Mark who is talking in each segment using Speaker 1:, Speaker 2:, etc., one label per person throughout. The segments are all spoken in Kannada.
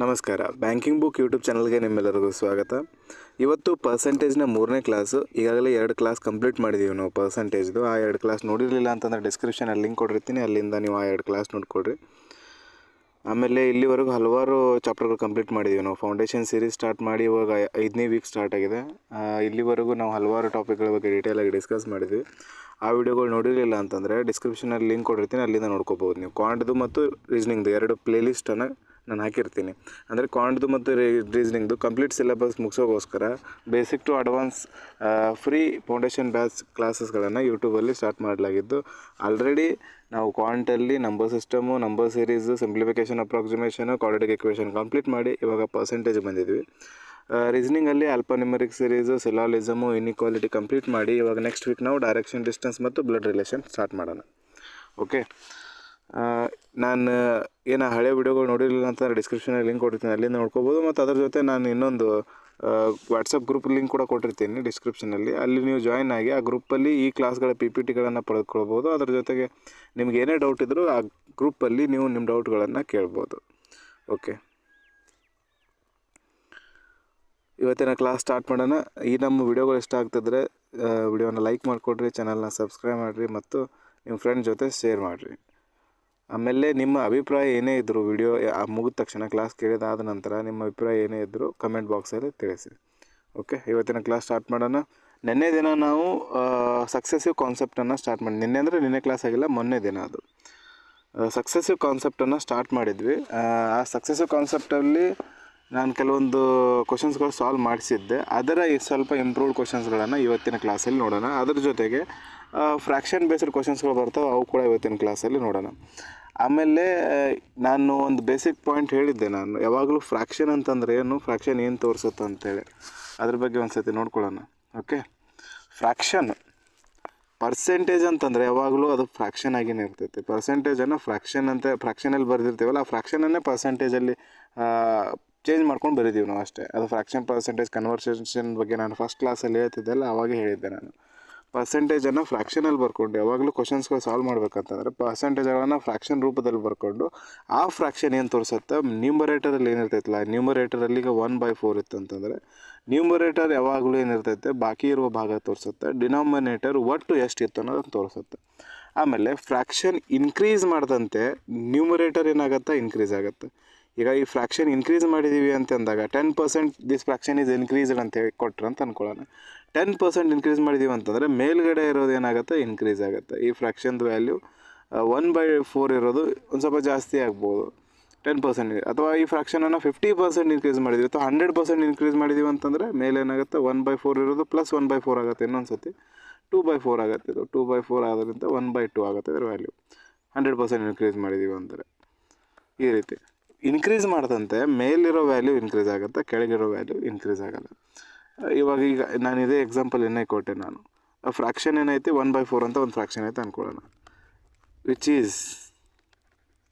Speaker 1: ನಮಸ್ಕಾರ. ಬ್ಯಾಂಕಿಂಗ್ ಬುಕ್ ಯೂಟ್ಯೂಬ್ ಚಾನಲ್ಗೆ ನಿಮ್ಮೆಲ್ಲರಿಗೂ ಸ್ವಾಗತ. ಇವತ್ತು ಪರ್ಸೆಂಟೇಜ್ನ 3ನೇ ಕ್ಲಾಸು. ಈಗಾಗಲೇ 2 ಕ್ಲಾಸ್ ಕಂಪ್ಲೀಟ್ ಮಾಡಿದ್ದೀವಿ ನಾವು ಪರ್ಸೆಂಟೇಜ್ದು. ಆ 2 ಕ್ಲಾಸ್ ನೋಡಿರಲಿಲ್ಲ ಅಂತಂದರೆ ಡಿಸ್ಕ್ರಿಪ್ಷನಲ್ಲಿ ಲಿಂಕ್ ಕೊಟ್ಟಿರ್ತೀನಿ, ಅಲ್ಲಿಂದ ನೀವು ಆ 2 ಕ್ಲಾಸ್ ನೋಡ್ಕೊಳ್ರಿ. ಆಮೇಲೆ ಇಲ್ಲಿವರೆಗೂ ಹಲವಾರು ಚಾಪ್ಟರ್ಗಳು ಕಂಪ್ಲೀಟ್ ಮಾಡಿದ್ದೀವಿ ನಾವು. ಫೌಂಡೇಶನ್ ಸೀರೀಸ್ ಸ್ಟಾರ್ಟ್ ಮಾಡಿ ಇವಾಗ 5ನೇ ವೀಕ್ ಸ್ಟಾರ್ಟ್ ಆಗಿದೆ. ಇಲ್ಲಿವರೆಗೂ ನಾವು ಹಲವಾರು ಟಾಪಿಕ್ಗಳ ಬಗ್ಗೆ ಡೀಟೇಲಾಗಿ ಡಿಸ್ಕಸ್ ಮಾಡಿದ್ವಿ. ಆ ವಿಡಿಯೋಗಳು ನೋಡಿರಲಿಲ್ಲ ಅಂತಂದರೆ ಡಿಸ್ಕ್ರಿಪ್ಷನಲ್ಲಿ ಲಿಂಕ್ ಕೊಟ್ಟಿರ್ತೀನಿ, ಅಲ್ಲಿಂದ ನೋಡ್ಕೋಬೋದು ನೀವು. ಕ್ವಾಂಟ್ದು ಮತ್ತು ರೀಸನಿಂಗ್ದು 2 ಪ್ಲೇಲಿಸ್ಟನ್ನು ನಾನು ಹಾಕಿರ್ತೀನಿ. ಅಂದರೆ ಕ್ವಾಂಟ್ದು ಮತ್ತು ರೀಸನಿಂಗ್ದು ಕಂಪ್ಲೀಟ್ ಸಿಲೆಬಸ್ ಮುಗಿಸೋಗೋಸ್ಕರ basic to advance free foundation batch ಕ್ಲಾಸಸ್ಗಳನ್ನು ಯೂಟ್ಯೂಬಲ್ಲಿ ಸ್ಟಾರ್ಟ್ ಮಾಡಲಾಗಿದ್ದು. ಆಲ್ರೆಡಿ ನಾವು ಕ್ವಾಂಟಲ್ಲಿ number system, number series, simplification, approximation, quadratic equation complete ಮಾಡಿ ಇವಾಗ ಪರ್ಸೆಂಟೇಜ್ ಬಂದಿದ್ವಿ. ರೀಸನಿಂಗಲ್ಲಿ alphanumeric series, syllogism, inequality complete ಮಾಡಿ ಇವಾಗ ನೆಕ್ಸ್ಟ್ ವೀಕ್ ನಾವು ಡೈರೆಕ್ಷನ್, ಡಿಸ್ಟೆನ್ಸ್ ಮತ್ತು ಬ್ಲಡ್ ರಿಲೇಷನ್ ಸ್ಟಾರ್ಟ್ ಮಾಡೋಣ. ಓಕೆ, ನಾನು ಹಳೆ ವಿಡಿಯೋಗಳು ನೋಡಿರಲಿಲ್ಲ ಅಂತಂದರೆ ಡಿಸ್ಕ್ರಿಪ್ಷನಲ್ಲಿ ಲಿಂಕ್ ಕೊಟ್ಟಿರ್ತೀನಿ, ಅಲ್ಲಿಂದ ನೋಡ್ಕೋಬೋದು. ಮತ್ತು ಅದ್ರ ಜೊತೆ ನಾನು ಇನ್ನೊಂದು ವಾಟ್ಸಪ್ ಗ್ರೂಪ್ ಲಿಂಕ್ ಕೂಡ ಕೊಟ್ಟಿರ್ತೀನಿ ಡಿಸ್ಕ್ರಿಪ್ಷನಲ್ಲಿ. ಅಲ್ಲಿ ನೀವು ಜಾಯ್ನ್ ಆಗಿ ಆ ಗ್ರೂಪಲ್ಲಿ ಈ ಕ್ಲಾಸ್ಗಳ PPTಗಳನ್ನು ಪಡೆದುಕೊಳ್ಬೋದು. ಅದ್ರ ಜೊತೆಗೆ ನಿಮ್ಗೆ ಏನೇ ಡೌಟ್ ಇದ್ದರೂ ಆ ಗ್ರೂಪಲ್ಲಿ ನೀವು ನಿಮ್ಮ ಡೌಟ್ಗಳನ್ನು ಕೇಳ್ಬೋದು. ಓಕೆ, ಇವತ್ತಿನ ಕ್ಲಾಸ್ ಸ್ಟಾರ್ಟ್ ಮಾಡೋಣ. ಈ ನಮ್ಮ ವಿಡಿಯೋಗಳು ಇಷ್ಟ ಆಗ್ತಿದ್ರೆ ವಿಡಿಯೋನ ಲೈಕ್ ಮಾಡಿಕೊಡ್ರಿ, ಚಾನಲ್ನ ಸಬ್ಸ್ಕ್ರೈಬ್ ಮಾಡಿರಿ ಮತ್ತು ನಿಮ್ಮ ಫ್ರೆಂಡ್ ಜೊತೆ ಶೇರ್ ಮಾಡಿರಿ. ಆಮೇಲೆ ನಿಮ್ಮ ಅಭಿಪ್ರಾಯ ಏನೇ ಇದ್ದರೂ ವಿಡಿಯೋ ಮುಗಿದ ತಕ್ಷಣ, ಕ್ಲಾಸ್ ಕೇಳಿದಾದ ನಂತರ ನಿಮ್ಮ ಅಭಿಪ್ರಾಯ ಏನೇ ಇದ್ದರೂ ಕಮೆಂಟ್ ಬಾಕ್ಸಲ್ಲಿ ತಿಳಿಸಿ. ಓಕೆ, ಇವತ್ತಿನ ಕ್ಲಾಸ್ ಸ್ಟಾರ್ಟ್ ಮಾಡೋಣ. ನಿನ್ನೆ ದಿನ ನಾವು ಸಕ್ಸೆಸಿವ್ ಕಾನ್ಸೆಪ್ಟನ್ನು ಸ್ಟಾರ್ಟ್ ಮಾಡಿ, ನಿನ್ನೆ ಅಂದರೆ ನಿನ್ನೆ ಕ್ಲಾಸ್ ಆಗಿಲ್ಲ, ಮೊನ್ನೆ ದಿನ ಅದು ಸಕ್ಸೆಸಿವ್ ಕಾನ್ಸೆಪ್ಟನ್ನು ಸ್ಟಾರ್ಟ್ ಮಾಡಿದ್ವಿ. ಆ ಸಕ್ಸೆಸಿವ್ ಕಾನ್ಸೆಪ್ಟಲ್ಲಿ ನಾನು ಕೆಲವೊಂದು ಕ್ವಶನ್ಸ್ಗಳು ಸಾಲ್ವ್ ಮಾಡಿಸಿದ್ದೆ. ಅದರ ಸ್ವಲ್ಪ ಇಂಪ್ರೂವ್ಡ್ ಕ್ವಶನ್ಸ್ಗಳನ್ನು ಇವತ್ತಿನ ಕ್ಲಾಸಲ್ಲಿ ನೋಡೋಣ. ಅದ್ರ ಜೊತೆಗೆ ಫ್ರ್ಯಾಕ್ಷನ್ ಬೇಸ್ಡ್ ಕ್ವಶನ್ಸ್ಗಳು ಬರ್ತಾವೆ, ಅವು ಕೂಡ ಇವತ್ತಿನ ಕ್ಲಾಸಲ್ಲಿ ನೋಡೋಣ. ಆಮೇಲೆ ನಾನು ಒಂದು ಬೇಸಿಕ್ ಪಾಯಿಂಟ್ ಹೇಳಿದ್ದೆ, ನಾನು ಯಾವಾಗಲೂ ಫ್ರ್ಯಾಕ್ಷನ್ ಅಂತಂದರೆ ಏನು, ಫ್ರ್ಯಾಕ್ಷನ್ ಏನು ತೋರಿಸುತ್ತೆ ಅಂತೇಳಿ, ಅದ್ರ ಬಗ್ಗೆ ಒಂದು ಸತಿ ನೋಡ್ಕೊಳ್ಳೋಣ. ಓಕೆ, ಫ್ರ್ಯಾಕ್ಷನ್ ಪರ್ಸೆಂಟೇಜ್ ಅಂತಂದರೆ ಯಾವಾಗಲೂ ಅದು ಫ್ರ್ಯಾಕ್ಷನ್ ಆಗಿನೇ ಇರ್ತೈತೆ. ಪರ್ಸೆಂಟೇಜನ್ನು ಫ್ರ್ಯಾಕ್ಷನಲ್ಲಿ ಬರೆದಿರ್ತೀವಲ್ಲ, ಆ ಫ್ರ್ಯಾಕ್ಷನನ್ನೇ ಪರ್ಸೆಂಟೇಜಲ್ಲಿ ಚೇಂಜ್ ಮಾಡ್ಕೊಂಡು ಬರೀತೀವಿ ನಾವು ಅಷ್ಟೇ. ಅದು ಫ್ರ್ಯಾಕ್ಷನ್ ಪರ್ಸೆಂಟೇಜ್ ಕನ್ವರ್ಸೇಷನ್ ಬಗ್ಗೆ ನಾನು ಫಸ್ಟ್ ಕ್ಲಾಸಲ್ಲಿ ಹೇಳ್ತಿದ್ದೆಲ್ಲ, ಅವಾಗೇ ಹೇಳಿದ್ದೆ ನಾನು. ಪರ್ಸೆಂಟೇಜನ್ನು ಫ್ರ್ಯಾಕ್ಷನಲ್ಲಿ ಬರ್ಕೊಂಡು ಯಾವಾಗಲೂ ಕ್ವಶನ್ಸ್ಗಳು ಸಾಲ್ವ್ ಮಾಡ್ಬೇಕಂತಂದರೆ ಪರ್ಸೆಂಟೇಜ್ಗಳನ್ನು ಫ್ರ್ಯಾಕ್ಷನ್ ರೂಪದಲ್ಲಿ ಬರ್ಕೊಂಡು ಆ ಫ್ರ್ಯಾಕ್ಷನ್ ಏನು ತೋರಿಸುತ್ತೆ, ನ್ಯೂಮರೇಟರಲ್ಲಿ ಏನಿರ್ತೈತಲ್ಲ, ನ್ಯೂಮರೇಟರಲ್ಲಿ ಈಗ 1/4 ಇತ್ತಂತಂದರೆ ನ್ಯೂಮರೇಟರ್ ಯಾವಾಗಲೂ ಏನಿರ್ತೈತೆ ಬಾಕಿ ಇರುವ ಭಾಗ ತೋರಿಸುತ್ತೆ. ಡಿನಾಮಿನೇಟರ್ ಒಟ್ಟು ಎಷ್ಟು ಇತ್ತು ಅನ್ನೋದನ್ನು ತೋರಿಸುತ್ತೆ. ಆಮೇಲೆ ಫ್ರ್ಯಾಕ್ಷನ್ ಇನ್ಕ್ರೀಸ್ ಮಾಡಿದಂತೆ ನ್ಯೂಮರೇಟರ್ ಏನಾಗುತ್ತೆ, ಇನ್ಕ್ರೀಸ್ ಆಗುತ್ತೆ. ಈಗ ಈ ಫ್ರ್ಯಾಕ್ಷನ್ ಇನ್ಕ್ರೀಸ್ ಮಾಡಿದ್ದೀವಿ ಅಂತಂದಾಗ 10% ದಿಸ್ ಫ್ರ್ಯಾಕ್ಷನ್ ಈಸ್ ಇನ್ಕ್ರೀಸ್ಡ್ ಅಂತ ಹೇಳಿ ಕೊಟ್ರು ಅಂತ ಅಂದ್ಕೊಳ್ಳೋಣ. 10% ಇನ್ಕ್ರೀಸ್ ಮಾಡಿದ್ದೀವಿ ಅಂತಂದರೆ ಮೇಲ್ಗಡೆ ಇರೋದು ಏನಾಗುತ್ತೆ, ಇನ್ಕ್ರೀಸ್ ಆಗುತ್ತೆ. ಈ ಫ್ರ್ಯಾಕ್ಷನ್ದು ವ್ಯಾಲ್ಯೂ 1/4 ಇರೋದು ಒಂದು ಸ್ವಲ್ಪ ಜಾಸ್ತಿ ಆಗ್ಬೋದು, 10%. ಅಥವಾ ಈ ಫ್ರ್ಯಾಕ್ಷನನ್ನು 50% ಇನ್ಕ್ರೀಸ್ ಮಾಡಿದ್ದೀವಿ ಅಥವಾ 100% ಇನ್ಕ್ರೀಸ್ ಮಾಡಿದ್ದೀವಿ ಅಂತಂದರೆ ಮೇಲೆ ಏನಾಗುತ್ತೆ, 1/4 ಇರೋದು ಪ್ಲಸ್ 1/4 ಆಗುತ್ತೆ. ಇನ್ನೊಂದು ಸತಿ 2/4 ಆಗುತ್ತೆ. ಇದು 2/4 ಆಗೋದ್ರಿಂದ 1/2 ಆಗುತ್ತೆ ಇದರ ವ್ಯಾಲ್ಯೂ, 100% ಇನ್ಕ್ರೀಸ್ ಮಾಡಿದ್ದೀವಿ ಅಂದರೆ. ಈ ರೀತಿ ಇನ್ಕ್ರೀಸ್ ಮಾಡಿದಂತೆ ಮೇಲಿರೋ ವ್ಯಾಲ್ಯೂ ಇನ್ಕ್ರೀಸ್ ಆಗುತ್ತೆ, ಕೆಳಗಿರೋ ವ್ಯಾಲ್ಯೂ ಇನ್ಕ್ರೀಸ್ ಆಗಲ್ಲ. ಈಗ ನಾನು ಇದೇ ಎಕ್ಸಾಂಪಲ್ ಏನೇ ಕೊಟ್ಟೆ, ನಾನು ಫ್ರ್ಯಾಕ್ಷನ್ ಏನೈತಿ 1/4 ಅಂತ ಒಂದು ಫ್ರ್ಯಾಕ್ಷನ್ ಐತೆ ಅಂದ್ಕೊಳ್ಳೋಣ, which is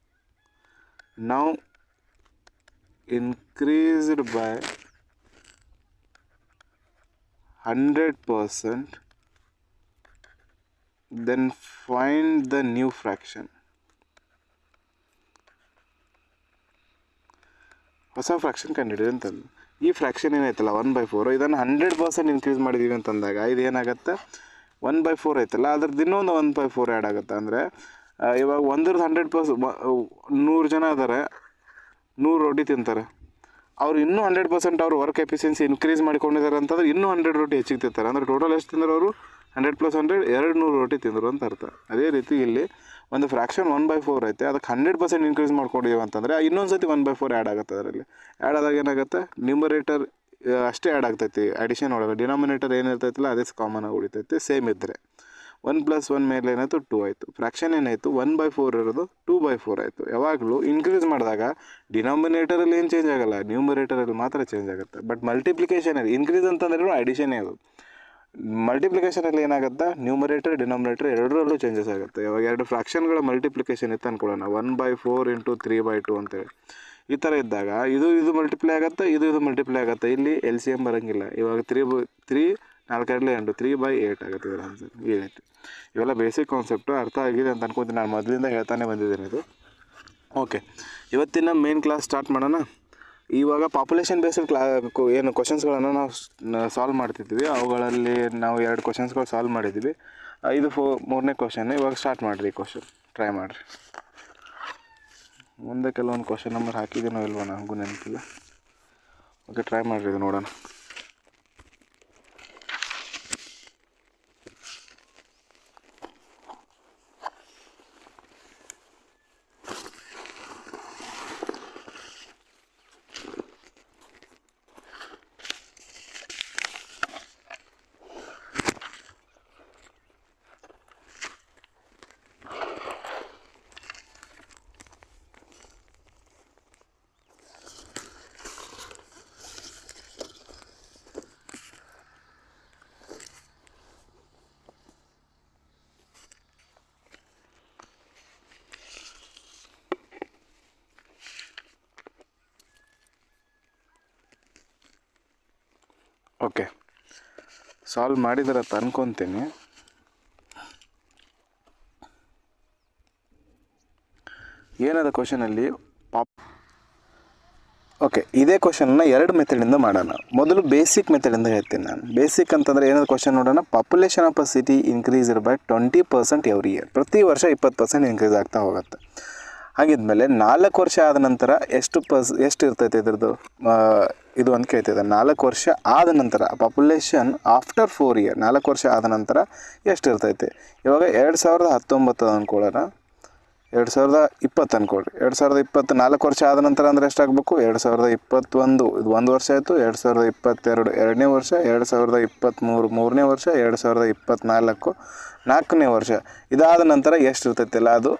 Speaker 1: now increased by 100%, then find the new fraction. ಹೊಸ ಫ್ರ್ಯಾಕ್ಷನ್ ಕಂಡುಹಿಡಿದು ಅಂತಂದು ಈ ಫ್ರ್ಯಾಕ್ಷನ್ ಏನೈತಲ್ಲ 1/4, ಇದನ್ನು 100% ಇನ್ಕ್ರೀಸ್ ಮಾಡಿದ್ದೀವಿ ಅಂತಂದಾಗ ಇದು ಏನಾಗುತ್ತೆ, 1/4 ಐತಲ್ಲ ಅದ್ರದ್ದು ಇನ್ನೊಂದು 1/4 ಆ್ಯಡ್ ಆಗುತ್ತೆ. ಅಂದರೆ ಇವಾಗ 100% 100 ಜನ ಇದ್ದಾರೆ, 100 ರೋಟಿ ತಿಂತಾರೆ. ಅವ್ರು ಇನ್ನೂ 100% ಅವ್ರು ವರ್ಕ್ ಎಫಿಷಿಯನ್ಸಿ ಇನ್ಕ್ರೀಸ್ ಮಾಡಿಕೊಂಡಿದ್ದಾರೆ ಅಂತಂದ್ರೆ ಇನ್ನೂ 100 ರೋಟಿ ಹೆಚ್ಚಿಗೆ ತಿಂತಾರೆ. ಅಂದರೆ ಟೋಟಲ್ ಎಷ್ಟು ತಿಂದರು ಅವರು, 100 + 100 200 ರೋಟಿ ತಿಂದರು ಅಂತ ಅರ್ಥ. ಅದೇ ರೀತಿ ಇಲ್ಲಿ ಒಂದು ಫ್ರ್ಯಾಕ್ಷನ್ 1/4 ಐತೆ, ಅದಕ್ಕೆ 100% ಇನ್ಕ್ರೀಸ್ ಮಾಡ್ಕೊಂಡಿದ್ದೀವಿ ಅಂತಂದರೆ ಇನ್ನೊಂದು ಸತಿ 1/4 ಆ್ಯಡ್ ಆಗುತ್ತೆ. ಅದರಲ್ಲಿ ಆ್ಯಡ್ ಆದಾಗ ಏನಾಗುತ್ತೆ, ನ್ಯೂಮರೇಟರ್ ಅಷ್ಟೇ ಆ್ಯಡ್ ಆಗ್ತೈತಿ ಅಡಿಷನ್ ಒಳಗೆ, ಡಿನಾಮಿನೇಟರ್ ಏನಿರ್ತೈತಿಲ್ಲ ಅದೇ ಕಾಮನ್ ಆಗಿ ಉಳಿತೈತಿ. ಸೇಮ್ ಇದ್ದರೆ 1 + 1 ಮೇಲೆ ಏನಾಯಿತು, 2 ಆಯಿತು. ಫ್ರ್ಯಾಕ್ಷನ್ ಏನಾಯಿತು, 1/4 ಇರೋದು 2/4 ಆಯಿತು. ಯಾವಾಗಲೂ ಇನ್ಕ್ರೀಸ್ ಮಾಡಿದಾಗ ಡಿನಾಮಿನೇಟರಲ್ಲಿ ಏನು ಚೇಂಜ್ ಆಗೋಲ್ಲ, ನ್ಯೂಮರೇಟರಲ್ಲಿ ಮಾತ್ರ ಚೇಂಜ್ ಆಗುತ್ತೆ. ಬಟ್ ಮಲ್ಟಿಪ್ಲಿಕೇಷನಲ್ಲಿ ಇನ್ಕ್ರೀಸ್ ಅಂತಂದ್ರೂ ಅಡಿಷನ್ನೇ ಅದು. ಮಲ್ಟಿಪ್ಲಿಕೇಷನಲ್ಲಿ ಏನಾಗುತ್ತೆ, ನ್ಯೂಮರೇಟರ್ ಡಿನಾಮಿನೇಟರ್ ಎರಡರಲ್ಲೂ ಚೇಂಜಸ್ ಆಗುತ್ತೆ. ಇವಾಗ 2 ಫ್ರ್ಯಾಕ್ಷನ್ಗಳ ಮಲ್ಟಿಪ್ಲಿಕೇಷನ್ ಇತ್ತು ಅಂದ್ಕೊಳ್ಳೋಣ, 1/4 × 3/2 ಅಂತೇಳಿ. ಈ ಥರ ಇದ್ದಾಗ ಇದು ಮಲ್ಟಿಪ್ಲೈ ಆಗುತ್ತೆ, ಇದು ಮಲ್ಟಿಪ್ಲೈ ಆಗುತ್ತೆ. ಇಲ್ಲಿ LCM ಬರೋಂಗಿಲ್ಲ. ಇವಾಗ 3 4 8 3/8 ಆಗುತ್ತೆ ಇದರ ಆನ್ಸರ್. ಈ ರೀತಿ ಇವೆಲ್ಲ ಬೇಸಿಕ್ ಕಾನ್ಸೆಪ್ಟು ಅರ್ಥ ಆಗಿದೆ ಅಂತ ಅನ್ಕೊತೀನಿ. ನಾನು ಮೊದಲಿಂದ ಹೇಳ್ತಾನೆ ಬಂದಿದ್ದೇನೆ ಇದು. ಓಕೆ, ಇವತ್ತಿನ ಮೇನ್ ಕ್ಲಾಸ್ ಸ್ಟಾರ್ಟ್ ಮಾಡೋಣ. ಇವಾಗ ಪಾಪ್ಯುಲೇಷನ್ ಬೇಸ್ಡ್ ಏನು ಕ್ವಶನ್ಸ್ಗಳನ್ನು ನಾವು ಸಾಲ್ವ್ ಮಾಡ್ತಿದ್ವಿ. ಅವುಗಳಲ್ಲಿ ನಾವು 2 ಕ್ವಶನ್ಸ್ಗಳು ಸಾಲ್ವ್ ಮಾಡಿದ್ವಿ. ಇದು ಮೂರನೇ ಕ್ವಶನ್. ಇವಾಗ ಸ್ಟಾರ್ಟ್ ಮಾಡಿರಿ. ಕ್ವಶನ್ ಟ್ರೈ ಮಾಡಿರಿ. ಮುಂದೆ ಕೆಲವೊಂದು ಕ್ವಶನ್ ನಂಬರ್ ಹಾಕಿದ್ದೀನೋ ಇಲ್ವೋ ನನಗೂ ನೆನಪಿಲ್ಲ. ಓಕೆ, ಟ್ರೈ ಮಾಡಿರಿ. ಇದು ನೋಡೋಣ. ಓಕೆ, ಸಾಲ್ವ್ ಮಾಡಿದ್ರೆ ಅಂತ ಅನ್ಕೊತೀನಿ. ಏನದ ಕ್ವಶನಲ್ಲಿ ಓಕೆ, ಇದೇ ಕ್ವಶನ್ನ 2 ಮೆಥಡಿಂದ ಮಾಡೋಣ. ಮೊದಲು ಬೇಸಿಕ್ ಮೆಥಡಿಂದ ಹೇಳ್ತೀನಿ ನಾನು. ಬೇಸಿಕ್ ಅಂತಂದರೆ ಏನದು ಕ್ವಶನ್ ನೋಡೋಣ. Population of a city increased by 20% every year. ಪ್ರತಿ ವರ್ಷ 20% ಇನ್ಕ್ರೀಸ್ ಆಗ್ತಾ ಹೋಗುತ್ತೆ. ಹಾಗಿದ್ಮೇಲೆ 4 ವರ್ಷ ಆದ ನಂತರ ಎಷ್ಟು ಇರ್ತೈತೆ ಇದ್ರದ್ದು ಇದು ಅಂತ ಕೇಳ್ತಿದೆ. 4 ವರ್ಷ ಆದ ನಂತರ ಪಾಪ್ಯುಲೇಷನ್ ಆಫ್ಟರ್ 4 ಇಯರ್, 4 ವರ್ಷ ಆದ ನಂತರ ಎಷ್ಟು ಇರ್ತೈತೆ. ಇವಾಗ 2019 ಅಂದ್ಕೊಳ್ಳೋಣ, 2020 ಅಂದ್ಕೊಳ್ರಿ. 2020 4 ವರ್ಷ ಆದ ನಂತರ ಅಂದರೆ ಎಷ್ಟಾಗಬೇಕು. 2021 ಇದು 1 ವರ್ಷ ಆಯಿತು. 2022 2ನೇ ವರ್ಷ, 2023 3ನೇ ವರ್ಷ, 2024 4ನೇ ವರ್ಷ. ಇದಾದ ನಂತರ ಎಷ್ಟು ಇರ್ತೈತಿಲ್ಲ ಅದು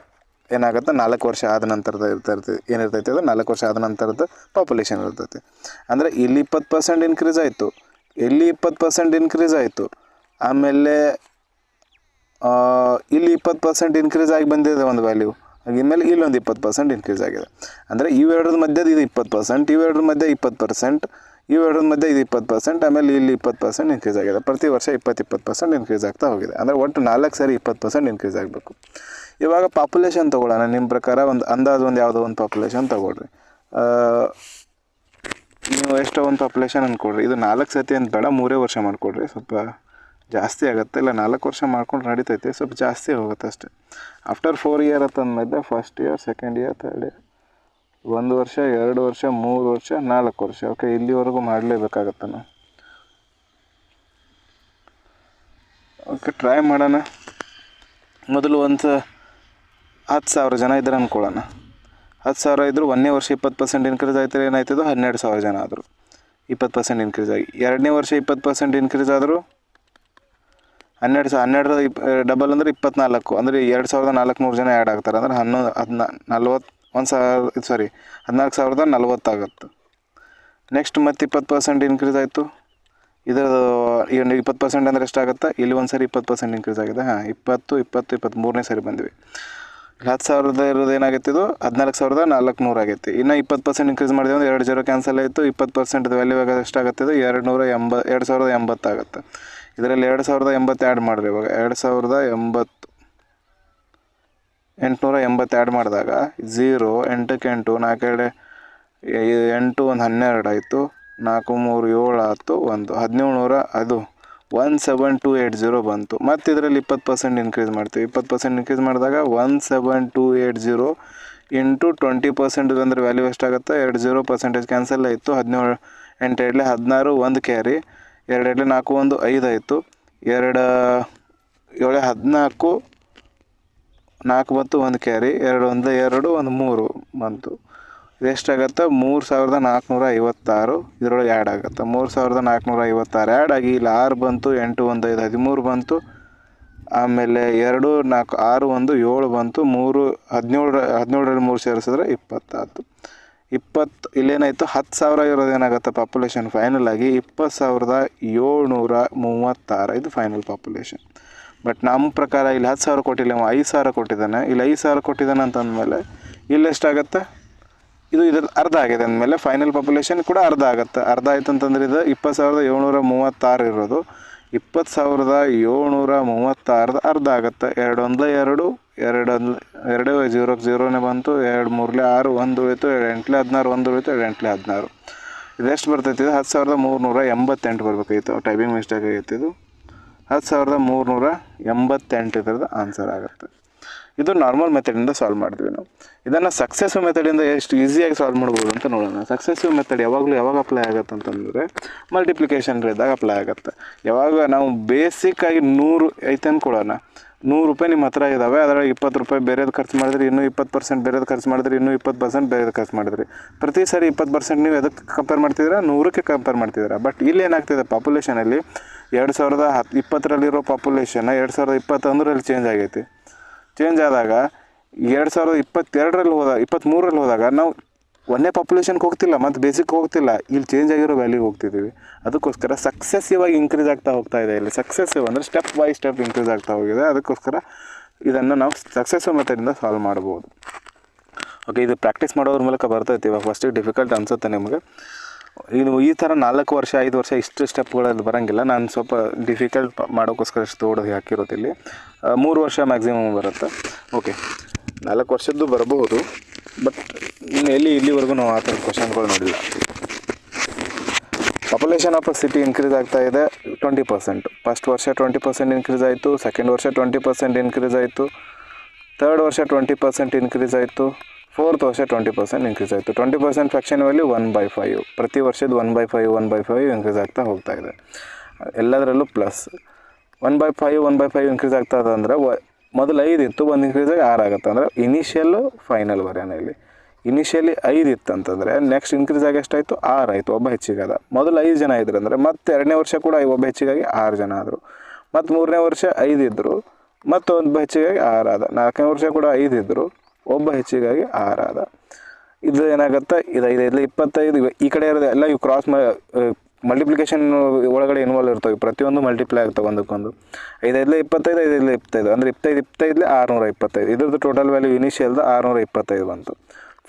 Speaker 1: ಏನಾಗುತ್ತೆ, 4 ವರ್ಷ ಆದ ನಂತರದ ಏನಿರ್ತೈತೆ ಅದು 4 ವರ್ಷ ಆದ ನಂತರದ ಪಾಪ್ಯುಲೇಷನ್ ಇರ್ತೈತೆ. ಅಂದರೆ ಇಲ್ಲಿ 20% ಇನ್ಕ್ರೀಸ್ ಆಯಿತು, ಇಲ್ಲಿ 20% ಇನ್ಕ್ರೀಸ್ ಆಯಿತು, ಆಮೇಲೆ ಇಲ್ಲಿ 20% ಇನ್ಕ್ರೀಸ್ ಆಗಿ ಬಂದಿದೆ ಒಂದು ವ್ಯಾಲ್ಯೂ. ಆಗಿದ್ಮೇಲೆ ಇಲ್ಲೊಂದು 20% ಇನ್ಕ್ರೀಸ್ ಆಗಿದೆ. ಅಂದರೆ ಇವೆರಡರ ಮಧ್ಯದ ಇದು 20%, ಇವೆರಡರ ಮಧ್ಯೆ 20%, ಇವೆರಡರ ಮಧ್ಯೆ ಇದು 20%, ಆಮೇಲೆ ಇಲ್ಲಿ 20% ಇನ್ಕ್ರೀಸ್ ಆಗಿದೆ. ಪ್ರತಿ ವರ್ಷ 20% ಇನ್ಕ್ರೀಸ್ ಆಗ್ತಾ ಹೋಗಿದೆ. ಅಂದರೆ ಒಟ್ಟು 4 ಸರಿ 20% ಇನ್ಕ್ರೀಸ್ ಆಗಬೇಕು. ಇವಾಗ ಪಾಪ್ಯುಲೇಷನ್ ತೊಗೊಳ್ಳೋಣ. ನಿಮ್ಮ ಪ್ರಕಾರ ಒಂದು ಅಂದಾಜು ಯಾವುದೋ ಒಂದು ಪಾಪ್ಯುಲೇಷನ್ ತೊಗೊಳ್ರಿ. ನೀವು ಎಷ್ಟೋ ಒಂದು ಪಾಪ್ಯುಲೇಷನ್ ಅಂದ್ಕೊಡ್ರಿ. ಇದು 4 ಸತಿ ಅಂತ ಬೇಡ, 3 ವರ್ಷ ಮಾಡಿಕೊಡ್ರಿ. ಸ್ವಲ್ಪ ಜಾಸ್ತಿ ಆಗುತ್ತೆ. ಇಲ್ಲ 4 ವರ್ಷ ಮಾಡ್ಕೊಂಡು ನಡೀತೈತೆ, ಸ್ವಲ್ಪ ಜಾಸ್ತಿ ಹೋಗುತ್ತೆ ಅಷ್ಟೇ. ಆಫ್ಟರ್ 4 ಇಯರ್ ಅಂತಂದ್ಮೇಲೆ first year, second year, third year, 1 ವರ್ಷ, 2 ವರ್ಷ, 3 ವರ್ಷ, 4 ವರ್ಷ. ಓಕೆ, ಇಲ್ಲಿವರೆಗೂ ಮಾಡಲೇಬೇಕಾಗತ್ತೆ ನಾವು. ಓಕೆ, ಟ್ರೈ ಮಾಡೋಣ. ಮೊದಲು 10,000 ಜನ ಇದ್ದಾರೆ ಅಂದ್ಕೊಳ್ಳೋಣ. 10,000 ಇದ್ದರು. 1ನೇ ವರ್ಷ 20% ಇನ್ಕ್ರೀಸ್ ಆಯ್ತು, ಏನಾಯ್ತದು 12,000 ಜನ ಆದರು. 20% ಇನ್ಕ್ರೀಸ್ ಆಗಿ 2ನೇ ವರ್ಷ 20% ಇನ್ಕ್ರೀಸ್ ಆದರು. 12 ಡಬಲ್ ಅಂದರೆ 24, ಅಂದರೆ 2,400 ಜನ ಆ್ಯಡ್ ಆಗ್ತಾರೆ. ಅಂದರೆ 14,040 ಆಗುತ್ತೆ. ನೆಕ್ಸ್ಟ್ ಮತ್ತೆ 20% ಇನ್ಕ್ರೀಸ್ ಆಯಿತು. ಇದು 20% ಅಂದರೆ ಎಷ್ಟಾಗುತ್ತೆ. ಇಲ್ಲಿ ಒಂದು ಸರಿ 20% ಇನ್ಕ್ರೀಸ್ ಆಗಿದೆ. 20, 23ನೇ ಸರಿ ಬಂದ್ವಿ. 10,000 ಇರೋದು ಏನಾಗೈತೆ, ಇದು 14,400 ಆಗೈತಿ. ಇನ್ನು 20% ಇನ್ಕ್ರೀಸ್ ಮಾಡಿದೆ ಅಂದರೆ 2 0 ಕ್ಯಾನ್ಸಲ್ ಆಯಿತು. 20% ವ್ಯಾಲ್ಯೂ ಆಗ ಎಷ್ಟಾಗುತ್ತೆ, ಇದು 2,080 ಆಗುತ್ತೆ. ಇದರಲ್ಲಿ 2,080 ಆ್ಯಡ್ ಮಾಡಿರಿ. ಇವಾಗ 880 ಆ್ಯಡ್ ಮಾಡಿದಾಗ 0, 8ಕ್ಕೆ 8, 4 8, 1 12 ಆಯಿತು. 4 3 7 ಆಯಿತು. 1 1700, ಅದು 17280 ಬಂತು. ಮತ್ತು ಇದರಲ್ಲಿ 20% ಇನ್ಕ್ರೀಸ್ ಮಾಡ್ತೀವಿ. 20% ಇನ್ಕ್ರೀಸ್ ಮಾಡಿದಾಗ 17280 ಇಂಟು 20% ಅಂದರೆ ವ್ಯಾಲ್ಯೂ ಎಷ್ಟಾಗುತ್ತೆ, 20% ಕ್ಯಾನ್ಸಲ್ ಆಯಿತು. 17 8 2 16, 1 ಕ್ಯಾರಿ, 2 2 4 1 5 ಆಯಿತು. 2 7 14, 4 ಬಂತು, 1 ಕ್ಯಾರಿ, 2 1 2, 1 3 ಬಂತು. ಇದೆಷ್ಟಾಗುತ್ತೆ, 3,456 ಇದರೊಳಗೆ ಆ್ಯಡ್ ಆಗುತ್ತೆ. 3,456 ಆ್ಯಡ್ ಆಗಿ ಇಲ್ಲಿ 6 ಬಂತು, 8 1 5 13 ಬಂತು. ಆಮೇಲೆ 2 4 6 1 7 ಬಂತು. 3 17ರಲ್ಲಿ 3 ಸೇರಿಸಿದ್ರೆ 20 ಆಯಿತು. 20 ಇಲ್ಲೇನಾಯಿತು, 10,000 ಇರೋದು ಏನಾಗುತ್ತೆ ಪಾಪ್ಯುಲೇಷನ್ ಫೈನಲ್ ಆಗಿ 20,736. ಇದು ಫೈನಲ್ ಪಾಪ್ಯುಲೇಷನ್. ಬಟ್ ನಮ್ಮ ಪ್ರಕಾರ ಇಲ್ಲಿ 10,000 ಕೊಟ್ಟಿಲ್ಲ, 5,000 ಕೊಟ್ಟಿದ್ದಾನೆ. ಇಲ್ಲಿ 5,000 ಕೊಟ್ಟಿದ್ದಾನೆ ಅಂತಂದಮೇಲೆ ಇಲ್ಲೆಷ್ಟಾಗತ್ತೆ, ಇದು ಅರ್ಧ ಆಗಿದೆ ಅಂದಮೇಲೆ ಫೈನಲ್ ಪಾಪ್ಯುಲೇಷನ್ ಕೂಡ ಅರ್ಧ ಆಗುತ್ತೆ. ಅರ್ಧ ಆಯ್ತು ಅಂತಂದ್ರೆ ಇದು 20,736 ಇರೋದು 20,736 ಅರ್ಧ ಆಗುತ್ತೆ. 2 1 2, 2 0 0ನೇ ಬಂತು. 2 3 6 1 ಉಳಿತು. 2 8 16 1 ಉಳಿತು. 2 8 16 ಇದೆಷ್ಟು ಬರ್ತೈತಿ ಇದು 10,388 ಬರಬೇಕಾಗಿತ್ತು. ಟೈಪಿಂಗ್ ಮಿಸ್ಟೇಕ್ ಆಗೈತಿ. ಇದು 10,388 ಇದರದ್ದು ಆನ್ಸರ್ ಆಗುತ್ತೆ. ಇದು ನಾರ್ಮಲ್ ಮೆಥಡಿಂದ ಸಾಲ್ವ್ ಮಾಡ್ತೀವಿ ನಾವು. ಇದನ್ನು ಸಕ್ಸೆಸಿವ್ ಮೆಥಡಿಂದ ಎಷ್ಟು ಈಸಿಯಾಗಿ ಸಾಲ್ವ್ ಮಾಡ್ಬೋದು ಅಂತ ನೋಡೋಣ. ಸಕ್ಸೆಸಿವ್ ಮೆಥಡ್ ಯಾವಾಗ ಅಪ್ಲೈ ಆಗುತ್ತೆ ಅಂತಂದರೆ ಮಲ್ಟಿಪ್ಲಿಕೇಶನ್ ಇದ್ದಾಗ ಅಪ್ಲೈ ಆಗುತ್ತೆ. ಯಾವಾಗ ನಾವು ಬೇಸಿಕ್ಕಾಗಿ 100 ಐತೆ ಅಂದ್ಕೊಳ್ಳೋಣ. 100 ರೂಪಾಯಿ ನಿಮ್ಮ ಹತ್ರ ಇದ್ದಾವೆ, ಅದರಲ್ಲಿ 20 ರೂಪಾಯಿ ಬೇರೆದು ಖರ್ಚು ಮಾಡಿದ್ರಿ, ಇನ್ನೂ 20% ಬೇರೆದು ಖರ್ಚು ಮಾಡಿದ್ರಿ, ಇನ್ನೂ 20% ಬೇರೆದು ಖರ್ಚು ಮಾಡಿದ್ರಿ. ಪ್ರತಿ ಸಾರಿ 20% ನೀವು ಎದಕ್ಕೆ ಕಂಪೇರ್ ಮಾಡ್ತಿದ್ದೀರಾ? 100ಕ್ಕೆ ಕಂಪೇರ್ ಮಾಡ್ತಿದ್ದೀರಾ. ಬಟ್ ಇಲ್ಲಿ ಏನಾಗ್ತಿದೆ, ಪಾಪ್ಯುಲೇಷನಲ್ಲಿ 2020ರಲ್ಲಿರೋ ಪಾಪ್ಯುಲೇಷನ್ 2021ರಲ್ಲಿ ಚೇಂಜ್ ಆಗೈತಿ. ಚೇಂಜ್ ಆದಾಗ 2022ರಲ್ಲಿ 23ರಲ್ಲಿ ಹೋದಾಗ ನಾವು ಒಂದೇ ಪಾಪ್ಯುಲೇಷನ್ಗೆ ಹೋಗ್ತಿಲ್ಲ, ಮತ್ತು ಬೇಸಿಕ್ ಹೋಗ್ತಿಲ್ಲ, ಇಲ್ಲಿ ಚೇಂಜ್ ಆಗಿರೋ ವ್ಯಾಲ್ಯೂಗೆ ಹೋಗ್ತಿದ್ದೀವಿ. ಅದಕ್ಕೋಸ್ಕರ ಸಕ್ಸೆಸಿವ್ ಆಗಿ ಇನ್ಕ್ರೀಸ್ ಆಗ್ತಾ ಹೋಗ್ತಾ ಇದೆ. ಇಲ್ಲಿ ಸಕ್ಸೆಸಿವ್ ಅಂದರೆ ಸ್ಟೆಪ್ ಬೈ ಸ್ಟೆಪ್ ಇನ್ಕ್ರೀಸ್ ಆಗ್ತಾ ಹೋಗಿದೆ. ಅದಕ್ಕೋಸ್ಕರ ಇದನ್ನು ನಾವು ಸಕ್ಸೆಸಿವ್ ಮೆಥಡಿಂದ ಸಾಲ್ವ್ ಮಾಡ್ಬೋದು. ಓಕೆ, ಇದು ಪ್ರಾಕ್ಟೀಸ್ ಮಾಡೋದ್ರ ಮೂಲಕ ಬರ್ತೈತಿ. ಇವಾಗ ಫಸ್ಟಿಗೆ ಡಿಫಿಕಲ್ಟ್ ಅನಿಸುತ್ತೆ ನಿಮಗೆ. ಇದು ಈ ಥರ 4 ವರ್ಷ 5 ವರ್ಷ ಇಷ್ಟು ಸ್ಟೆಪ್ಗಳಲ್ಲಿ ಬರೋಂಗಿಲ್ಲ. ನಾನು ಸ್ವಲ್ಪ ಡಿಫಿಕಲ್ಟ್ ಮಾಡೋಕ್ಕೋಸ್ಕರ ಇಷ್ಟು ಓಡೋದು ಹಾಕಿರೋದು. ಇಲ್ಲಿ 3 ವರ್ಷ ಮ್ಯಾಕ್ಸಿಮಮ್ ಬರುತ್ತೆ. ಓಕೆ, 4 ವರ್ಷದ್ದು ಬರಬಹುದು, ಬಟ್ ಇಲ್ಲಿವರೆಗೂ ನಾವು ಆ ಥರ ಕ್ವಶನ್ಗಳು ನೋಡಿಲ್ಲ. Population of a city increase ಆಗ್ತಾ ಇದೆ 20%. ಫಸ್ಟ್ ವರ್ಷ 20% ಇನ್ಕ್ರೀಸ್ ಆಯಿತು, ಸೆಕೆಂಡ್ ವರ್ಷ 20% ಇನ್ಕ್ರೀಸ್ ಆಯಿತು, ಥರ್ಡ್ ವರ್ಷ 20% ಇನ್ಕ್ರೀಸ್ ಆಯಿತು, ಫೋರ್ತ್ ವರ್ಷ 20% ಇನ್ಕ್ರೀಸ್ ಆಯಿತು. 20% ಫ್ಯಾಕ್ಷನ್ ವ್ಯಾಲ್ಯೂ 1/5. ಪ್ರತಿ ವರ್ಷದ 1/5 ಇನ್ಕ್ರೀಸ್ ಆಗ್ತಾ ಹೋಗ್ತಾ ಇದೆ. ಎಲ್ಲದರಲ್ಲೂ ಪ್ಲಸ್ 1/5 ಇನ್ಕ್ರೀಸ್ ಆಗ್ತಾ ಇದೆ. ಅಂದರೆ ಮೊದಲು 5 ಇತ್ತು, 1 ಇನ್ಕ್ರೀಸ್ ಆಗಿ 6 ಆಗುತ್ತೆ. ಅಂದರೆ ಇನಿಷಿಯಲ್ಲು ಫೈನಲ್ ಬರೆಯೋಣ. ಇಲ್ಲಿ ಇನಿಷಿಯಲಿ 5 ಇತ್ತು ಅಂತಂದರೆ ನೆಕ್ಸ್ಟ್ ಇನ್ಕ್ರೀಸ್ ಆಗಿ ಎಷ್ಟಾಯಿತು? 6 ಆಯಿತು. ಒಬ್ಬ ಹೆಚ್ಚಿಗಾದ. ಮೊದಲು 5 ಜನ ಇದ್ರು ಅಂದರೆ ಮತ್ತೆ 2ನೇ ವರ್ಷ ಕೂಡ ಒಬ್ಬ ಹೆಚ್ಚಿಗಾಗಿ 6 ಜನ ಆದರು. ಮತ್ತು 3ನೇ ವರ್ಷ 5 ಇದ್ದರು, ಮತ್ತು ಒಬ್ಬ ಹೆಚ್ಚಿಗಾಗಿ 6 ಆದ. 4ನೇ ವರ್ಷ ಕೂಡ 5 ಇದ್ದರು, ಒಬ್ಬ ಹೆಚ್ಚಿಗಾಗಿ 6 ಆದ. ಇದು ಏನಾಗುತ್ತೆ, ಇದು 5 25. ಈ ಕಡೆ ಇರೋದು ಎಲ್ಲ ಇವು ಕ್ರಾಸ್ ಮಲ್ಟಿಪ್ಲಿಕೇಶನ್ ಒಳಗಡೆ ಇನ್ವಾಲ್ವ್ ಇರ್ತವೆ. ಪ್ರತಿಯೊಂದು ಮಲ್ಟಿಪ್ಲೈ ಆಗ್ತವೆ ಒಂದಕ್ಕೊಂದು. 5 25, 5 25 ಅಂದರೆ 25 625. ಇದ್ರದ್ದು ಟೋಟಲ್ ವ್ಯಾಲ್ಯೂ ಇನಿಷಿಯಲ್ದು 625 ಬಂತು.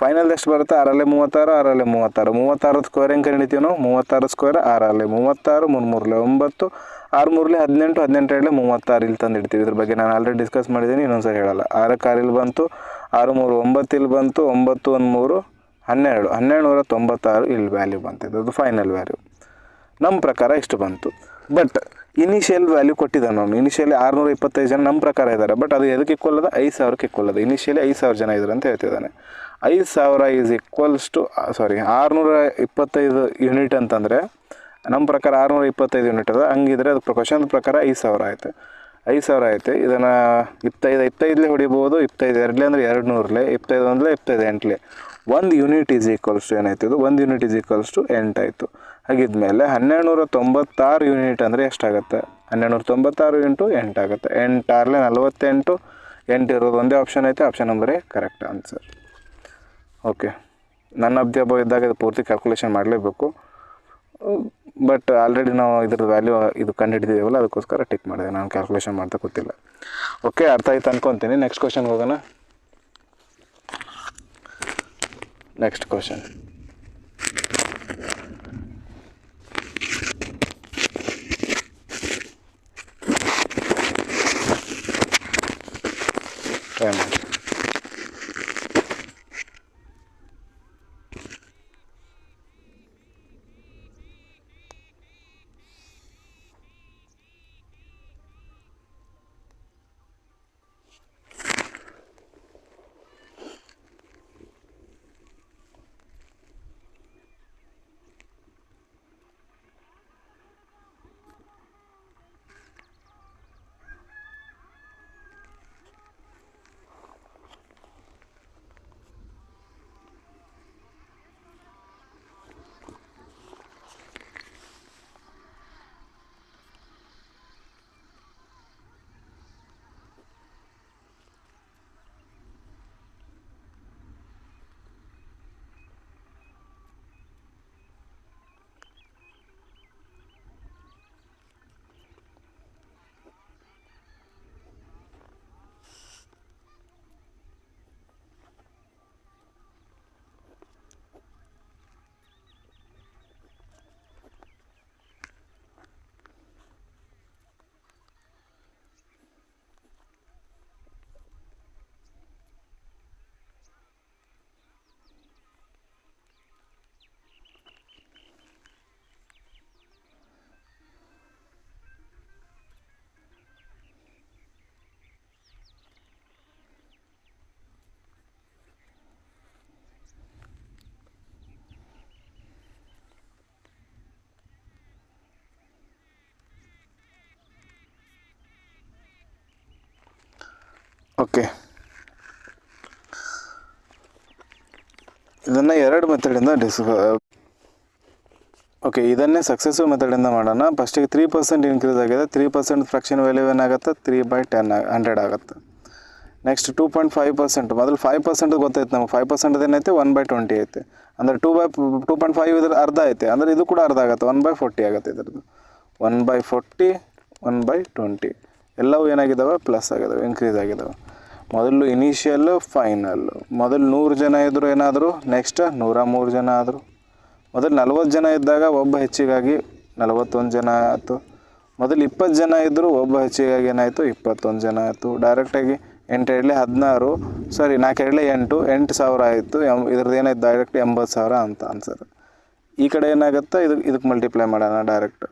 Speaker 1: ಫೈನಲ್ ಎಷ್ಟು ಬರುತ್ತೆ? 6ರಲ್ಲಿ 36, 6ರಲ್ಲಿ 36. 36 ಸ್ಕ್ವೇರ್ ಹೆಂಗೆ ಕಂಡಿತೀವಿ ನಾವು? 36 ಸ್ಕ್ವೇರ್ 6ರಲ್ಲಿ 36, 3 9, 6 3 18, 18 36 ಇಲ್ಲಿ ತಂದು ಇಡ್ತೀವಿ. ಇದ್ರ ಬಗ್ಗೆ ನಾನು ಆಲ್ರೆಡಿ ಡಿಸ್ಕಸ್ ಮಾಡಿದ್ದೀನಿ, ಇನ್ನೊಂದ್ಸರಿ ಹೇಳಲ್ಲ. 6ಕ್ಕೆ 6 ಇಲ್ಲಿ ಬಂತು, 6 3 9 ಇಲ್ಲಿ ಬಂತು, 9 1 3 12, 1296 ಇಲ್ಲಿ ವ್ಯಾಲ್ಯೂ ಬಂತಿದ್ದು. ಅದು ಫೈನಲ್ ವ್ಯಾಲ್ಯೂ. ನಮ್ಮ ಪ್ರಕಾರ ಇಷ್ಟು ಬಂತು. ಬಟ್ ಇನಿಷಿಯಲ್ ವ್ಯಾಲ್ಯೂ ಕೊಟ್ಟಿದ್ದಾನೆ ನಾವು. ಇನಿಷಿಯಲಿ 625 ಜನ ನಮ್ಮ ಪ್ರಕಾರ ಇದ್ದಾರೆ. ಬಟ್ ಅದು ಎದಕ್ಕೆ ಈಕ್ವಲ್ ಅದ? 5,000ಕ್ಕೆ ಈಕ್ವಲ್ ಅದ. ಇನಿಷಿಯಲಿ 5,000 ಜನ ಇದ್ದಾರೆ ಅಂತ ಹೇಳ್ತಿದ್ದಾನೆ. 5,000 ಈಸ್ ಈಕ್ವಲ್ಸ್ ಟು 625 ಯೂನಿಟ್ ಅಂತಂದರೆ ನಮ್ಮ ಪ್ರಕಾರ 625 ಯೂನಿಟ್ ಅದ. ಹಂಗಿದ್ರೆ ಅದು ಕ್ವಶನ್ ಪ್ರಕಾರ 5,000 ಆಯಿತು. 5,000 ಆಯಿತು. ಇದನ್ನು 25 ಹೊಡಿಬೋದು. 25 ಅಂದರೆ 200, 25 25 1 ಯೂನಿಟ್ ಈಸ್ ಈಕ್ವಲ್ಸ್ ಟು ಏನಾಯ್ತು? ಇದು 1 ಯೂನಿಟ್ ಈಸ್ ಈಕ್ವಲ್ಸ್ ಟು 8 ಆಯಿತು. ಹಾಗಿದ್ಮೇಲೆ 1296 ಯೂನಿಟ್ ಅಂದರೆ ಎಷ್ಟಾಗುತ್ತೆ? 1296 ಇಂಟು 8 ಆಗುತ್ತೆ. 8 6 48, 8 ಇರೋದು ಒಂದೇ ಆಪ್ಷನ್ ಐತೆ. ಆಪ್ಷನ್ ನಂಬರೇ ಕರೆಕ್ಟ್ ಆನ್ಸರ್. ಓಕೆ, ನನ್ನ ಅಭ್ಯಾಸ ಇದ್ದಾಗ ಇದು ಪೂರ್ತಿ ಕ್ಯಾಲ್ಕುಲೇಷನ್ ಮಾಡಲೇಬೇಕು. ಬಟ್ ಆಲ್ರೆಡಿ ನಾವು ಇದ್ರದ್ದು ವ್ಯಾಲ್ಯೂ ಇದು ಕಂಡುಹಿಡಿದಿದ್ದೀವಲ್ಲ, ಅದಕ್ಕೋಸ್ಕರ ಟಿಕ್ ಮಾಡಿದೆ. ನಾನು ಕ್ಯಾಲ್ಕುಲೇಷನ್ ಮಾಡ್ತಾ ಕೂತಿಲ್ಲ. ಓಕೆ, ಅರ್ಥ ಆಯ್ತು ಅನ್ಕೊತೀನಿ. ನೆಕ್ಸ್ಟ್ ಕ್ವಶನ್ಗೆ ಹೋಗೋಣ. ನೆಕ್ಸ್ಟ್ ಕ್ವಶನ್, ಟ್ರೈ ಮಾಡಿ. ಇದನ್ನು 2 ಮೆಥಡಿಂದ ಓಕೆ, ಇದನ್ನೇ ಸಕ್ಸಸ್ಸಿವ್ ಮೆಥಡಿಂದ ಮಾಡೋಣ. ಫಸ್ಟಿಗೆ 3% ಇನ್ಕ್ರೀಸ್ ಆಗಿದೆ. 3% ಫ್ರಾಕ್ಷನ್ ವ್ಯಾಲ್ಯೂ ಏನಾಗುತ್ತೆ, 3/10 100 ಆಗುತ್ತೆ. ನೆಕ್ಸ್ಟ್ 2.5%, ಮೊದಲು 5% ಗೊತ್ತೈತೆ ನಮಗೆ. 5% ಏನೈತೆ, 1/20 ಐತೆ. ಅಂದರೆ 2.5 ಇದ್ರ ಅರ್ಧ ಐತೆ, ಅಂದರೆ ಇದು ಕೂಡ ಅರ್ಧ ಆಗುತ್ತೆ, 1/40 ಆಗುತ್ತೆ. ಇದ್ರದ್ದು 1/40 1/20 ಎಲ್ಲವೂ ಏನಾಗಿದ್ದಾವೆ, ಪ್ಲಸ್ ಆಗಿದ್ದಾವೆ, ಇನ್ಕ್ರೀಸ್ ಆಗಿದ್ದಾವೆ. ಮೊದಲು ಇನಿಷಿಯಲ್ಲು, ಫೈನಲ್ಲು. ಮೊದಲು 100 ಜನ ಇದ್ದರು, ಏನಾದರೂ ನೆಕ್ಸ್ಟ್ 103 ಜನ ಆದರು. ಮೊದಲು 40 ಜನ ಇದ್ದಾಗ ಒಬ್ಬ ಹೆಚ್ಚಿಗಾಗಿ 41 ಜನ ಆಯಿತು. ಮೊದಲು 20 ಜನ ಇದ್ದರು, ಒಬ್ಬ ಹೆಚ್ಚಿಗಾಗಿ ಏನಾಯಿತು, 21 ಜನ ಆಯಿತು. ಡೈರೆಕ್ಟಾಗಿ 8 2 16, ಸಾರಿ 4 2 8, 8,000 ಆಯಿತು. ಇದ್ರದ್ದು ಏನಾಯ್ತು, ಡೈರೆಕ್ಟ್ 80,000 ಅಂತ ಆನ್ಸರ್. ಈ ಕಡೆ ಏನಾಗುತ್ತೆ, ಇದಕ್ಕೆ ಮಲ್ಟಿಪ್ಲೈ ಮಾಡೋಣ ಡೈರೆಕ್ಟ್.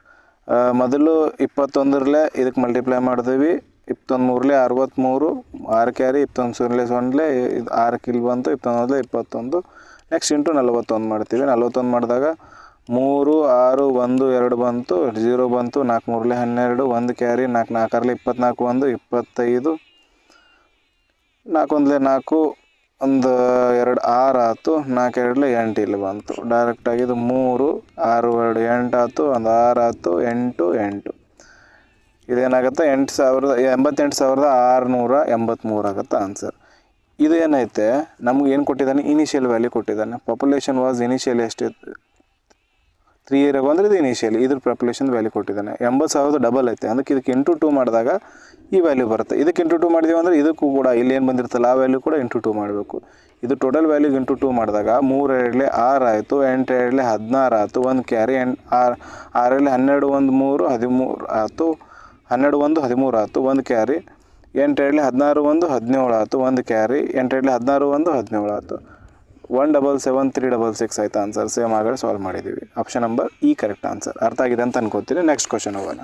Speaker 1: ಮೊದಲು 21 ಇದಕ್ಕೆ ಮಲ್ಟಿಪ್ಲೈ ಮಾಡಿದ್ವಿ. 21 63, 6 ಕ್ಯಾರಿ, 21 ಸೊನ್ನೆ, ಇದು 6 ಕಿಲ್ ಬಂತು. 21 21. ನೆಕ್ಸ್ಟ್ ಇಂಟು 41 ಮಾಡ್ತೀವಿ. 41 ಮಾಡಿದಾಗ 3 6 1 2 ಬಂತು, 0 ಬಂತು. 4 3 12, 1 ಕ್ಯಾರಿ, 4 4 24, 1 25, 4 1 4, 1 2 6 ಆಯಿತು. 4 2 8 ಇಲ್ಲಿ ಬಂತು. ಡೈರೆಕ್ಟಾಗಿ ಇದು 3 6 2 8 ಆಯಿತು. 1 6 ಆಯಿತು. 8 8 ಇದೇನಾಗುತ್ತೆ, 88,683 ಆಗುತ್ತೆ ಆನ್ಸರ್. ಇದು ಏನೈತೆ, ನಮ್ಗೆ ಏನು ಕೊಟ್ಟಿದ್ದಾನೆ, ಇನಿಷಿಯಲ್ ವ್ಯಾಲ್ಯೂ ಕೊಟ್ಟಿದ್ದಾನೆ. ಪಾಪ್ಯುಲೇಷನ್ ವಾಸ್ ಇನಿಷಿಯಲಿ ಎಷ್ಟಿತ್ತು, 3 ಇಯರ್ ಅಂದರೆ ಇದು ಇನಿಷಿಯಲಿ, ಇದ್ರ ಪಾಪ್ಯುಲೇಷನ್ ವ್ಯಾಲ್ಯೂ ಕೊಟ್ಟಿದ್ದಾನೆ. 80,000 ಡಬಲ್ ಐತೆ, ಅದಕ್ಕೆ ಇದಕ್ಕೆ ಇಂಟು 2 ಮಾಡಿದಾಗ ಈ ವ್ಯಾಲ್ಯೂ ಬರುತ್ತೆ. ಇದಕ್ಕೆ ಇಂಟು 2 ಮಾಡಿದೀವಿ ಅಂದರೆ ಇದಕ್ಕೂ ಕೂಡ ಇಲ್ಲಿ ಏನು ಬಂದಿರ್ತಲ್ಲ ಆ ವ್ಯಾಲ್ಯೂ ಕೂಡ ಇಂಟು 2 ಮಾಡಬೇಕು. ಇದು ಟೋಟಲ್ ವ್ಯಾಲ್ಯೂ ಇಂಟು 2 ಮಾಡಿದಾಗ 3 2 6 ಆಯಿತು. 8 2 16 ಆಯಿತು. 1 ಕ್ಯಾರಿ, 6 6 12 1 3 13 ಆಯಿತು. 12 1 13 ಆಯಿತು. 1 ಕ್ಯಾರಿ. 8 2 16 1 17 ಆಯಿತು. 1 ಕ್ಯಾರಿ. 8 2 16 1 17 ಆಯಿತು. 177 366 ಆಯ್ತು ಆನ್ಸರ್. ಸೇಮ್ ಆಗಡೆ ಸಾಲ್ವ್ ಮಾಡಿದ್ದೀವಿ. ಆಪ್ಷನ್ ನಂಬರ್ ಈ ಕರೆಕ್ಟ್ ಆನ್ಸರ್. ಅರ್ಥ ಆಗಿದೆ ಅಂತ ಅನ್ಕೋತೀನಿ. ನೆಕ್ಸ್ಟ್ ಕ್ವಶನ್ ಹೋಗೋಣ.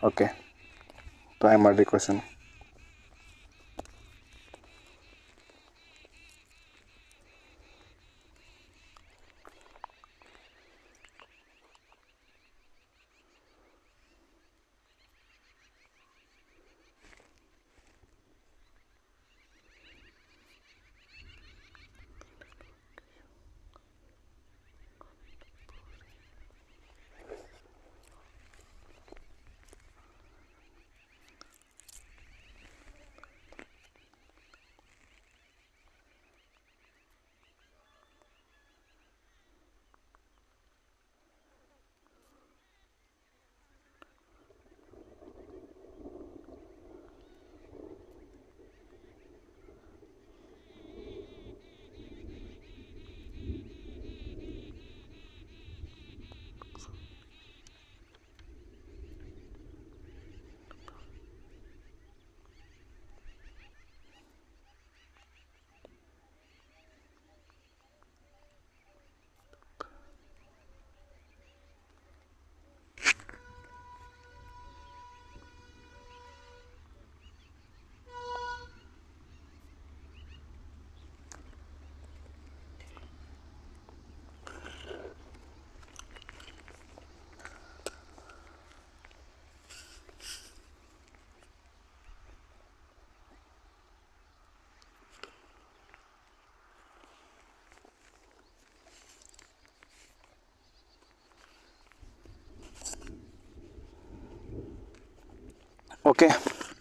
Speaker 1: ಓಕೆ, ಟ್ರೈ ಮಾಡಿರಿ ಕ್ವಶನ್. ಓಕೆ,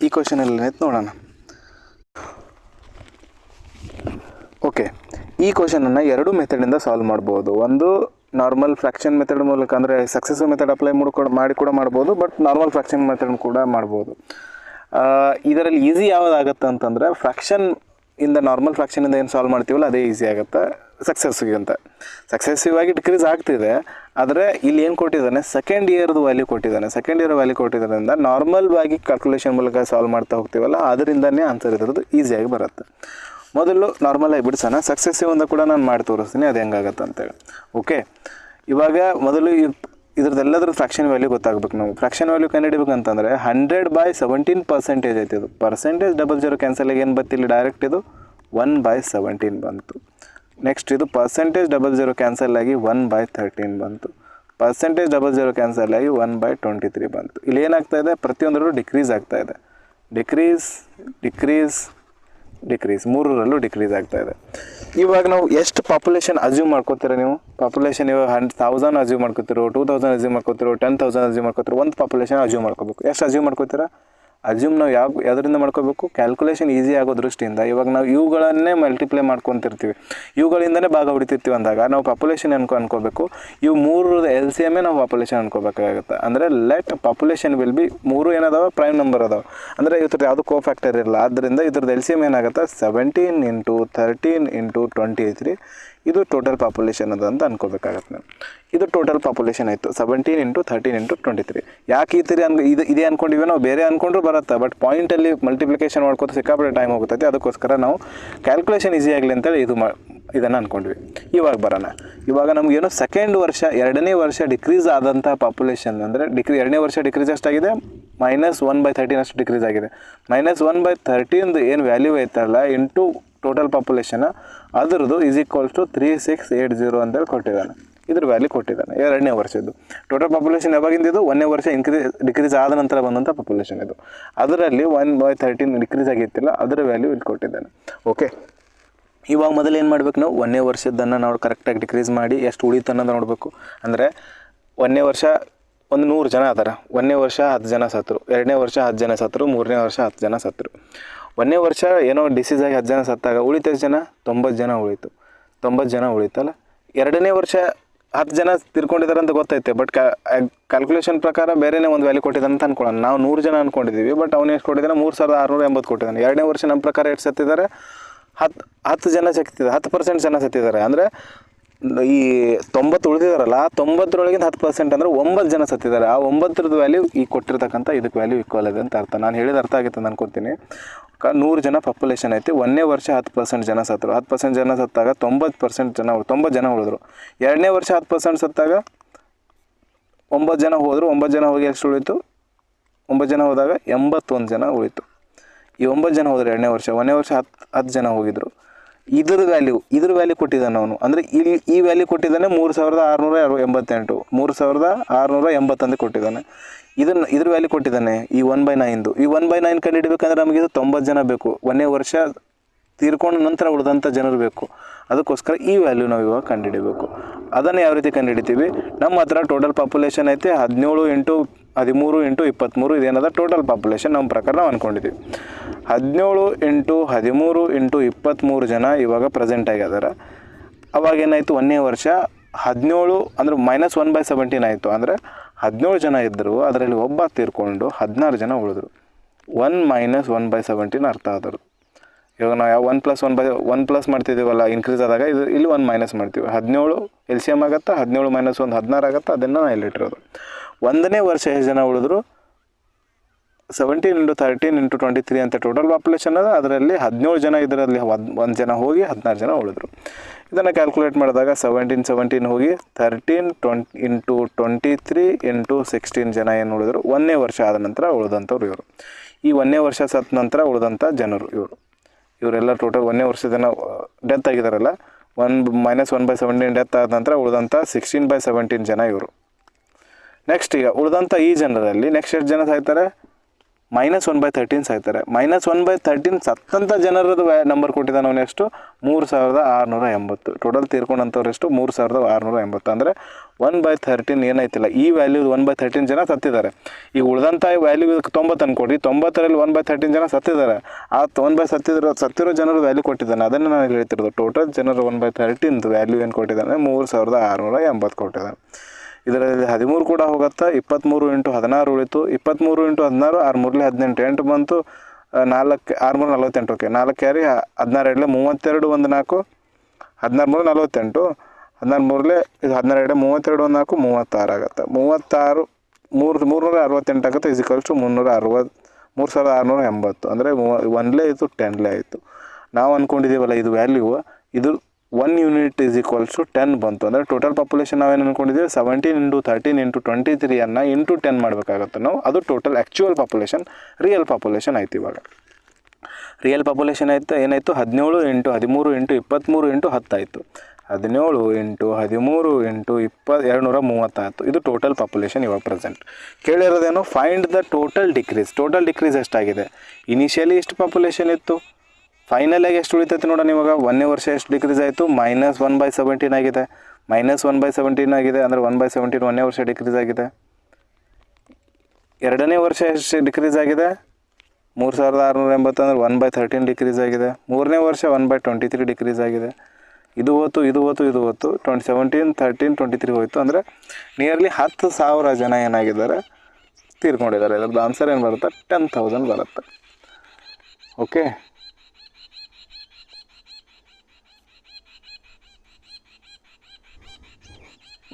Speaker 1: ಈ ಕ್ವಶನಲ್ಲಿ ಏನೈತೆ ನೋಡೋಣ. ಓಕೆ, ಈ ಕ್ವಶನನ್ನು 2 ಮೆಥಡಿಂದ ಸಾಲ್ವ್ ಮಾಡ್ಬೋದು. ಒಂದು ನಾರ್ಮಲ್ ಫ್ರಾಕ್ಷನ್ ಮೆಥಡ್ ಮೂಲಕ, ಅಂದರೆ ಸಕ್ಸಸ್ಸಿವ್ ಮೆಥಡ್ ಅಪ್ಲೈ ಮಾಡಿ ಕೂಡ ಮಾಡ್ಬೋದು. ಬಟ್ ನಾರ್ಮಲ್ ಫ್ರಾಕ್ಷನ್ ಮೆಥಡ್ ಕೂಡ ಮಾಡ್ಬೋದು. ಇದರಲ್ಲಿ ಈಸಿ ಯಾವುದಾಗತ್ತೆ ಅಂತಂದರೆ, ಫ್ರಾಕ್ಷನ್ ಇಂದ ನಾರ್ಮಲ್ ಫ್ರಾಕ್ಷನಿಂದ ಏನು ಸಾಲ್ವ್ ಮಾಡ್ತೀವಲ್ಲ ಅದೇ ಈಸಿ ಆಗುತ್ತೆ ಸಕ್ಸಸ್ಸಿವ್ ಅಂತ. ಸಕ್ಸಸ್ಸಿವ್ ಆಗಿ ಡಿಕ್ರೀಸ್ ಆಗ್ತಿದೆ, ಆದರೆ ಇಲ್ಲಿ ಏನು ಕೊಟ್ಟಿದ್ದಾನೆ, ಸೆಕೆಂಡ್ ಇಯರ್ದು ವ್ಯಾಲ್ಯೂ ಕೊಟ್ಟಿದ್ದಾನೆ. ಸೆಕೆಂಡ್ ಇಯರ್ ವ್ಯಾಲ್ಯೂ ಕೊಟ್ಟಿದ್ದರಿಂದ ನಾರ್ಮಲ್ ಆಗಿ ಕ್ಯಾಲ್ಕುಲೇಷನ್ ಮೂಲಕ ಸಾಲ್ವ್ ಮಾಡ್ತಾ ಹೋಗ್ತೀವಲ್ಲ, ಅದರಿಂದನೇ ಆನ್ಸರ್ ಇದ್ರದ್ದು ಈಸಿಯಾಗಿ ಬರುತ್ತೆ. ಮೊದಲು ನಾರ್ಮಲ್ ಆಗಿ ಬಿಡಿಸೋಣ. ಸಕ್ಸಸ್ಸಿವ್ ಅಂತ ಕೂಡ ನಾನು ಮಾಡಿ ತೋರಿಸ್ತೀನಿ ಅದು ಹೆಂಗಾಗತ್ತೆ ಅಂತೇಳಿ. ಓಕೆ, ಇವಾಗ ಮೊದಲು ಇದ್ರದ್ದೆಲ್ಲದ್ರ ಫ್ರಾಕ್ಷನ್ ವ್ಯಾಲ್ಯೂ ಗೊತ್ತಾಗಬೇಕು. ನಾವು ಫ್ರಾಕ್ಷನ್ ವ್ಯಾಲ್ಯೂ ಕಂಡುಹಿಡಿಬೇಕಂತಂದರೆ 100/17% ಐತೆ. ಇದು ಪರ್ಸೆಂಟೇಜ್ 00 ಕ್ಯಾನ್ಸಲ್ ಆಗಿ ಏನು ಬತ್ತು ಇಲ್ಲಿ ಡೈರೆಕ್ಟ್ ಇದು 1/17 ಬಂತು. ನೆಕ್ಸ್ಟ್ ಇದು ಪರ್ಸೆಂಟೇಜ್ 00 ಕ್ಯಾನ್ಸಲ್ ಆಗಿ 1/13 ಬಂತು. ಪರ್ಸೆಂಟೇಜ್ 00 ಕ್ಯಾನ್ಸಲ್ ಆಗಿ 1/23 ಬಂತು. ಇಲ್ಲಿ ಏನಾಗ್ತಾ ಇದೆ, ಪ್ರತಿಯೊಂದರಲ್ಲೂ ಡಿಕ್ರೀಸ್ ಆಗ್ತಾ ಇದೆ. ಡಿಕ್ರೀಸ್ ಡಿಕ್ರೀಸ್ ಡಿಕ್ರೀಸ್, ಮೂರರಲ್ಲೂ ಡಿಕ್ರೀಸ್ ಆಗ್ತಾ ಇದೆ. ಇವಾಗ ನಾವು ಎಷ್ಟು ಪಾಪ್ಯುಲೇಷನ್ ಅಸ್ಯೂಮ್ ಮಾಡ್ಕೋತೀರ ನೀವು? ಪಾಪ್ಯುಲೇಷನ್ ಇವಾಗ 1000 ಅಸ್ಯೂಮ್ ಮಾಡ್ಕೋತಿರೋ, 2000 ಅಸ್ಯೂಮ್ ಮಾಡ್ಕೋತಿರೋ, 10,000 ಅಸ್ಯೂಮ್ ಮಾಡ್ಕೋತಿರೋ, ಒಂದು ಪಾಪ್ಯುಲೇಷನ್ ಅಸ್ಯೂಮ್ ಮಾಡ್ಕೋಬೇಕು. ಎಷ್ಟು ಅಸ್ಯೂಮ್ ಮಾಡ್ಕೋತೀರಾ? ಅಸ್ಯೂಮ್ ನಾವು ಯಾವುದರಿಂದ ಮಾಡ್ಕೋಬೇಕು? ಕ್ಯಾಲ್ಕುಲೇಷನ್ ಈಸಿ ಆಗೋ ದೃಷ್ಟಿಯಿಂದ. ಇವಾಗ ನಾವು ಇವುಗಳನ್ನೇ ಮಲ್ಟಿಪ್ಲೈ ಮಾಡ್ಕೊತಿರ್ತೀವಿ, ಇವುಗಳಿಂದನೇ ಭಾಗ ಹೊಡಿತಿರ್ತೀವಿ ಅಂದಾಗ ನಾವು ಪಾಪ್ಯುಲೇಷನ್ ಅನ್ಕೋಬೇಕು. ಇವು ಮೂರು ಎಲ್ ಸಿ ಎಮ್ಮೇ ನಾವು ಪಾಪ್ಯುಲೇಷನ್ ಅನ್ಕೋಬೇಕಾಗುತ್ತೆ. ಅಂದರೆ ಲೆಟ್ ಪಾಪ್ಯುಲೇಷನ್ ವಿಲ್ ಬಿ, ಮೂರು ಏನದಾವ? ಪ್ರೈಮ್ ನಂಬರ್ ಅದಾವೆ. ಅಂದರೆ ಇದ್ರದ್ದು ಯಾವುದು ಕೋ ಫ್ಯಾಕ್ಟರ್ ಇರಲ್ಲ. ಆದ್ದರಿಂದ ಇದ್ರದ್ದು ಎಲ್ ಸಿ ಎಮ್ ಏನಾಗುತ್ತೆ? 17 × 13 × 23. ಇದು ಟೋಟಲ್ ಪಾಪ್ಯುಲೇಷನ್ ಅದ ಅಂತ ಅನ್ಕೋಬೇಕಾಗತ್ತೆ ನಾವು. ಇದು ಟೋಟಲ್ ಪಾಪ್ಯುಲೇಷನ್ ಆಯಿತು, 17 × 13 × 23. ಯಾಕೆ ಈ ಥರ ಇದೇ ಅಂದ್ಕೊಂಡಿವಿ ನಾವು? ಬೇರೆ ಅಂದ್ಕೊಂಡ್ರು ಬರುತ್ತೆ, ಬಟ್ ಪಾಯಿಂಟಲ್ಲಿ ಮಲ್ಟಿಪ್ಲಿಕೇಶನ್ ಮಾಡ್ಕೋತ ಸಿಕ್ಕಾಪಟ್ಟೆ ಟೈಮ್ ಹೋಗುತ್ತೆ. ಅದಕ್ಕೋಸ್ಕರ ನಾವು ಕ್ಯಾಲ್ಕುಲೇಷನ್ ಈಸಿ ಆಗಲಿ ಅಂತೇಳಿ ಇದನ್ನು ಅಂದ್ಕೊಂಡ್ವಿ. ಇವಾಗ ಬರೋಣ. ಇವಾಗ ನಮಗೇನು ಸೆಕೆಂಡ್ ವರ್ಷ, ಎರಡನೇ ವರ್ಷ ಡಿಕ್ರೀಸ್ ಆದಂಥ ಪಾಪ್ಯುಲೇಷನ್ ಅಂದರೆ ಎರಡನೇ ವರ್ಷ ಡಿಕ್ರೀಸ್ ಎಷ್ಟಾಗಿದೆ? -1/13 ಅಷ್ಟು ಡಿಕ್ರೀಸ್ ಆಗಿದೆ. -1/13 ಏನು ವ್ಯಾಲ್ಯೂ ಐತಲ್ಲ ಇಂಟು ಟೋಟಲ್ ಪಾಪ್ಯುಲೇಷನ್, ಅದರದ್ದು = 3680 ಅಂತೇಳಿ ಕೊಟ್ಟಿದ್ದಾನೆ. ಇದ್ರ ವ್ಯಾಲ್ಯೂ ಕೊಟ್ಟಿದ್ದಾನೆ ಎರಡನೇ ವರ್ಷದ್ದು. ಟೋಟಲ್ ಪಾಪ್ಯುಲೇಷನ್ ಯಾವಾಗಿಂದ? ಇದು 1ನೇ ವರ್ಷ ಡಿಕ್ರೀಸ್ ಆದ ನಂತರ ಬಂದಂಥ ಪಾಪ್ಯುಲೇಷನ್ ಇದು. ಅದರಲ್ಲಿ 1/13 ಡಿಕ್ರೀಸ್ ಆಗಿತ್ತಿಲ್ಲ, ಅದರ ವ್ಯಾಲ್ಯೂ ಇಲ್ಲಿ ಕೊಟ್ಟಿದ್ದಾನೆ. ಓಕೆ, ಇವಾಗ ಮೊದಲು ಏನು ಮಾಡ್ಬೇಕು ನಾವು? 1ನೇ ವರ್ಷದ್ದನ್ನು ನಾವು ಕರೆಕ್ಟಾಗಿ ಡಿಕ್ರೀಸ್ ಮಾಡಿ ಎಷ್ಟು ಉಳಿತು ಅನ್ನೋದು ನೋಡಬೇಕು. ಅಂದರೆ 1ನೇ ವರ್ಷ ಒಂದು 100 ಜನ ಅದಾರ, 1ನೇ ವರ್ಷ 10 ಜನ ಸತ್ತರು, 2ನೇ ವರ್ಷ 10 ಜನ ಸತ್ತರು, 3ನೇ ವರ್ಷ 10 ಜನ ಸತ್ತರು. 1ನೇ ವರ್ಷ ಏನೋ ಡಿಸೀಸ್ ಆಗಿ 10 ಜನ ಸತ್ತಾಗ ಉಳಿತು ಎಷ್ಟು ಜನ? 90 ಜನ ಉಳಿತು. 90 ಜನ ಉಳಿತಲ್ಲ. 2ನೇ ವರ್ಷ 10 ಜನ ತಿರ್ಕೊಂಡಿದ್ದಾರೆ ಅಂತ ಗೊತ್ತೈತೆ, ಬಟ್ ಕ್ಯಾಲ್ಕುಲೇಷನ್ ಪ್ರಕಾರ ಬೇರೆನೇ ಒಂದು ವ್ಯಾಲ್ಯೂ ಕೊಟ್ಟಿದ್ದಾನೆ ಅಂತ ಅನ್ಕೊಳ್ಳೋಣ. ನಾವು 100 ಜನ ಅಂದ್ಕೊಂಡಿದ್ದೀವಿ, ಬಟ್ ಅವನು ಎಷ್ಟು ಕೊಟ್ಟಿದ್ದಾನೆ? 3680 ಕೊಟ್ಟಿದ್ದಾನೆ. 2ನೇ ವರ್ಷ ನಮ್ಮ ಪ್ರಕಾರ ಎಷ್ಟು ಸತ್ತಿದ್ದಾರೆ? 10 ಜನ ಸತ್ತಿದ್ದಾರೆ, 10% ಜನ ಸತ್ತಿದ್ದಾರೆ. ಅಂದರೆ ಈ 90 ಉಳಿದಿದಾರಲ್ಲ, 90ರೊಳಗಿಂದ 10% ಅಂದರೆ 9 ಜನ ಸತ್ತಿದ್ದಾರೆ. ಆ 9ರದ್ದು ವ್ಯಾಲ್ಯೂ ಈ ಕೊಟ್ಟಿರ್ತಕ್ಕಂಥ ಇದಕ್ಕೆ ವ್ಯಾಲ್ಯೂ ಈಕ್ವಲ್ ಇದೆ ಅಂತ ಅರ್ಥ. ನಾನು ಹೇಳಿದ ಅರ್ಥ ಆಗಿತ್ತು ಅಂತ ಅನ್ಕೋತೀನಿ. 100 ಜನ ಪಾಪ್ಯುಲೇಷನ್ ಐತಿ, 1ನೇ ವರ್ಷ 10% ಜನ ಸತ್ತರು. 10% ಜನ ಸತ್ತಾಗ 90 ಜನ ಉಳಿದ್ರು. 2ನೇ ವರ್ಷ 10% ಸತ್ತಾಗ 9 ಜನ ಹೋದರು. 9 ಜನ ಹೋಗಿ ಎಷ್ಟು ಉಳಿತು? 9 ಜನ ಹೋದಾಗ 81 ಜನ ಉಳಿತು. ಈ 9 ಜನ ಹೋದ್ರು 2ನೇ ವರ್ಷ. 1ನೇ ವರ್ಷ 10 ಜನ ಹೋಗಿದ್ರು. ಇದ್ರ ವ್ಯಾಲ್ಯೂ ಕೊಟ್ಟಿದ್ದಾನೆ ಅವನು. ಅಂದರೆ ಈ ವ್ಯಾಲ್ಯೂ ಕೊಟ್ಟಿದ್ದಾನೆ 3688, 3680 ಕೊಟ್ಟಿದ್ದಾನೆ. ಇದ್ರ ವ್ಯಾಲ್ಯೂ ಕೊಟ್ಟಿದ್ದಾನೆ ಈ 1/9. ಈ 1/9 ಕಂಡು ಹಿಡಿಬೇಕಂದ್ರೆ ನಮಗೆ ಇದು 90 ಜನ ಬೇಕು. 1ನೇ ವರ್ಷ ತೀರ್ಕೊಂಡ ನಂತರ ಉಳಿದಂಥ ಜನರು ಬೇಕು. ಅದಕ್ಕೋಸ್ಕರ ಈ ವ್ಯಾಲ್ಯೂ ನಾವು ಇವಾಗ ಕಂಡುಹಿಡಿಬೇಕು. ಅದನ್ನು ಯಾವ ರೀತಿ ಕಂಡುಹಿಡಿತೀವಿ? ನಮ್ಮ ಹತ್ರ ಟೋಟಲ್ ಪಾಪ್ಯುಲೇಷನ್ ಐತೆ 17 × 13 × 23. ಇದೇನದ ಟೋಟಲ್ ಪಾಪ್ಯುಲೇಷನ್ ನಮ್ಮ ಪ್ರಕಾರ ನಾವು ಅಂದ್ಕೊಂಡಿದ್ದೀವಿ. 17 × 13 × 23 ಜನ ಇವಾಗ ಪ್ರೆಸೆಂಟ್ ಆಗಿದ್ದಾರೆ. ಅವಾಗೇನಾಯಿತು? 1ನೇ ವರ್ಷ 17 ಅಂದರೆ -1/17 ಆಯಿತು. ಅಂದರೆ 17 ಜನ ಇದ್ದರು, ಅದರಲ್ಲಿ ಒಬ್ಬ ತೀರ್ಕೊಂಡು 16 ಜನ ಉಳಿದ್ರು. 1 - 1/17 ಅರ್ಥ ಆದರು. ಇವಾಗ ನಾವು 1 + ಮಾಡ್ತಿದ್ದೀವಲ್ಲ ಇನ್ಕ್ರೀಸ್ ಆದಾಗ, ಇಲ್ಲಿ 1 ಮೈನಸ್ ಮಾಡ್ತೀವಿ. 17 ಎಲ್ ಸಿ ಎಮ್ ಆಗುತ್ತೆ, 17 - 1 16 ಆಗುತ್ತೆ. ಅದನ್ನು ನಾನು ಇಲ್ಲಿಟ್ಟಿರೋದು. 1ನೇ ವರ್ಷ ಎಷ್ಟು ಜನ ಉಳಿದ್ರು? 17 × 13 × 23 ಅಂತ ಟೋಟಲ್ ಪಾಪ್ಯುಲೇಷನ್ ಅದ. ಅದರಲ್ಲಿ 17 ಜನ ಇದರಲ್ಲಿ 1 ಜನ ಹೋಗಿ 16 ಜನ ಉಳಿದ್ರು. ಇದನ್ನು ಕ್ಯಾಲ್ಕುಲೇಟ್ ಮಾಡಿದಾಗ 17 ಹೋಗಿ 13 × 23 × 16 ಜನ ಏನು ಉಳಿದ್ರು? 1ನೇ ವರ್ಷ ಆದ ನಂತರ ಉಳಿದಂಥವ್ರು ಇವರು. ಈ 1ನೇ ವರ್ಷ ಸತ್ತ ನಂತರ ಉಳಿದಂಥ ಜನರು ಇವರೆಲ್ಲ ಟೋಟಲ್ 1ನೇ ವರ್ಷದ ಜನ ಡೆತ್ ಆಗಿದ್ದಾರಲ್ಲ, 1 - 1/17 ಡೆತ್ ಆದ ನಂತರ ಉಳಿದಂಥ 16/17 ಜನ ಇವರು. ನೆಕ್ಸ್ಟ್ ಈಗ ಉಳಿದಂಥ ಈ ಜನರಲ್ಲಿ ನೆಕ್ಸ್ಟ್ ಎಷ್ಟು ಜನ ಸಾಯ್ತಾರೆ? -1/13 ಸಾಯ್ತಾರೆ. -1/13 ಸತ್ತಂಥ ಜನರದ್ದು ನಂಬರ್ ಕೊಟ್ಟಿದ್ದಾನೆ ಅವನು ಎಷ್ಟು? 3680. ಟೋಟಲ್ ತೀರ್ಕೊಂಡಂಥವ್ರು ಎಷ್ಟು? 3680. ಅಂದರೆ 1/13 ಏನೈತಿಲ್ಲ, ಈ ವ್ಯಾಲ್ಯೂ 1/13 ಜನ ಸತ್ತಿದ್ದಾರೆ. ಈಗ ಉಳಿದಂಥ ವ್ಯಾಲ್ಯೂ 90 ಅನ್ಕೊಡ್ರಿ. 90ರಲ್ಲಿ 1/13 ಜನ ಸತ್ತಿದ್ದಾರೆ. ಆ 1/13 ಜನರ ವ್ಯಾಲ್ಯೂ ಕೊಟ್ಟಿದ್ದಾನೆ. ಅದನ್ನು ನಾನು ಹೇಳ್ತಿರೋದು. ಟೋಟಲ್ ಜನರು 1/13 ವ್ಯಾಲ್ಯೂ ಏನು ಕೊಟ್ಟಿದ್ದಾನೆ? 3680 ಕೊಟ್ಟಿದ್ದಾನೆ. ಇದರಲ್ಲಿ 13 ಕೂಡ ಹೋಗುತ್ತೆ. 23 × 16 ಉಳಿತು. 23 × 16 6 3 18 8 ಬಂತು. 4 6 3 48. Okay, 4 carry 16 2 32 1 4 16 3 48. 16 ಇದು 12 32 1 4 36 ಆಗುತ್ತೆ. 36 368 ಆಗುತ್ತೆ. = 3680. ಅಂದರೆ 1 ಇದು 10 ಆಯಿತು. ನಾವು ಅಂದ್ಕೊಂಡಿದ್ದೀವಲ್ಲ ಇದು ವ್ಯಾಲ್ಯೂ, ಇದು 1 ಯೂನಿಟ್ = 10 ಬಂತು. ಅಂದರೆ ಟೋಟಲ್ ಪಾಪ್ಯುಲೇಷನ್ ನಾವೇನು ಅಂದ್ಕೊಂಡಿದ್ದೀವಿ? 17 × 13 × 23 ಅನ್ನು × 10 ಮಾಡಬೇಕಾಗತ್ತೆ ನಾವು. ಅದು total actual population, real population ಆಯ್ತು. ಇವಾಗ ರಿಯಲ್ ಪಾಪ್ಯುಲೇಷನ್ ಆಯಿತು ಏನಾಯಿತು? 17 × 13 × 23 × 10 ಆಯಿತು. 17 × 13 × 20 230 ಆಯಿತು. ಇದು ಟೋಟಲ್ ಪಾಪ್ಯುಲೇಷನ್ ಇವಾಗ ಪ್ರೆಸೆಂಟ್. ಕೇಳಿರೋದೇನು? Find the total decrease. Total decrease ಎಷ್ಟಾಗಿದೆ? ಇನಿಷಿಯಲಿ ಎಷ್ಟು ಪಾಪ್ಯುಲೇಷನ್ ಇತ್ತು? ಫೈನಲಾಗಿ ಎಷ್ಟು ಉಳಿತೈತೆ ನೋಡೋಣ ಇವಾಗ. 1ನೇ ವರ್ಷ ಎಷ್ಟು ಡಿಕ್ರೀಸ್ ಆಯಿತು, -1/17 ಆಗಿದೆ. -1/17 ಆಗಿದೆ ಅಂದರೆ 1/17 1ನೇ ವರ್ಷ ಡಿಕ್ರೀಸ್ ಆಗಿದೆ. 2ನೇ ವರ್ಷ ಎಷ್ಟು ಡಿಕ್ರೀಸ್ ಆಗಿದೆ, 3680 ಅಂದರೆ 1/13 ಡಿಕ್ರೀಸ್ ಆಗಿದೆ. 3ನೇ ವರ್ಷ 1/23 ಡಿಕ್ರೀಸ್ ಆಗಿದೆ. ಇದು ಹೋಯ್ತು, ಇದು ಹೋಯ್ತು, ಇದು ಹೋಯ್ತು. 17, 13, 23 ಹೋಯಿತು. ಅಂದರೆ ನಿಯರ್ಲಿ 10,000 ಜನ ಏನಾಗಿದ್ದಾರೆ, ತೀರ್ಕೊಂಡಿದ್ದಾರೆ. ಇದ್ರದ್ದು ಆನ್ಸರ್ ಏನು ಬರುತ್ತೆ, 10,000 ಬರುತ್ತೆ. ಓಕೆ,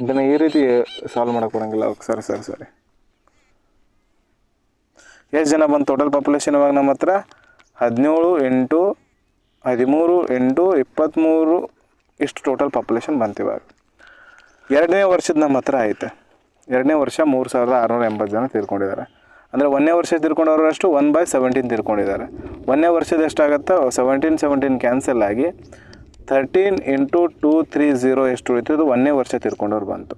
Speaker 1: ಇದನ್ನು ಈ ರೀತಿ ಸಾಲ್ವ್ ಮಾಡೋಕ್ಕೆ ಬರೋಂಗಿಲ್ಲ. ಸರಿ. ಎಷ್ಟು ಜನ ಬಂತು ಟೋಟಲ್ ಪಾಪ್ಯುಲೇಷನ್ ಇವಾಗ ನಮ್ಮ ಹತ್ರ? 17 × 13 × 23 ಇಷ್ಟು ಟೋಟಲ್ ಪಾಪ್ಯುಲೇಷನ್ ಬಂತು ಇವಾಗ. 2ನೇ ವರ್ಷದ ನಮ್ಮ ಹತ್ರ ಐತೆ. 2ನೇ ವರ್ಷ 3680 ಜನ ತೀರ್ಕೊಂಡಿದ್ದಾರೆ. ಅಂದರೆ 1ನೇ ವರ್ಷ ತೀರ್ಕೊಂಡವರು ಅಷ್ಟು 1/17 ತೀರ್ಕೊಂಡಿದ್ದಾರೆ. 1ನೇ ವರ್ಷದ ಎಷ್ಟಾಗುತ್ತೋ 17 ಕ್ಯಾನ್ಸಲ್ ಆಗಿ 13 × 230 ಎಷ್ಟು ಉಳಿತು, ಇದು 1ನೇ ವರ್ಷ ತೀರ್ಕೊಂಡವ್ರು ಬಂತು.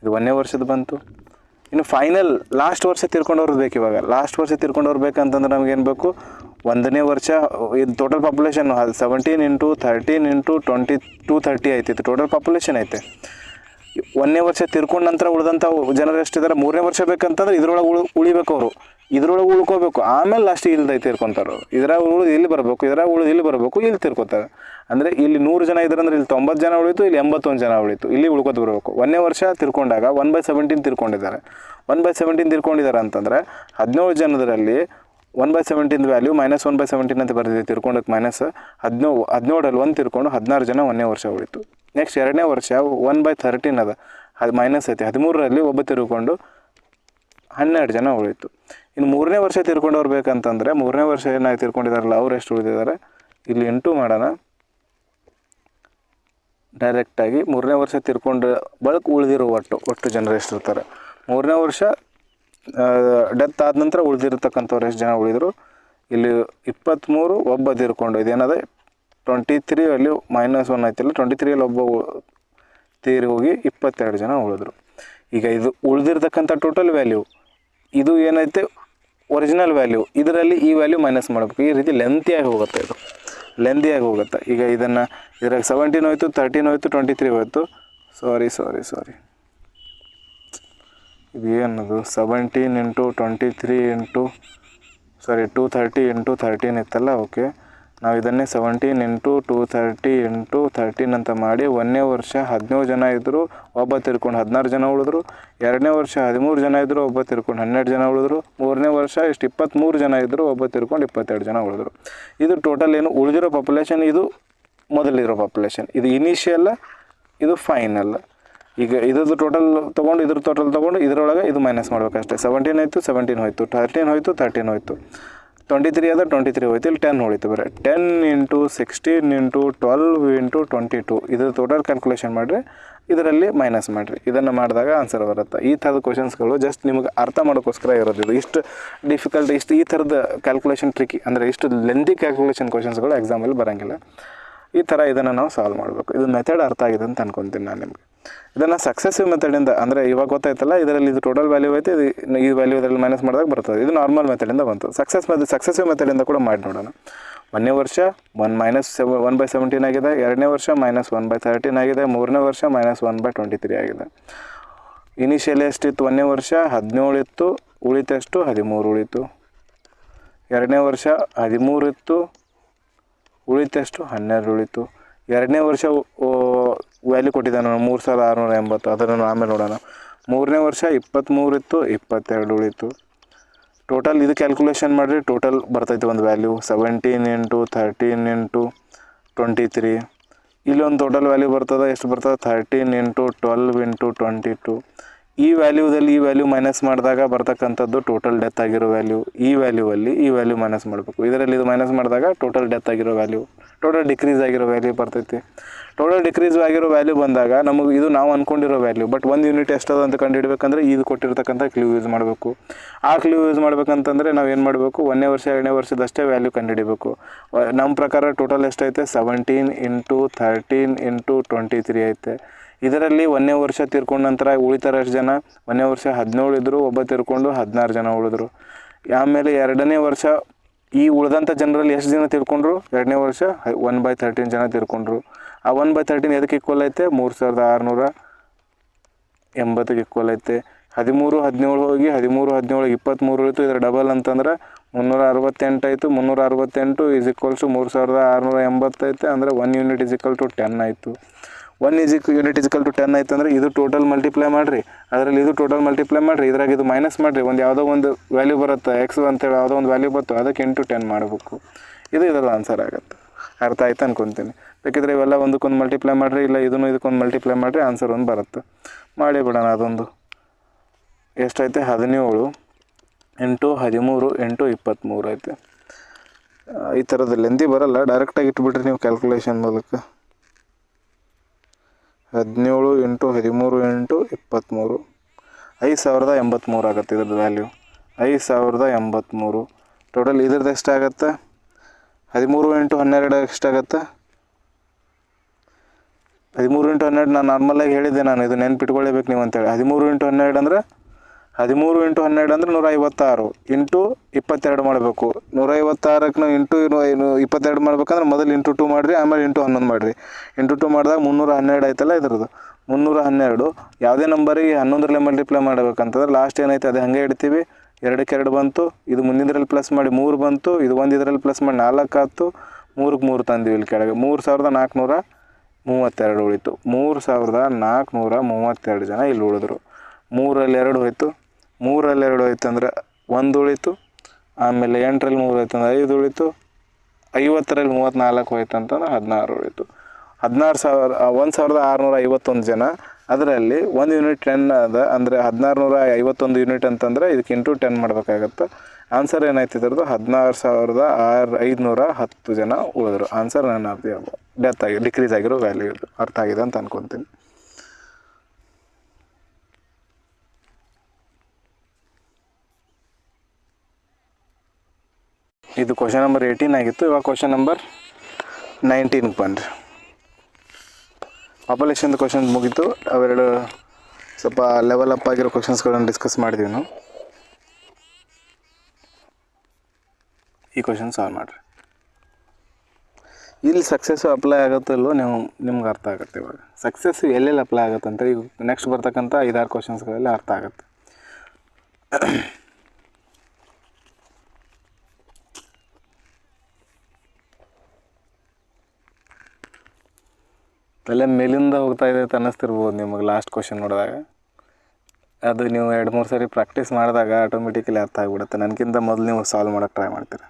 Speaker 1: ಇದು 1ನೇ ವರ್ಷದ ಬಂತು. ಇನ್ನು ಫೈನಲ್ ಲಾಸ್ಟ್ ವರ್ಷ ತೀರ್ಕೊಂಡವ್ರು ಬೇಕು. ಇವಾಗ ಲಾಸ್ಟ್ ವರ್ಷ ತೀರ್ಕೊಂಡವ್ರು ಬೇಕಂತಂದ್ರೆ ನಮಗೇನು ಬೇಕು, 1ನೇ ವರ್ಷ ಇದು ಟೋಟಲ್ ಪಾಪ್ಯುಲೇಷನ್ 17 × 13 × 20 230 ಐತಿತ್ತು ಟೋಟಲ್ ಪಾಪ್ಯುಲೇಷನ್ ಐತೆ. 1ನೇ ವರ್ಷ ತೀರ್ಕೊಂಡ ನಂತರ ಉಳಿದಂಥ ಜನರು ಎಷ್ಟಿದ್ದಾರೆ, 3ನೇ ವರ್ಷ ಬೇಕಂತಂದ್ರೆ ಇದ್ರೊಳಗೆ ಉಳಿಬೇಕು. ಅವರು ಇದ್ರೊಳಗೆ ಉಳ್ಕೋಬೇಕು, ಆಮೇಲೆ ಲಾಸ್ಟ್ ಇಲ್ಲಿ ತೀರ್ಕೊತಾರೆ. ಇದ್ರಾಗ ಉಳಿದು ಇಲ್ಲಿ ಬರಬೇಕು, ಇದ್ರಾಗ ಉಳಿದು ಇಲ್ಲಿ ಬರಬೇಕು, ಇಲ್ಲಿ ತೀರ್ಕೊತಾರೆ. ಅಂದರೆ ಇಲ್ಲಿ 100 ಜನ ಇದ್ರಂದ್ರೆ ಇಲ್ಲಿ 90 ಜನ ಉಳಿತು, ಇಲ್ಲಿ 81 ಜನ ಉಳಿತು, ಇಲ್ಲಿ ಉಳ್ಕೋತ ಬರಬೇಕು. 1ನೇ ವರ್ಷ ತೀರ್ಕೊಂಡಾಗ 1/17 ತೀರ್ಕೊಂಡಿದ್ದಾರೆ. 1/17 ತೀರ್ಕೊಂಡಿದ್ದಾರೆ ಅಂತಂದರೆ 17 ಜನರಲ್ಲಿ 1/17 ವ್ಯಾಲ್ಯೂ -1/17 ಅಂತ ಬರ್ತಿದೆ. ತೀರ್ಕೊಂಡಕ್ಕೆ -17ರಲ್ಲಿ 1 ತೀರ್ಕೊಂಡು 16 ಜನ 1ನೇ ವರ್ಷ ಉಳಿತು. ನೆಕ್ಸ್ಟ್ 2ನೇ ವರ್ಷ 1/13 ಅದ, ಅದು ಮೈನಸ್ ಐತೆ. 13ರಲ್ಲಿ ಒಬ್ಬ ತೀರ್ಕೊಂಡು 12 ಜನ ಉಳಿತು. ಇನ್ನು 3ನೇ ವರ್ಷ ತೀರ್ಕೊಂಡವ್ರು ಬೇಕಂತಂದರೆ 3ನೇ ವರ್ಷ ಏನಾಗಿ ತೀರ್ಕೊಂಡಿದ್ದಾರಲ್ಲ ಅವ್ರು ಎಷ್ಟು ಉಳಿದಿದ್ದಾರೆ, ಇಲ್ಲಿ 8 ಮಾಡೋಣ ಡೈರೆಕ್ಟಾಗಿ. 3ನೇ ವರ್ಷ ತೀರ್ಕೊಂಡು ಬಳಕ ಉಳಿದಿರೋ ಒಟ್ಟು ಜನರು ಎಷ್ಟು ಇರ್ತಾರೆ, 3ನೇ ವರ್ಷ ಡೆತ್ ಆದ ನಂತರ ಉಳಿದಿರ್ತಕ್ಕಂಥವ್ರು ಎಷ್ಟು ಜನ ಉಳಿದರು, ಇಲ್ಲಿ 23 ಒಬ್ಬ ತೀರ್ಕೊಂಡು. ಇದೇನದ 23ಅಲ್ಲಿ -1 ಆಯ್ತಿಲ್ಲ, 23ಅಲ್ಲಿ ಒಬ್ಬ ತೀರಿ ಹೋಗಿ 22 ಜನ ಉಳಿದ್ರು. ಈಗ ಇದು ಉಳಿದಿರ್ತಕ್ಕಂಥ ಟೋಟಲ್ ವ್ಯಾಲ್ಯೂ, ಇದು ಏನೈತೆ ಒರಿಜಿನಲ್ ವ್ಯಾಲ್ಯೂ, ಇದರಲ್ಲಿ ಈ ವ್ಯಾಲ್ಯೂ ಮೈನಸ್ ಮಾಡಬೇಕು. ಈ ರೀತಿ ಲೆಂತಿಯಾಗಿ ಹೋಗುತ್ತೆ, ಇದು ಲೆಂತಿಯಾಗಿ ಹೋಗುತ್ತೆ. ಈಗ ಇದನ್ನು ಇದ್ರಾಗ 17 ಹೋಯ್ತು, 13 ಹೋಯ್ತು, 23 ಹೋಯ್ತು. ಸಾರಿ ಇದು ಏನದು 17 × 23 230 × 13 ಇತ್ತಲ್ಲ. ಓಕೆ, ನಾವು ಇದನ್ನೇ 17 × 230 × 13 ಅಂತ ಮಾಡಿ 1ನೇ ವರ್ಷ 17 ಜನ ಇದ್ದರು, ಒಬ್ಬ ತೀರ್ಕೊಂಡು 16 ಜನ ಉಳಿದ್ರು. 2ನೇ ವರ್ಷ 13 ಜನ ಇದ್ದರು, ಒಬ್ಬ ತೀರ್ಕೊಂಡು 12 ಜನ ಉಳಿದ್ರು. 3ನೇ ವರ್ಷ 23 ಜನ ಇದ್ದರು, ಒಬ್ಬ ತೀರ್ಕೊಂಡು 22 ಜನ ಉಳಿದ್ರು. ಇದು ಟೋಟಲ್ ಏನು ಉಳಿದಿರೋ ಪಾಪ್ಯುಲೇಷನ್, ಇದು ಮೊದಲಿರೋ ಪಾಪ್ಯುಲೇಷನ್. ಇದು ಇನಿಷಿಯಲ್, ಇದು ಫೈನಲ್. ಈಗ ಇದ್ರದ್ದು ಟೋಟಲ್ ತೊಗೊಂಡು ಇದ್ರ ಟೋಟಲ್ ತೊಗೊಂಡು ಇದರೊಳಗೆ ಇದು ಮೈನಸ್ ಮಾಡಬೇಕಷ್ಟೇ. 17 ಆಯಿತು, 17 ಹೋಯಿತು, 13 ಹೋಯಿತು, 13 ಹೋಯಿತು, 23 ಆದ 23 ಹೋಯ್ತು, ಇಲ್ಲಿ 10 ಉಳಿತು. ಬರೀ 10 × 16 × 12 × 22 ಇದ್ರ ಟೋಟಲ್ ಕ್ಯಾಲ್ಕುಲೇಷನ್ ಮಾಡಿರಿ, ಇದರಲ್ಲಿ ಮೈನಸ್ ಮಾಡಿರಿ. ಇದನ್ನು ಮಾಡಿದಾಗ ಆನ್ಸರ್ ಬರುತ್ತೆ. ಈ ಥರದ ಕ್ವಶನ್ಸ್ಗಳು ಜಸ್ಟ್ ನಿಮಗೆ ಅರ್ಥ ಮಾಡೋಕ್ಕೋಸ್ಕರ ಇರೋದು. ಇದು ಇಷ್ಟು ಡಿಫಿಕಲ್ಟ್, ಈ ಥರದ ಕ್ಯಾಲ್ಕುಲೇಷನ್ ಟ್ರಿಕಿ ಅಂದರೆ ಇಷ್ಟು ಲೆಂದಿ ಕ್ಯಾಲ್ಕುಲೇಷನ್ ಕ್ವಶನ್ಸ್ಗಳು ಎಕ್ಸಾಮಲ್ಲಿ ಬರೋಂಗಿಲ್ಲ. ಈ ಥರ ಇದನ್ನು ನಾವು ಸಾಲ್ವ್ ಮಾಡಬೇಕು. ಇದು ಮೆಥಡ್ ಅರ್ಥ ಆಗಿದೆ ಅಂತ ಅನ್ಕೊತೀನಿ ನಾನು ನಿಮಗೆ. ಇದನ್ನು ಸಕ್ಸೆಸಿವ್ ಮೆಥಡಿಂದ ಅಂದರೆ ಇವಾಗ ಗೊತ್ತಾಯ್ತಲ್ಲ, ಇದರಲ್ಲಿ ಇದು ಟೋಟಲ್ ವ್ಯಾಲ್ಯೂ ಐತೆ, ಈ ವ್ಯಾಲ್ಯೂ ಇದರಲ್ಲಿ ಮೈನಸ್ ಮಾಡಿದಾಗ ಬರ್ತದೆ. ಇದು ನಾರ್ಮಲ್ ಮೆಥಡಿಂದ ಬಂತು. ಸಕ್ಸೆಸಿವ್ ಮೆಥಡಿಂದ ಕೂಡ ಮಾಡಿ ನೋಡೋಣ. 1ನೇ ವರ್ಷ -1/17 ಆಗಿದೆ, 2ನೇ ವರ್ಷ -1/13 ಆಗಿದೆ, 3ನೇ ವರ್ಷ -1/23 ಆಗಿದೆ. ಇನಿಷಿಯಲಿ ಎಷ್ಟಿತ್ತು, 1ನೇ ವರ್ಷ 17 ಇತ್ತು, ಉಳಿತೆಷ್ಟು 13 ಉಳಿತು. 2ನೇ ವರ್ಷ 13 ಇತ್ತು, ಉಳಿತೆಷ್ಟು 12 ಉಳಿತು. 2ನೇ ವರ್ಷ ವ್ಯಾಲ್ಯೂ ಕೊಟ್ಟಿದ್ದಾನೆ 3680, ಅದನ್ನು ಆಮೇಲೆ ನೋಡೋಣ. 3ನೇ ವರ್ಷ 23 ಇತ್ತು, 22 ಉಳಿತು. ಟೋಟಲ್ ಇದು ಕ್ಯಾಲ್ಕುಲೇಷನ್ ಮಾಡಿರಿ, ಟೋಟಲ್ ಬರ್ತೈತೆ ಒಂದು ವ್ಯಾಲ್ಯೂ 17 × 13 × 23. ಇಲ್ಲಿ ಒಂದು ಟೋಟಲ್ ವ್ಯಾಲ್ಯೂ ಬರ್ತದೆ, ಎಷ್ಟು ಬರ್ತದೆ 13 × 12 × 22. ಈ ವ್ಯಾಲ್ಯೂದಲ್ಲಿ ಈ ವ್ಯಾಲ್ಯೂ ಮೈನಸ್ ಮಾಡಿದಾಗ ಬರ್ತಕ್ಕಂಥದ್ದು ಟೋಟಲ್ ಡೆತ್ ಆಗಿರೋ ವ್ಯಾಲ್ಯೂ. ಈ ವ್ಯಾಲ್ಯೂವಲ್ಲಿ ಈ ವ್ಯಾಲ್ಯೂ ಮೈನಸ್ ಮಾಡಬೇಕು. ಇದರಲ್ಲಿ ಇದು ಮೈನಸ್ ಮಾಡಿದಾಗ ಟೋಟಲ್ ಡೆತ್ ಆಗಿರೋ ವ್ಯಾಲ್ಯೂ, ಟೋಟಲ್ ಡಿಕ್ರೀಸ್ ಆಗಿರೋ ವ್ಯಾಲ್ಯೂ ಬರ್ತೈತಿ. ಟೋಟಲ್ ಡಿಕ್ರೀಸ್ ಆಗಿರೋ ವ್ಯಾಲ್ಯೂ ಬಂದಾಗ ನಮಗೆ ಇದು ನಾವು ಅಂದ್ಕೊಂಡಿರೋ ವ್ಯಾಲ್ಯೂ, ಬಟ್ 1 ಯೂನಿಟ್ ಎಷ್ಟದ ಅಂತ ಕಂಡುಹಿಡಬೇಕಂದ್ರೆ ಇದು ಕೊಟ್ಟಿರ್ತಕ್ಕಂಥ ಕ್ಲೂ ಯೂಸ್ ಮಾಡಬೇಕು. ಆ ಕ್ಲೂ ಯೂಸ್ ಮಾಡ್ಬೇಕಂತಂದರೆ ನಾವು ಏನು ಮಾಡಬೇಕು, 1ನೇ ವರ್ಷ 2ನೇ ವರ್ಷದಷ್ಟೇ ವ್ಯಾಲ್ಯೂ ಕಂಡುಹಿಡಬೇಕು. ನಮ್ಮ ಪ್ರಕಾರ ಟೋಟಲ್ ಎಷ್ಟೈತೆ 17 × 13 × 23 ಐತೆ. ಇದರಲ್ಲಿ 1ನೇ ವರ್ಷ ತೀರ್ಕೊಂಡ ನಂತರ ಉಳಿತಾರೆ ಎಷ್ಟು ಜನ, 1ನೇ ವರ್ಷ 17 ಇದ್ದರು, ಒಬ್ಬ ತೀರ್ಕೊಂಡು 16 ಜನ ಉಳಿದ್ರು. ಆಮೇಲೆ 2ನೇ ವರ್ಷ ಈ ಉಳಿದಂಥ ಜನರಲ್ಲಿ ಎಷ್ಟು ಜನ ತೀರ್ಕೊಂಡ್ರು 2ನೇ ವರ್ಷ 1/13 ಜನ ತೀರ್ಕೊಂಡ್ರು. ಆ 1/13 ಎದಕ್ಕೆ ಈಕ್ವಲ್ ಐತೆ 3680ಗೆ ಈಕ್ವಲ್ ಐತೆ. 13 17 ಹೋಗಿ 13 17 23 ಉಳಿತು. ಇದರ ಡಬಲ್ ಅಂತಂದ್ರೆ 368 ಆಯಿತು. 368 ಈಸ್ ಈಕ್ವಲ್ಸು 3680 ಐತೆ. ಅಂದರೆ 1 ಯೂನಿಟ್ ಈಸ್ ಈಕ್ವಲ್ ಟು 10 ಆಯಿತು. 1 ಯೂನಿಟ್ ಈಸ್ ಈಕ್ವಲ್ ಟು 10 ಆಯ್ತು ಅಂದರೆ ಇದು ಟೋಟಲ್ ಮಲ್ಟಿಪ್ಲೈ ಮಾಡಿರಿ, ಅದರಲ್ಲಿ ಇದು ಟೋಟಲ್ ಮಲ್ಟಿಪ್ಲೈ ಮಾಡಿರಿ, ಇದ್ರಾಗ ಇದು ಮೈನಸ್ ಮಾಡಿರಿ. ಒಂದು ಯಾವುದೋ ಒಂದು ವ್ಯಾಲ್ಯೂ ಬರುತ್ತೆ ಎಕ್ಸ್ ಅಂತೇಳಿ ಯಾವುದೋ ಒಂದು ವ್ಯಾಲ್ಯೂ ಬತ್ತು, ಅದಕ್ಕೆ ಇಂಟು 10 ಮಾಡಬೇಕು. ಇದು ಇದರ ಆನ್ಸರ್ ಆಗುತ್ತೆ. ಅರ್ಥ ಆಯ್ತು ಅನ್ಕೊತೀನಿ. ಬೇಕಿದ್ರೆ ಇವೆಲ್ಲ ಒಂದಕ್ಕೊಂದು ಮಲ್ಟಿಪ್ಲೈ ಮಾಡಿರಿ, ಇಲ್ಲ ಇದನ್ನು ಇದಕ್ಕೊಂದು ಮಲ್ಟಿಪ್ಲೈ ಮಾಡಿರಿ, ಆನ್ಸರ್ ಒಂದು ಬರುತ್ತೆ. ಮಾಡಿ ಬಿಡೋಣ. ಅದೊಂದು ಎಷ್ಟೈತೆ 17 ಇಂಟು 13 ಇಂಟು 23 ಐತೆ. ಈ ಥರದ ಲೆಂದಿ ಬರೋಲ್ಲ, ಡೈರೆಕ್ಟಾಗಿ ಇಟ್ಬಿಟ್ರಿ ನೀವು ಕ್ಯಾಲ್ಕುಲೇಷನ್ ಮೂಲಕ. 17 ಇಂಟು 13 ಇಂಟು 23 5083 ಆಗುತ್ತೆ. ಇದ್ರದ್ದು ವ್ಯಾಲ್ಯೂ 5083. ಟೋಟಲ್ ಇದ್ರದ್ದು ಎಷ್ಟಾಗತ್ತೆ? 13 ಇಂಟು 12 ಎಷ್ಟಾಗತ್ತೆ? 13 ಇಂಟು 12 ನಾನು ನಾರ್ಮಲಾಗಿ ಹೇಳಿದ್ದೆ, ನಾನು ಇದು ನೆನ್ಪಿಟ್ಕೊಳ್ಳೇಬೇಕು ನೀವು ಅಂತೇಳಿ. 13 ಇಂಟು 12 ಅಂದರೆ 13 ಇಂಟು 12 ಅಂದರೆ 156 ಇಂಟು 22 ಮಾಡಬೇಕು. 156ಕ್ಕೆ ನಾವು ಇಂಟು 22 ಮಾಡ್ಬೇಕಂದ್ರೆ ಮೊದಲು ಇಂಟು 2 ಮಾಡಿರಿ, ಆಮೇಲೆ ಇಂಟು 11 ಮಾಡಿರಿ. ಇಂಟು 2 ಮಾಡಿದಾಗ 312 ಆಯ್ತಲ್ಲ ಇದ್ರದ್ದು. 312 ಯಾವುದೇ ನಂಬರಿಗೆ 11ರಲ್ಲಿ ಮಲ್ಟಿಪ್ಲೈ ಮಾಡಬೇಕಂತಂದ್ರೆ ಲಾಸ್ಟ್ ಏನೈತೆ ಅದೇ ಹಾಗೆ ಇಡ್ತೀವಿ. 2ಕ್ಕೆ 2 ಬಂತು, ಇದು ಮುಂದಿನದ್ರಲ್ಲಿ ಪ್ಲಸ್ ಮಾಡಿ 3 ಬಂತು, ಇದು ಒಂದು ಇದರಲ್ಲಿ ಪ್ಲಸ್ ಮಾಡಿ 4 ಆಯ್ತು, 3ಕ್ಕೆ 3 ತಂದೀವಿ ಇಲ್ಲಿ ಕೆಳಗೆ. 3432 ಉಳಿತು. 3432 ಜನ ಇಲ್ಲಿ ಉಳಿದ್ರು. 3ರಲ್ಲಿ 2 ಹೋಯ್ತು, 3ರಲ್ಲಿ 2 ಹೋಯ್ತು ಅಂದರೆ 1 ಉಳಿತು. ಆಮೇಲೆ 8ರಲ್ಲಿ 3 ಹೋಯ್ತು ಅಂದರೆ 5 ಉಳಿತು. 50ರಲ್ಲಿ 34 ಹೋಯ್ತು ಅಂತಂದ್ರೆ 16 ಉಳಿತು. 1651 ಜನ. ಅದರಲ್ಲಿ 1 ಯೂನಿಟ್ 10 ಅದ, ಅಂದರೆ 1651 ಯೂನಿಟ್ ಅಂತಂದರೆ ಇದಕ್ಕೆ ಇಂಟು 10 ಮಾಡಬೇಕಾಗತ್ತೆ. ಆನ್ಸರ್ ಏನಾಯ್ತು ಇದ್ರದ್ದು? 16510 ಜನ ಉಳಿದ್ರು. ಆನ್ಸರ್ ನನ್ನ ಡೆತ್ ಆಗಿ ಡಿಕ್ರೀಸ್ ಆಗಿರೋ ವ್ಯಾಲ್ಯೂ ಇದು. ಅರ್ಥ ಆಗಿದೆ ಅಂತ ಅನ್ಕೊತೀನಿ. ಇದು ಕ್ವಶನ್ ನಂಬರ್ 18 ಆಗಿತ್ತು. ಇವಾಗ ಕ್ವಶನ್ ನಂಬರ್ 19ಗೆ ಬನ್ನಿರಿ. ಪಾಪ್ಯುಲೇಷನ್ದು ಕ್ವಶನ್ ಮುಗೀತು. ಅವೆರಡು ಸ್ವಲ್ಪ ಲೆವೆಲ್ ಅಪ್ ಆಗಿರೋ ಕ್ವಶನ್ಸ್ಗಳನ್ನು ಡಿಸ್ಕಸ್ ಮಾಡಿದ್ವಿ ನಾವು. ಈ ಕ್ವಶನ್ ಸಾಲ್ವ್ ಮಾಡಿರಿ. ಇಲ್ಲಿ ಸಕ್ಸಸ್ಸು ಅಪ್ಲೈ ಆಗುತ್ತಲ್ಲೋ ನಿಮ್ಗೆ ಅರ್ಥ ಆಗುತ್ತೆ. ಇವಾಗ ಸಕ್ಸಸ್ಸು ಎಲ್ಲೆಲ್ಲಿ ಅಪ್ಲೈ ಆಗುತ್ತೆ ಅಂತ ಈಗ ನೆಕ್ಸ್ಟ್ ಬರ್ತಕ್ಕಂಥ 5-6 ಕ್ವಶನ್ಸ್ಗಳಲ್ಲಿ ಅರ್ಥ ಆಗುತ್ತೆ. ತಲೆ ಮೇಲಿಂದ ಹೋಗ್ತಾ ಇದೆ ಅಂತ ಅನ್ನಿಸ್ತಿರ್ಬೋದು ನಿಮಗೆ ಲಾಸ್ಟ್ ಕ್ವಶನ್ ನೋಡಿದಾಗ. ಅದು ನೀವು 2-3 ಸರಿ ಪ್ರಾಕ್ಟೀಸ್ ಮಾಡಿದಾಗ ಆಟೋಮೆಟಿಕಲಿ ಅರ್ಥ ಆಗಿಬಿಡುತ್ತೆ. ನನಗಿಂತ ಮೊದಲು ನೀವು ಸಾಲ್ವ್ ಮಾಡೋಕ್ಕೆ ಟ್ರೈ ಮಾಡ್ತೀರ.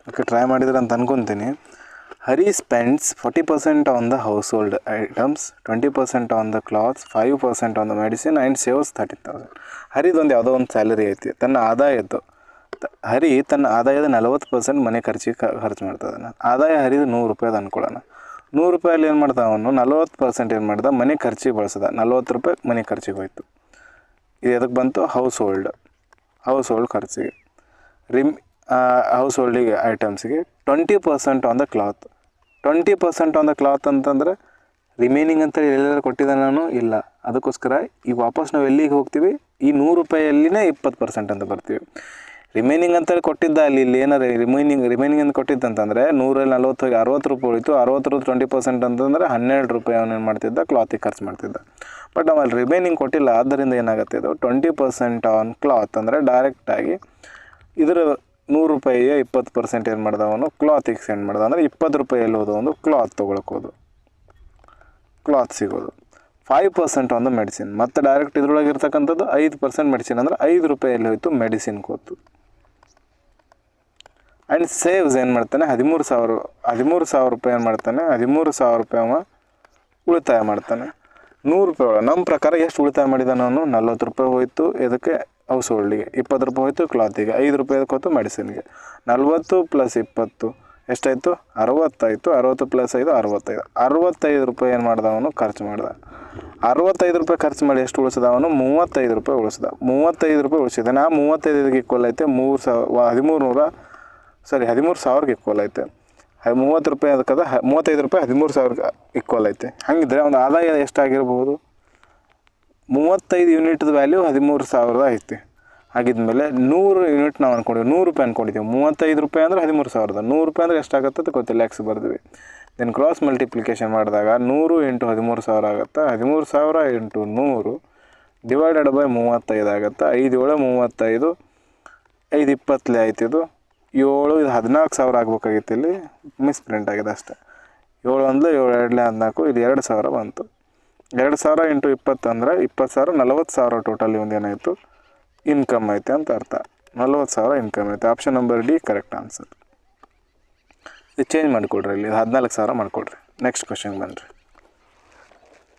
Speaker 1: ಓಕೆ, ಟ್ರೈ ಮಾಡಿದ್ರೆ ಅಂತ ಅನ್ಕೊತೀನಿ. Hari spends 40% on the household items, 20% on the clothes, 5% on the medicine and saves 30,000. ಹರಿದೊಂದು ಯಾವುದೋ ಒಂದು ಸ್ಯಾಲರಿ ಐತಿ. ಹರಿ ತನ್ನ ಆದಾಯದ 40% ಮನೆ ಖರ್ಚಿಗೆ ಖರ್ಚು ಮಾಡ್ತದಾನೆ. ಆದಾಯ ಹರಿದು 100 ರೂಪಾಯಿ ಅಂದ್ಕೊಳ್ಳೋಣ. 100 ರೂಪಾಯಲ್ಲಿ ಏನು ಮಾಡ್ದ ಅವನು? 40% ಏನು ಮಾಡ್ದ? ಮನೆ ಖರ್ಚಿಗೆ ಬಳಸದ. 40 ರೂಪಾಯಿ ಮನೆ ಖರ್ಚಿಗೆ ಹೋಯ್ತು. ಇದು ಎದಕ್ಕೆ ಬಂತು? ಹೌಸ್ ಹೋಲ್ಡ್ ಖರ್ಚಿಗೆ. ಹೌಸ್ ಹೋಲ್ಡಿಗೆ ಐಟಮ್ಸಿಗೆ. 20% on the cloth. 20% on the ಕ್ಲಾತ್ ಅಂತಂದರೆ ರಿಮೈನಿಂಗ್ ಅಂತ ಎಲ್ಲೆಲ್ಲ ಕೊಟ್ಟಿದ್ದೆ ನಾನು ಇಲ್ಲ. ಅದಕ್ಕೋಸ್ಕರ ಈಗ ವಾಪಸ್ ನಾವು ಎಲ್ಲಿಗೆ ಹೋಗ್ತೀವಿ? ಈ 100 ರೂಪಾಯಲ್ಲಿನೇ 20% ಅಂತ ಬರ್ತೀವಿ. ರಿಮೈನಿಂಗ್ ಅಂತೇಳಿ ಕೊಟ್ಟಿದ್ದ ಇಲ್ಲಿ ಏನಾರು ರಿಮೈನಿಂಗ್ ಅಂತ ಕೊಟ್ಟಿದ್ದಂತಂದರೆ 100ರಲ್ಲಿ 40 ಹೋಗಿ 60 ರೂಪಾಯಿ ಉಳಿತು. 60 20% ಅಂತಂದರೆ 12 ರೂಪಾಯಿ ಅವನೇನು ಮಾಡ್ತಿದ್ದ? ಕ್ಲಾತಿಗೆ ಖರ್ಚು ಮಾಡ್ತಿದ್ದ. ಬಟ್ ನಾವಲ್ಲಿ ರಿಮೈನಿಂಗ್ ಕೊಟ್ಟಿಲ್ಲ. ಆದ್ದರಿಂದ ಏನಾಗುತ್ತೆ ಇದು? 20% ಆನ್ ಕ್ಲಾತ್ ಅಂದರೆ ಡೈರೆಕ್ಟಾಗಿ ಇದರ 100 ರೂಪಾಯಿಯ 20% ಏನು ಮಾಡ್ದ ಅವನು? ಕ್ಲಾತಿಗೆ ಸೆಂಡ್ ಮಾಡ್ದ. ಅಂದರೆ 20 ರೂಪಾಯಲ್ಲಿ ಹೋದ ಒಂದು ಕ್ಲಾತ್ ತೊಗೊಳಕ್ಕೆ ಹೋದು, ಕ್ಲಾತ್ ಸಿಗೋದು. 5% ಆನ್ ದ ಮೆಡಿಸಿನ್. ಮತ್ತು ಡೈರೆಕ್ಟ್ ಇದ್ರೊಳಗೆ ಇರ್ತಕ್ಕಂಥದ್ದು 5% ಮೆಡಿಸಿನ್ ಅಂದರೆ 5 ರೂಪಾಯಲ್ಲಿ ಹೋಯ್ತು ಮೆಡಿಸಿನ್ಗೆ ಹೋಯ್ತು. ಆ್ಯಂಡ್ ಸೇವ್ಸ್ ಏನು ಮಾಡ್ತಾನೆ? 13,000 ರೂಪಾಯಿ ಏನು ಮಾಡ್ತಾನೆ? 13,000 ರೂಪಾಯಿ ಅವ ಉಳಿತಾಯ ಮಾಡ್ತಾನೆ. 100 ರೂಪಾಯಿ ಒಳಗೆ ನಮ್ಮ ಪ್ರಕಾರ ಎಷ್ಟು ಉಳಿತಾಯ ಮಾಡಿದ ನಾನು? 40 ರೂಪಾಯಿ ಹೋಯಿತು ಇದಕ್ಕೆ ಹೌಸ್ ಹೋಲ್ಡಿಗೆ, 20 ರೂಪಾಯಿ ಹೋಯಿತು ಕ್ಲಾತಿಗೆ, 5 ರೂಪಾಯಿ ಹೋಯ್ತು ಮೆಡಿಸಿನ್ಗೆ. 40 + 20 ಎಷ್ಟಾಯಿತು 60 60 ಪ್ಲಸ್ 5 65 ರೂಪಾಯಿ ಏನು ಮಾಡ್ದ ಅವನು ಖರ್ಚು ಮಾಡ್ದ. 65 ರೂಪಾಯಿ ಖರ್ಚು ಮಾಡಿ ಎಷ್ಟು ಉಳಿಸಿದ ಅವನು 35 ರೂಪಾಯಿ ಉಳಿಸಿದ. 35 ರೂಪಾಯಿ ಉಳಿಸಿದ್ದಾನೆ. ಆ 35ಗೆ ಈಕ್ವಲ್ ಐತೆ 13,000ಗೆ ಈಕ್ವಲ್ ಐತೆ. 30 ರೂಪಾಯಿ ಅದಕ್ಕದ 35 ರೂಪಾಯಿ 13,000ಗೆ ಈಕ್ವಲ್ ಐತೆ. ಹಾಗಿದ್ರೆ ಒಂದು ಆದಾಯ ಎಷ್ಟಾಗಿರ್ಬೋದು? 35 ಯೂನಿಟ್ದು ವ್ಯಾಲ್ಯೂ 13,000 ಐತಿ. ಹಾಗಿದ್ಮೇಲೆ 100 ಯೂನಿಟ್ ನಾವು ಅಂದ್ಕೊಂಡಿವಿ, 100 ರೂಪಾಯಿ ಅಂದ್ಕೊಂಡಿದ್ದೀವಿ. 35 ರೂಪಾಯಿ ಅಂದರೆ 13,000, 100 ರೂಪಾಯಿ ಅಂದರೆ ಎಷ್ಟಾಗುತ್ತೆ ಅಂತ ಗೊತ್ತಿಲ್ಲ, ಎಕ್ಸ್ ಬರ್ದ್ವಿ. ದೆನ್ ಕ್ರಾಸ್ ಮಲ್ಟಿಪ್ಲಿಕೇಶನ್ ಮಾಡಿದಾಗ 100 × 13,000 ಆಗುತ್ತೆ. 13,000 × 100 ಡಿವೈಡೆಡ್ ಬೈ 35 ಆಗುತ್ತೆ. 5 7 35, 5 20 ಆಯ್ತು. ಇದು 7 ಇದು 14,000 ಆಗ್ಬೇಕಾಗಿತ್ತು. ಇಲ್ಲಿ ಮಿಸ್ಪ್ರಿಂಟ್ ಆಗಿದೆ ಅಷ್ಟೇ. 7 1 7 2 14, ಇದು 2,000 ಬಂತು. 2,000 × 20 ಅಂದರೆ 20,000, 40,000 ಟೋಟಲಿ ಒಂದು ಏನಾಯಿತು ಇನ್ಕಮ್ ಐತೆ ಅಂತ ಅರ್ಥ. 40,000 ಇನ್ಕಮ್ ಐತೆ. Option number D correct answer. ಇದು ಚೇಂಜ್ ಮಾಡಿಕೊಡ್ರಿ, ಇಲ್ಲಿ 14,000 ಮಾಡಿಕೊಡ್ರಿ. ನೆಕ್ಸ್ಟ್ ಕ್ವಶನ್ ಬನ್ನಿರಿ.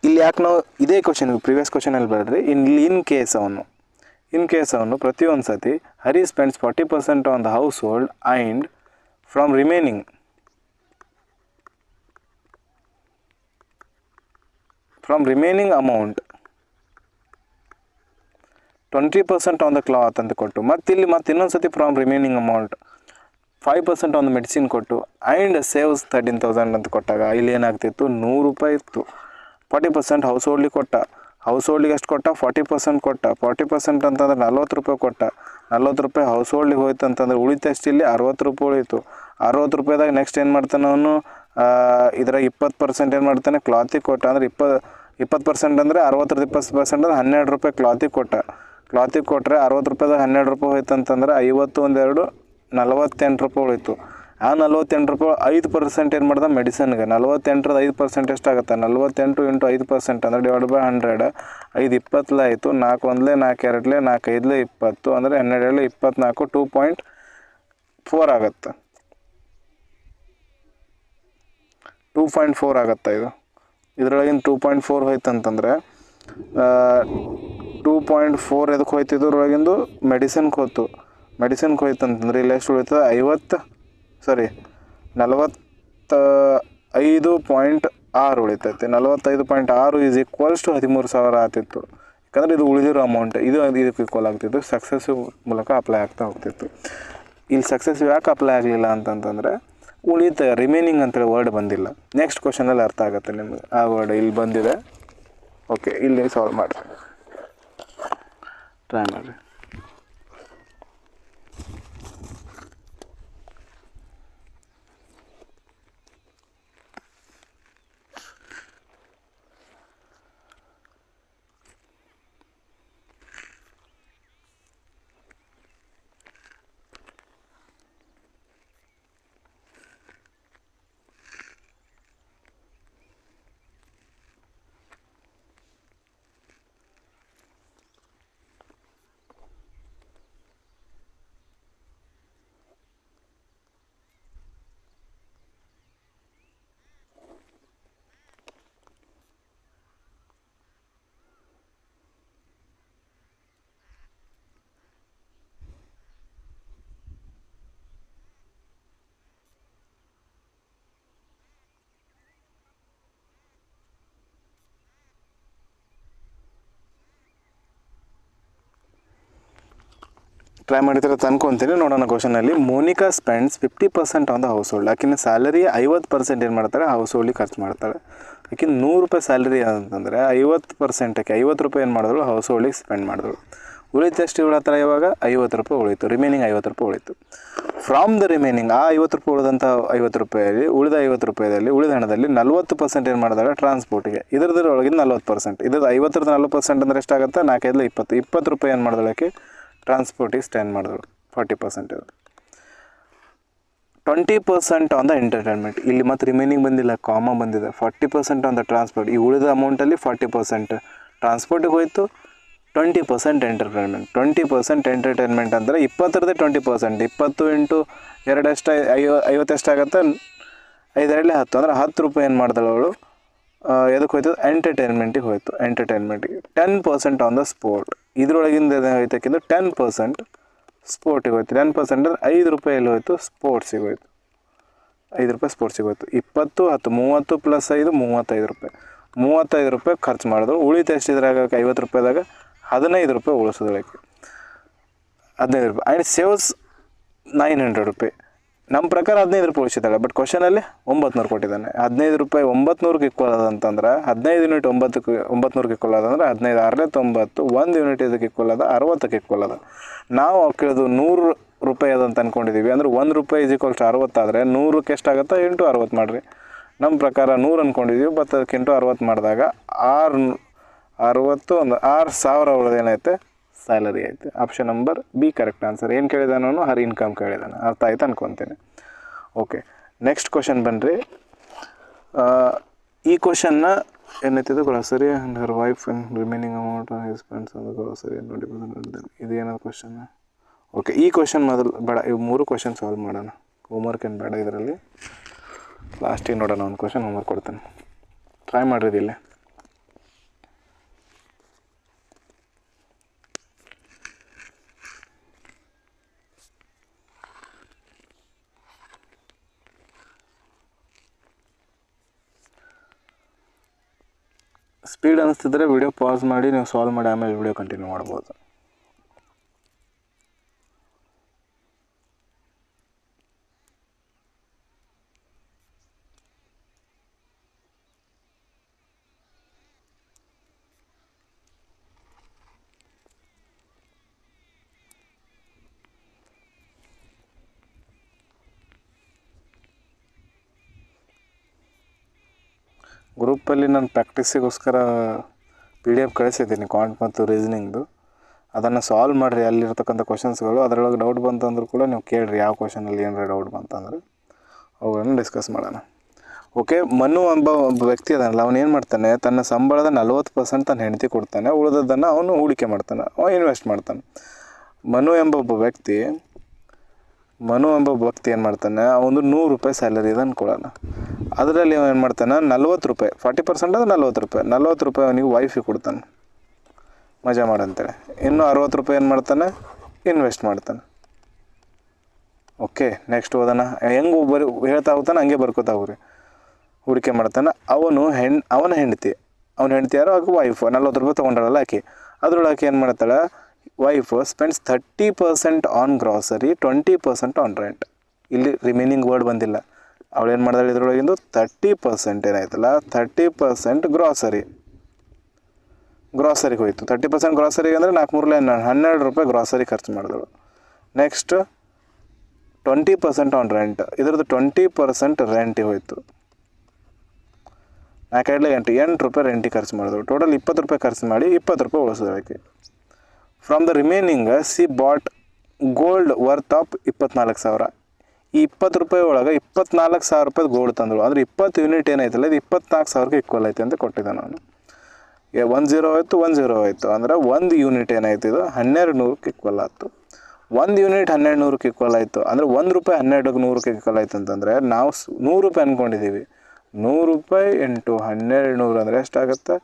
Speaker 1: ಇಲ್ಲಿ ಯಾಕೆ ನಾವು ಇದೇ ಕ್ವಶನ್ ಪ್ರಿವಿಯಸ್ ಕ್ವಶನಲ್ಲಿ ಬರೆದ್ರಿ. ಇನ್ ಕೇಸ್ ಅವನು ಪ್ರತಿಯೊಂದು ಸತಿ Hari spends 40% on the household and from remaining amount 20% on the cloth ಅಂತ ಕೊಟ್ಟು, ಮತ್ತು ಇನ್ನೊಂದು ಸತಿ from remaining amount 5% on the medicine ಕೊಟ್ಟು ಆ್ಯಂಡ್ ಸೇವ್ಸ್ 13,000 ಅಂತ ಕೊಟ್ಟಾಗ ಇಲ್ಲಿ ಏನಾಗ್ತಿತ್ತು 100 ರೂಪಾಯಿ ಇತ್ತು. 40% ಹೌಸ್ ಹೋಲ್ಡಿಗೆ ಕೊಟ್ಟ. ಹೌಸ್ ಹೋಲ್ಡಿಗೆ ಎಷ್ಟು ಕೊಟ್ಟ? 40% ಕೊಟ್ಟ. 40% ಅಂತಂದ್ರೆ 40 ರೂಪಾಯಿ ಕೊಟ್ಟ. 40 ರೂಪಾಯಿ ಹೌಸ್ ಹೋಲ್ಡಿಗೆ ಹೋಯ್ತು ಅಂತಂದ್ರೆ ಉಳಿತಷ್ಟು ಇಲ್ಲಿ 60 ರೂಪಾಯಿ ಉಳಿತು. 60 ರೂಪಾಯಿದಾಗ ನೆಕ್ಸ್ಟ್ ಏನು ಮಾಡ್ತಾನೆ ಅವನು? ಇದರ 20% ಏನು ಮಾಡ್ತಾನೆ? ಕ್ಲಾತಿಗೆ ಕೊಟ್ಟ. ಅಂದರೆ 20% ಅಂದರೆ 60ರ 20% ಅಂದರೆ 12 ರೂಪಾಯಿ ಕ್ಲಾತಿಗೆ ಕೊಟ್ಟ. ಕ್ಲಾತಿಗೆ ಕೊಟ್ಟರೆ 60 ರೂಪಾಯಿದಾಗ 12 ರೂಪಾಯಿ ಹೋಯ್ತು ಅಂತಂದ್ರೆ 50 1 2 48 ರೂಪಾಯಿ ಉಳಿತು. ಆ 48 ರೂಪಾಯಿ 5% ಏನು ಮಾಡ್ದೆ? ಮೆಡಿಸನ್ಗೆ. 48ರದ 5% ಎಷ್ಟಾಗುತ್ತೆ? 48 × 5% ಅಂದರೆ ಡಿವೈಡ್ ಬೈ 100. 5 20 ಆಯಿತು. 4 1 4 2 4 5 20 ಅಂದರೆ 12 24 2.4 ಆಗುತ್ತೆ. 2.4 ಆಗುತ್ತೆ. ಇದರೊಳಗಿನ 2.4 ಹೋಯ್ತು ಅಂತಂದರೆ 2.4 ಎದಕ್ಕೆ ಹೋಯ್ತು? ಇದ್ರೊಳಗಿಂದು ಮೆಡಿಸಿನ್ಗೆ ಹೋಯ್ತು. ಮೆಡಿಸಿನ್ಗೆ ಹೋಯ್ತು ಅಂತಂದ್ರೆ ಇಲ್ಲಿ ಎಷ್ಟು ಉಳಿತದೆ? 45.6 ಉಳಿತೈತೆ. 45.6 ಈಸ್ ಈಕ್ವಲ್ಸ್ ಟು 13,000 ಆಗ್ತಿತ್ತು. ಯಾಕಂದರೆ ಇದು ಉಳಿದಿರೋ ಅಮೌಂಟ್, ಇದಕ್ಕೆ ಈಕ್ವಲ್ ಆಗ್ತಿತ್ತು. ಸಕ್ಸಸ್ಸಿವ್ ಮೂಲಕ ಅಪ್ಲೈ ಆಗ್ತಾ ಹೋಗ್ತಿತ್ತು. ಇಲ್ಲಿ ಸಕ್ಸಸ್ಸಿವ್ ಯಾಕೆ ಅಪ್ಲೈ ಆಗಲಿಲ್ಲ ಅಂತಂತಂದರೆ ರಿಮೈನಿಂಗ್ ಅಂತೇಳಿ ವರ್ಡ್ ಬಂದಿಲ್ಲ. ನೆಕ್ಸ್ಟ್ ಕ್ವಶನಲ್ಲಿ ಅರ್ಥ ಆಗುತ್ತೆ ನಿಮಗೆ. ಆ ವರ್ಡ್ ಇಲ್ಲಿ ಬಂದಿದೆ. ಓಕೆ, ಇಲ್ಲಿ ಸಾಲ್ವ್ ಮಾಡಿರಿ, ಟ್ರೈ ಮಾಡಿರಿ. ಟ್ರೈ ಮಾಡಿದ್ರೆ ಅನ್ಕೊತೀನಿ. ನೋಡೋಣ ಕ್ವಶನಲ್ಲಿ. Monika spends 50% on the household. ಆಕಿನ ಸ್ಯಾಲರಿ 50% ಏನು ಮಾಡ್ತಾರೆ? ಹೌಸ್ ಹೋಲ್ಡಿಗೆ ಖರ್ಚು ಮಾಡ್ತಾಳೆ. ಆಕಿನ 100 ರೂಪಾಯಿ ಸ್ಯಾಲರಿ ಅಂತಂದರೆ 50%ಕ್ಕೆ 50 ರೂಪಾಯಿ ಏನು ಮಾಡಿದ್ರು? ಹೌಸ್ ಹೋಲ್ಡಿಗೆ ಸ್ಪೆಂಡ್ ಮಾಡಿದ್ರು. ಉಳಿತಷ್ಟು ಇವಳ ಹತ್ರ ಇವಾಗ 50 ರೂಪಾಯಿ ಉಳಿತು. ರಿಮೈನಿಂಗ್ 50 ರೂಪಾಯಿ ಉಳಿತು. ಫ್ರಾಮ್ ದ ರಿಮೈನಿಂಗ್ ಆ 50 ರೂಪಾಯಿ ಉಳಿದಂಥ 50 ರೂಪಾಯಲ್ಲಿ ಉಳಿದ 50 ರೂಪಾಯಿದಲ್ಲಿ ಉಳಿದ ಹಣದಲ್ಲಿ 40% ಏನು ಮಾಡಿದಾಳೆ? ಟ್ರಾನ್ಸ್ಪೋರ್ಟಿಗೆ. ಇದ್ರದೊಳಗಿನ 40%. ಇದ್ರದ್ದು 50ರದ 40% ಅಂದರೆ ಎಷ್ಟಾಗುತ್ತೆ? 4 5 20. 20 ರೂಪಾಯಿ ಏನು ಮಾಡಿದಳಕ್ಕೆ? ಟ್ರಾನ್ಸ್ಪೋರ್ಟಿಗೆ ಸ್ಟ್ಯಾಂಡ್ ಮಾಡಿದಳು. 40%. 20% ಆನ್ ದ ಎಂಟರ್ಟೈನ್ಮೆಂಟ್. ಇಲ್ಲಿ ಮತ್ತು ರಿಮೈನಿಂಗ್ ಬಂದಿಲ್ಲ, ಕಾಮ ಬಂದಿದೆ. 40% ಆನ್ ದ ಟ್ರಾನ್ಸ್ಪೋರ್ಟ್. ಈ ಉಳಿದ ಅಮೌಂಟಲ್ಲಿ 40% ಟ್ರಾನ್ಸ್ಪೋರ್ಟಿಗೆ ಹೋಯಿತು. 20% ಎಂಟರ್ಟೈನ್ಮೆಂಟ್. 20% ಎಂಟರ್ಟೈನ್ಮೆಂಟ್ ಅಂದರೆ 20ರದೇ 20%. 20 × 2 ಎಷ್ಟು? 50 ಎಷ್ಟಾಗುತ್ತೆ? 5 2 10 ಅಂದರೆ 10 ರೂಪಾಯಿ ಏನು ಮಾಡ್ದಳು ಅವಳು? ಎದಕ್ಕೆ ಹೋಯ್ತು? ಎಂಟರ್ಟೈನ್ಮೆಂಟಿಗೆ ಹೋಯಿತು. ಎಂಟರ್ಟೈನ್ಮೆಂಟಿಗೆ 10% ಆನ್ ದ ಸ್ಪೋರ್ಟ್. ಇದರೊಳಗಿಂದ ಹೋಯ್ತಕ್ಕಿಂತ 10% ಸ್ಪೋರ್ಟಿಗೆ ಹೋಯ್ತು. 10% ಅಂದರೆ 5 ರೂಪಾಯಲ್ಲಿ ಹೋಯಿತು ಸ್ಪೋರ್ಟ್ಸಿಗೆ ಹೋಯ್ತು. ರೂಪಾಯಿ ಸ್ಪೋರ್ಟ್ಸಿಗೆ ಹೋಯ್ತು. 20 10 30 + 5 35 ರೂಪಾಯಿ. 35 ರೂಪಾಯಿ ಖರ್ಚು ಮಾಡಿದ್ರು. ಉಳಿತು ಎಷ್ಟಿದ್ರಾಗ 50 ರೂಪಾಯಿದಾಗ 15 ರೂಪಾಯಿ ಉಳಿಸೋದಕ್ಕೆ 15 ರೂಪಾಯಿ. ಆ್ಯಂಡ್ ಸೇವ್ಸ್ 900 ರೂಪಾಯಿ. ನಮ್ಮ ಪ್ರಕಾರ 15 ರೂಪಾಯಿ ಉಳಿಸಿದ್ದಾಳೆ. ಬಟ್ ಕ್ವಶನಲ್ಲಿ 900 ಕೊಟ್ಟಿದ್ದಾನೆ. 15 ರೂಪಾಯಿ 900ಗೆ ಈಕ್ವಲ್ ಅದಂತಂದ್ರೆ 15 ಯೂನಿಟ್ 900ಗೆ ಈಕ್ವಲ್ ಅದಂದ್ರೆ 15 6 90. 1 ಯೂನಿಟ್ ಇದಕ್ಕೆ ಈಕ್ವಲ್ ಅದ 60ಕ್ಕೆ ಈಕ್ವಲ್ ಅದ. ನಾವು ಕೇಳೋದು 100 ರೂಪಾಯಿ ಅದಂತ ಅಂದ್ಕೊಂಡಿದ್ದೀವಿ. ಅಂದ್ರೆ 1 ರೂಪಾಯಿ = 60 ಆದರೆ 100ಕ್ಕೆ ಎಷ್ಟಾಗುತ್ತೆ? 8 60 ಮಾಡಿರಿ. ನಮ್ಮ ಪ್ರಕಾರ 100 ಅಂದ್ಕೊಂಡಿದ್ದೀವಿ. ಬಟ್ ಅದಕ್ಕೆ 8 60 ಮಾಡಿದಾಗ 6,60,000 ಅವಳದೇನೈತೆ ಸ್ಯಾಲರಿ ಐತೆ. Option number B correct answer. ಏನು ಕೇಳಿದಾನು? ಹರ್ ಇನ್ಕಮ್ ಕೇಳಿದಾನೆ. ಅರ್ಥ ಆಯ್ತು ಅನ್ಕೊತೀನಿ. ಓಕೆ, ನೆಕ್ಸ್ಟ್ ಕ್ವಶನ್ ಬನ್ನಿರಿ. ಈ ಕ್ವಶನ್ನ ಏನೈತಿದು? Grocery and her wife and remaining amount on his spends on the grocery ನೋಡಿ. ಇದು ಏನದು ಕ್ವಶನ್? ಓಕೆ, ಈ ಕ್ವಶನ್ ಮೊದಲು ಬೇಡ, ಇವು 3 ಕ್ವಶನ್ ಸಾಲ್ವ್ ಮಾಡೋಣ. ಹೋಮ್ವರ್ಕ್ ಏನು ಬೇಡ ಇದರಲ್ಲಿ. ಲಾಸ್ಟಿಗೆ ನೋಡೋಣ. ಒಂದು ಕ್ವಶನ್ ಹೋಮ್ವರ್ಕ್ ಕೊಡ್ತೇನೆ, ಟ್ರೈ ಮಾಡಿರಿದಿಲ್ಲ. ಸ್ಪೀಡ್ ಅನ್ನಿಸ್ತಿದ್ರೆ ವಿಡಿಯೋ ಪಾಸ್ ಮಾಡಿ ನೀವು ಸಾಲ್ವ್ ಮಾಡಿ ಆಮೇಲೆ ವಿಡಿಯೋ ಕಂಟಿನ್ಯೂ ಮಾಡ್ಬೋದು. ಗ್ರೂಪಲ್ಲಿ ನಾನು ಪ್ರಾಕ್ಟೀಸಿಗೋಸ್ಕರ PDF ಕಳಿಸಿದ್ದೀನಿ, ಕ್ವಾಂಟ್ ಮತ್ತು ರೀಸನಿಂಗ್ದು. ಅದನ್ನು ಸಾಲ್ವ್ ಮಾಡಿರಿ. ಅಲ್ಲಿರ್ತಕ್ಕಂಥ ಕ್ವಶನ್ಸ್ಗಳು ಅದರೊಳಗೆ ಡೌಟ್ ಬಂತಂದ್ರೂ ಕೂಡ ನೀವು ಕೇಳಿರಿ. ಯಾವ ಕ್ವಶನಲ್ಲಿ ಏನಾರ ಡೌಟ್ ಬಂತಂದ್ರೆ ಅವುಗಳನ್ನು ಡಿಸ್ಕಸ್ ಮಾಡೋಣ. ಓಕೆ, ಮನು ಎಂಬ ಒಬ್ಬ ವ್ಯಕ್ತಿ ಅದನ್ನಲ್ಲ, ಅವನು ಏನು ಮಾಡ್ತಾನೆ? ತನ್ನ ಸಂಬಳದ 40% ತನ್ನ ಹೆಂಡತಿ ಕೊಡ್ತಾನೆ, ಉಳಿದದ್ದನ್ನು ಅವನು ಹೂಡಿಕೆ ಮಾಡ್ತಾನೆ, ಅವನು ಇನ್ವೆಸ್ಟ್ ಮಾಡ್ತಾನೆ. ಮನು ಎಂಬ ಒಬ್ಬ ವ್ಯಕ್ತಿ ಏನು ಮಾಡ್ತಾನೆ? ಅವನು 100 ರೂಪಾಯಿ ಸ್ಯಾಲರಿ ಇದೆ ಅಂದ್ಕೊಳ್ಳೋಣ. ಅದರಲ್ಲಿ ಅವನು ಏನು ಮಾಡ್ತಾನೆ? 40 ರೂಪಾಯಿ, 40% ಅಂದರೆ 40 ರೂಪಾಯಿ ಅವನಿಗೆ ವೈಫಿಗೆ ಕೊಡ್ತಾನೆ, ಮಜಾ ಮಾಡಂತೇಳಿ. ಇನ್ನು 60 ರೂಪಾಯಿ ಏನು ಮಾಡ್ತಾನೆ? ಇನ್ವೆಸ್ಟ್ ಮಾಡ್ತಾನೆ. ಓಕೆ, ನೆಕ್ಸ್ಟ್ ಓದೋಣ. ಹೆಂಗೆ ಹೇಳ್ತಾ ಹೋಗ್ತಾನೆ ಹಂಗೆ ಬರ್ಕೋತಾ ಹೋಗ್ರಿ. ಹೂಡಿಕೆ ಮಾಡ್ತಾನೆ. ಅವನ ಹೆಂಡತಿ ಯಾರೋ ಆಕೆ ವೈಫ್ 40 ರೂಪಾಯಿ ತೊಗೊಂಡಾಳಲ್ಲ ಆಕೆ. ಅದ್ರೊಳಗೆ ಆಕೆ ಏನು ಮಾಡ್ತಾಳೆ? Wife spends 30% on grocery, 20% on rent. ಇಲ್ಲಿ ರಿಮೈನಿಂಗ್ ವರ್ಡ್ ಬಂದಿಲ್ಲ. ಅವಳು ಏನು ಮಾಡ್ತಾಳೆ? ಇದ್ರೊಳಗಿಂದು 30% ಏನಾಯ್ತಲ್ಲ, 30% ಗ್ರಾಸರಿಗೆ ಹೋಯಿತು. 30% ಗ್ರಾಸರಿಗೆ ಅಂದರೆ 12 ರೂಪಾಯಿ ಗ್ರಾಸರಿ ಖರ್ಚು ಮಾಡಿದಳು. Next 20% on rent. ಇದ್ರದ್ದು 20% ರೆಂಟಿಗೆ ಹೋಯಿತು. 8 ರೂಪಾಯಿ ರೆಂಟಿಗೆ ಖರ್ಚು ಮಾಡಿದಳು. ಟೋಟಲ್ 20 ರೂಪಾಯಿ ಖರ್ಚು ಮಾಡಿ 20 ರೂಪಾಯಿ ಉಳಿಸೋದಕ್ಕೆ. From the remaining she bought gold worth of 24,000. ಈ 20 ರೂಪಾಯಿ ಒಳಗೆ 24,000 ರೂಪಾಯಿ ಗೋಲ್ಡ್ ತಂದಳು. ಅಂದರೆ 20 ಯೂನಿಟ್ ಏನಾಯ್ತಲ್ಲ, ಇದು 24,000ಗೆ ಈಕ್ವಲ್ ಐತೆ ಅಂತ ಕೊಟ್ಟಿದ್ದೆ ನಾನು. 10 ಆಯಿತು, 10 ಆಯಿತು. ಅಂದರೆ 1 ಯೂನಿಟ್ ಏನಾಯ್ತು? ಇದು 1200ಕ್ಕೆ ಈಕ್ವಲ್ ಆಯಿತು. 1 ಯೂನಿಟ್ 1200ಕ್ಕೆ ಈಕ್ವಲ್ ಆಯಿತು. ಅಂದರೆ 1 ರೂಪಾಯಿ 1200ಕ್ಕೆ ಈಕ್ವಲ್ ಆಯ್ತು ಅಂತಂದರೆ ನಾವು 100 ರೂಪಾಯಿ ಅಂದ್ಕೊಂಡಿದ್ದೀವಿ. 100 ರೂಪಾಯಿ ಇಂಟು 1200 ಅಂದರೆ ಎಷ್ಟಾಗುತ್ತೆ?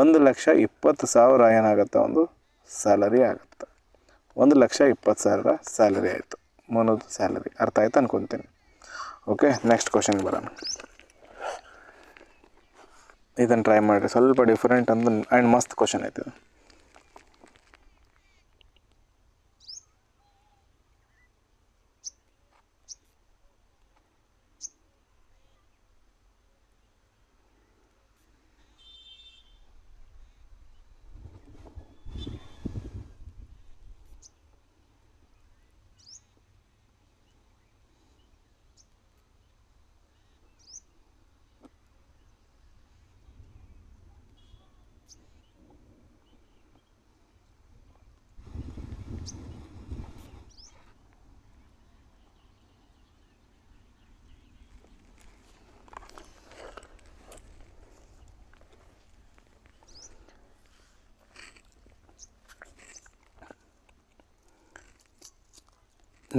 Speaker 1: 1,20,000 ಏನಾಗುತ್ತೆ? ಒಂದು ಸ್ಯಾಲರಿ ಆಗುತ್ತೆ. 1,20,000 ಸ್ಯಾಲರಿ ಆಯಿತು. ಮನೋದು ಸ್ಯಾಲರಿ. ಅರ್ಥ ಆಯ್ತು ಅನ್ಕೊತೀನಿ. ಓಕೆ, ನೆಕ್ಸ್ಟ್ ಕ್ವಶನ್ಗೆ ಬರೋಣ. ಇದನ್ನು ಟ್ರೈ ಮಾಡಿರಿ, ಸ್ವಲ್ಪ ಡಿಫ್ರೆಂಟ್ ಅಂತ ಆ್ಯಂಡ್ ಮಸ್ತ್ ಕ್ವಶನ್ ಐತೆ.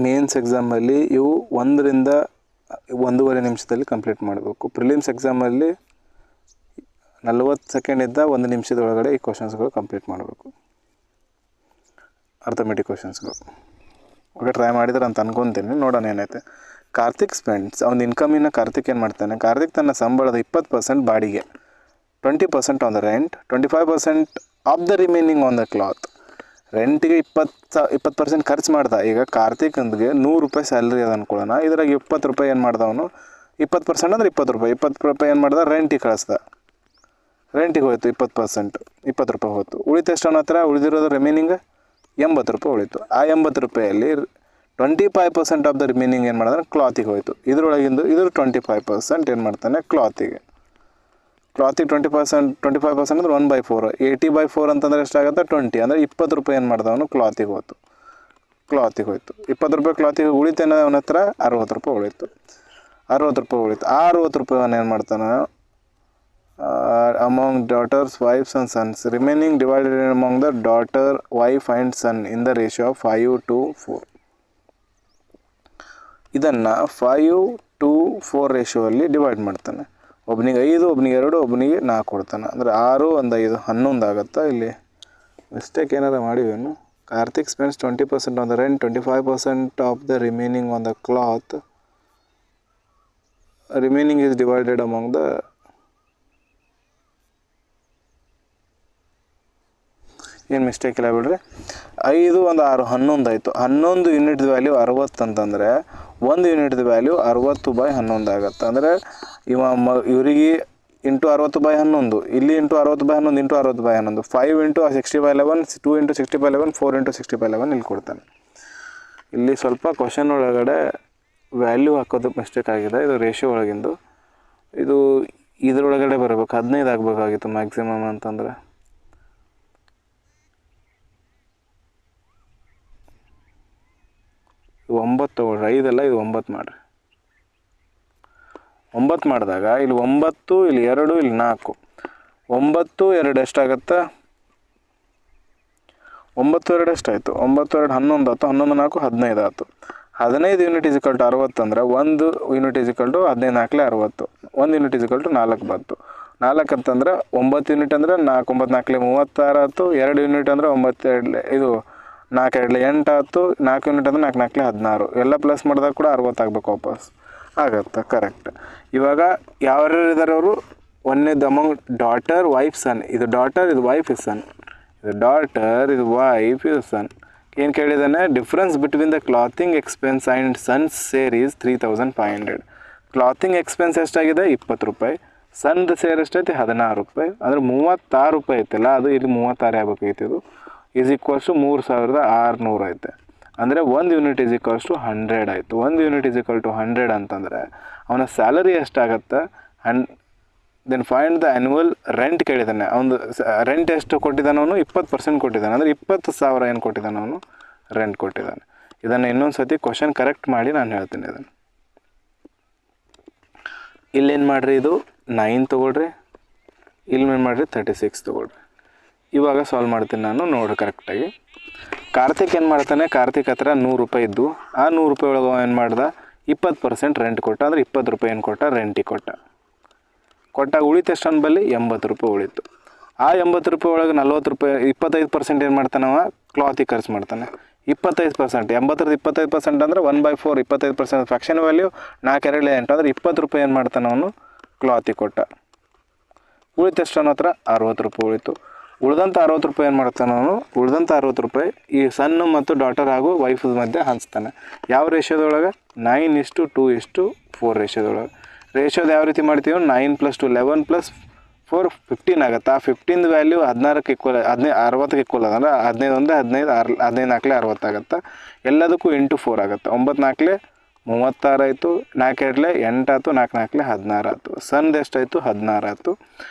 Speaker 1: ಮೇನ್ಸ್ ಎಕ್ಸಾಮಲ್ಲಿ ಇವು 1 ರಿಂದ 1.5 ನಿಮಿಷದಲ್ಲಿ ಕಂಪ್ಲೀಟ್ ಮಾಡಬೇಕು. ಪ್ರಿಲಿಮ್ಸ್ ಎಕ್ಸಾಮಲ್ಲಿ 40 ಸೆಕೆಂಡಿಂದ 1 ನಿಮಿಷದ ಒಳಗಡೆ ಈ ಕ್ವಶನ್ಸ್ಗಳು ಕಂಪ್ಲೀಟ್ ಮಾಡಬೇಕು. ಅರ್ಥಮೆಟಿಕ್ ಕ್ವಶನ್ಸ್ಗಳು. ಓಕೆ, ಟ್ರೈ ಮಾಡಿದ್ರೆ ಅಂತ ಅನ್ಕೊತೀನಿ. ನೋಡೋಣ ಏನೈತೆ. ಕಾರ್ತಿಕ್ ಸ್ಪೆಂಡ್ಸ್, ಅವ್ನ ಇನ್ಕಮಿನ ಕಾರ್ತಿಕ್ ಏನು ಮಾಡ್ತಾನೆ, ಕಾರ್ತಿಕ್ ತನ್ನ ಸಂಬಳದ 20% ಬಾಡಿಗೆ, 20% on the rent, 25% of the remaining on the cloth. ರೆಂಟಿಗೆ 20% ಖರ್ಚು ಮಾಡ್ದ. ಈಗ ಕಾರ್ತಿಕ್ ಅಂದ್ಗೆ 100 ರೂಪಾಯಿ ಸ್ಯಾಲ್ರಿ ಅದ ಅನ್ಕೊಳ್ಳೋಣ. ಇದ್ರಾಗ 20 ರೂಪಾಯಿ ಏನು ಮಾಡ್ದ ಅವನು, 20% ಅಂದ್ರೆ 20 ರೂಪಾಯಿ, 20 ರೂಪಾಯಿ ಏನು ಮಾಡ್ದ, ರೆಂಟಿಗೆ ಕಳಿಸ್ದ. ರೆಂಟಿಗೆ ಹೋಯ್ತು 20%, 20 ರೂಪಾಯಿ ಹೋಯ್ತು. ಉಳಿತು ಎಷ್ಟು ಅವನ ಹತ್ರ, ಉಳಿದಿರೋದು ರಿಮೈನಿಂಗ್ 80 ರೂಪಾಯಿ ಉಳಿತು. ಆ 80 ರೂಪಾಯಲ್ಲಿ 25% ಆಫ್ ದ ರಿಮೈನಿಂಗ್ ಏನು ಮಾಡಿದ್ರೆ ಕ್ಲಾತಿಗೆ ಹೋಯಿತು. ಇದ್ರ 25% ಏನು ಮಾಡ್ತಾನೆ, ಕ್ಲಾತಿಗೆ 25% ಅಂದ್ರೆ 1/4, 80/4 ಅಂತಂದ್ರೆ ಎಷ್ಟಾಗುತ್ತೆ, 20. ಅಂದರೆ 20 ರೂಪಾಯಿ ಏನು ಮಾಡ್ದವನು ಕ್ಲಾತಿಗೆ ಹೋಯ್ತು. 20 ರೂಪಾಯಿ ಕ್ಲಾತಿಗೆ ಉಳಿತೇನೆ ಅವನ ಹತ್ರ 60 ರೂಪಾಯಿ ಉಳಿತು. 60 ರೂಪಾಯಿ ಉಳಿತು. ಆ 60 ರೂಪಾಯಿ ಅವನು ಏನು ಮಾಡ್ತಾನೆ, among daughters, wives and sons, remaining divided among the daughter, wife and son in the ratio of 5:4. ಇದನ್ನು 5:4 ರೇಷಿಯೋಲ್ಲಿ ಡಿವೈಡ್ ಮಾಡ್ತಾನೆ. ಒಬ್ಬನಿಗೆ 5, ಒಬ್ಬನಿಗೆ 2, ಒಬ್ಬನಿಗೆ 4 ಕೊಡ್ತಾನೆ. ಅಂದರೆ 6 1 5 11 ಆಗುತ್ತಾ. ಇಲ್ಲಿ ಮಿಸ್ಟೇಕ್ ಏನಾರು ಮಾಡಿವೇನು. Karthik spends 20% on the rent, 25% of the remaining on the cloth, remaining is divided among the, ಏನು ಮಿಸ್ಟೇಕ್ ಇಲ್ಲ ಬಿಡ್ರಿ. 5 1 6 11 ಆಯಿತು. 11 ಯೂನಿಟ್ ವ್ಯಾಲ್ಯೂ 60 ಅಂತಂದರೆ 1 ಯೂನಿಟ್ ವ್ಯಾಲ್ಯೂ 60/11 ಆಗುತ್ತೆ. ಅಂದರೆ ಇವರಿಗೆ ಇಂಟು 60/11, ಇಲ್ಲಿ into 60/11 into 60/11, 5 into 60/11, 2 into 60/11, 4 into 60/11 ಇಲ್ಲಿ ಕೊಡ್ತಾನೆ. ಇಲ್ಲಿ ಸ್ವಲ್ಪ ಕ್ವಶನ್ ಒಳಗಡೆ ವ್ಯಾಲ್ಯೂ ಹಾಕೋದು ಮಿಸ್ಟೇಕ್ ಆಗಿದೆ. ಇದು ರೇಷಿಯೋ ಒಳಗಿಂದು, ಇದು ಇದರೊಳಗಡೆ ಬರಬೇಕು, 15 ಆಗಬೇಕಾಗಿತ್ತು ಮ್ಯಾಕ್ಸಿಮಮ್ ಅಂತಂದರೆ. ಇದು 9 ತೊಗೊಳ್ರಿ, 5 ಅಲ್ಲ, ಇದು 9 ಮಾಡಿರಿ. 9 ಮಾಡಿದಾಗ ಇಲ್ಲಿ 9, ಇಲ್ಲಿ 2, ಇಲ್ಲಿ 4, 9 2 ಎಷ್ಟಾಗತ್ತೆ, 9 2 ಎಷ್ಟಾಯಿತು, 9 2 11 ಆಯಿತು, 11 4 15 ಆಯಿತು. 15 ಯೂನಿಟ್ = 60 ಅಂದರೆ 1 ಯೂನಿಟ್ = 15 4 60, 1 ಯೂನಿಟ್ = 4 ಬಂತು. 4 ಅಂತಂದರೆ 9 ಯೂನಿಟ್ ಅಂದರೆ 4 9 4 36 ಆಯಿತು. 2 ಯೂನಿಟ್ ಅಂದರೆ 9 2 ಇದು 4 2 8 ಆಯಿತು. 4 ಯೂನಿಟ್ ಅಂದರೆ 4 4 16, ಎಲ್ಲ ಪ್ಲಸ್ ಮಾಡಿದಾಗ ಕೂಡ 60 ಆಗಬೇಕು ವಾಪಸ್ ಆಗುತ್ತೆ. ಕರೆಕ್ಟ್. ಇವಾಗ ಯಾರ್ಯಾರು ಇದ್ದಾರೆ ಅವರು, ಒಂದನೇದು ಅಮೌಂಗ್ ಡಾಟರ್, ವೈಫ್, ಸನ್. ಇದು ಡಾಟರ್, ಇದು ವೈಫ್, ಇದು ಸನ್. ಇದು ಡಾಟರ್, ಇದು ವೈಫ್, ಇದು ಸನ್. ಏನು ಕೇಳಿದ್ದಾನೆ, difference between the clothing expense and son's share is 3500. Clothing expense ಎಷ್ಟಾಗಿದೆ, 20 ರೂಪಾಯಿ. ಸನ್ದು ಸೇರ್ ಎಷ್ಟೈತಿ, 16 ರೂಪಾಯಿ. ಅಂದರೆ 36 ರೂಪಾಯಿ ಐತಲ್ಲ, ಅದು ಇಲ್ಲಿ 36 ಆಗಬೇಕೈತಿ. ಇದು ಈಸ್ ಈಕ್ವಲ್ಸ್ ಟು 3600 ಐತೆ. ಅಂದರೆ 1 ಯೂನಿಟ್ = 100 ಆಯಿತು. 1 ಯೂನಿಟ್ = 100 ಅಂತಂದರೆ ಅವನ ಸ್ಯಾಲರಿ ಎಷ್ಟಾಗತ್ತೆ, then find the annual rent ಕೇಳಿದ್ದಾನೆ. ಅವನು ರೆಂಟ್ ಎಷ್ಟು ಕೊಟ್ಟಿದ್ದಾನೆ, ಅವನು 20% ಕೊಟ್ಟಿದ್ದಾನೆ. ಅಂದರೆ 20,000 ಏನು ಕೊಟ್ಟಿದ್ದಾನೆ, ಅವನು ರೆಂಟ್ ಕೊಟ್ಟಿದ್ದಾನೆ. ಇದನ್ನು ಇನ್ನೊಂದು ಸತಿ ಕ್ವಶನ್ ಕರೆಕ್ಟ್ ಮಾಡಿ ನಾನು ಹೇಳ್ತೀನಿ ಇದನ್ನು. ಇಲ್ಲೇನು ಮಾಡಿರಿ, ಇದು 9 ತೊಗೊಳ್ರಿ, ಇಲ್ಲಿ ಏನು ಮಾಡಿರಿ 36 ತೊಗೊಳ್ರಿ. ಇವಾಗ ಸಾಲ್ವ್ ಮಾಡ್ತೀನಿ ನಾನು, ನೋಡಿ ಕರೆಕ್ಟಾಗಿ. ಕಾರ್ತಿಕ್ ಏನು ಮಾಡ್ತಾನೆ, ಕಾರ್ತಿಕ್ ಹತ್ರ 100 ರೂಪಾಯಿ ಇದ್ದು, ಆ 100 ರೂಪಾಯಿ ಒಳಗೆ ಏನು ಮಾಡ್ದ, 20% ರೆಂಟ್ ಕೊಟ್ಟ. ಅಂದರೆ 20 ರೂಪಾಯಿ ಏನು ಕೊಟ್ಟ, ರೆಂಟಿಗೆ ಕೊಟ್ಟಾಗ ಉಳಿತು ಎಷ್ಟು ಬಲ್ಲಿ, 80 ರೂಪಾಯಿ ಉಳಿತು. ಆ 80 ರೂಪಾಯಿ ಒಳಗೆ 40 ರೂಪಾಯಿ, 25% ಏನು ಮಾಡ್ತಾನೆ ಅವ, ಕ್ಲಾತಿಗೆ ಖರ್ಚು ಮಾಡ್ತಾನೆ. 25%, 80ರ 25% ಅಂದರೆ 1/4, 25% ಫ್ಯಾಕ್ಷನ್ ವ್ಯಾಲ್ಯೂ 4 2 8, ಅಂದರೆ 20 ರೂಪಾಯಿ ಏನು ಮಾಡ್ತಾನೆ ಅವನು, ಕ್ಲಾತಿಗೆ ಕೊಟ್ಟ. ಉಳಿತು ಎಷ್ಟು ಅವನ ಹತ್ರ, 60 ರೂಪಾಯಿ ಉಳಿತು. ಉಳಿದಂಥ 60 ರೂಪಾಯಿ ಏನು ಮಾಡ್ತಾನೆ ಅವನು, ಉಳಿದಂಥ 60 ರೂಪಾಯಿ ಈ ಸಣ್ಣ ಮತ್ತು ಡಾಟರ್ ಹಾಗೂ ವೈಫ್ ಮಧ್ಯೆ ಹಂಚ್ತಾನೆ. ಯಾವ ರೇಷಿಯೋದೊಳಗೆ, 9:2:4 ರೇಷಿಯೋದೊಳಗೆ. ರೇಷಿಯೋದು ಯಾವ ರೀತಿ ಮಾಡ್ತೀವಿ, 9 + 2 11 + 4 15 ಆಗುತ್ತೆ. ಆ 15 ವ್ಯಾಲ್ಯೂ 16ಕ್ಕೆ ಈಕ್ವಲ್, 60ಕ್ಕೆ ಈಕ್ವಲ್ ಅದ. ಅಂದರೆ 15 1 15, 15 4 60 ಆಗುತ್ತೆ. ಎಲ್ಲದಕ್ಕೂ ಇಂಟು 4 ಆಗುತ್ತೆ. 9 4 36 ಆಯಿತು, 4 2 8 ಆಯಿತು, 4 4 16 ಆಯಿತು. ಸನ್ದು ಎಷ್ಟಾಯಿತು, 16 ಆಯಿತು.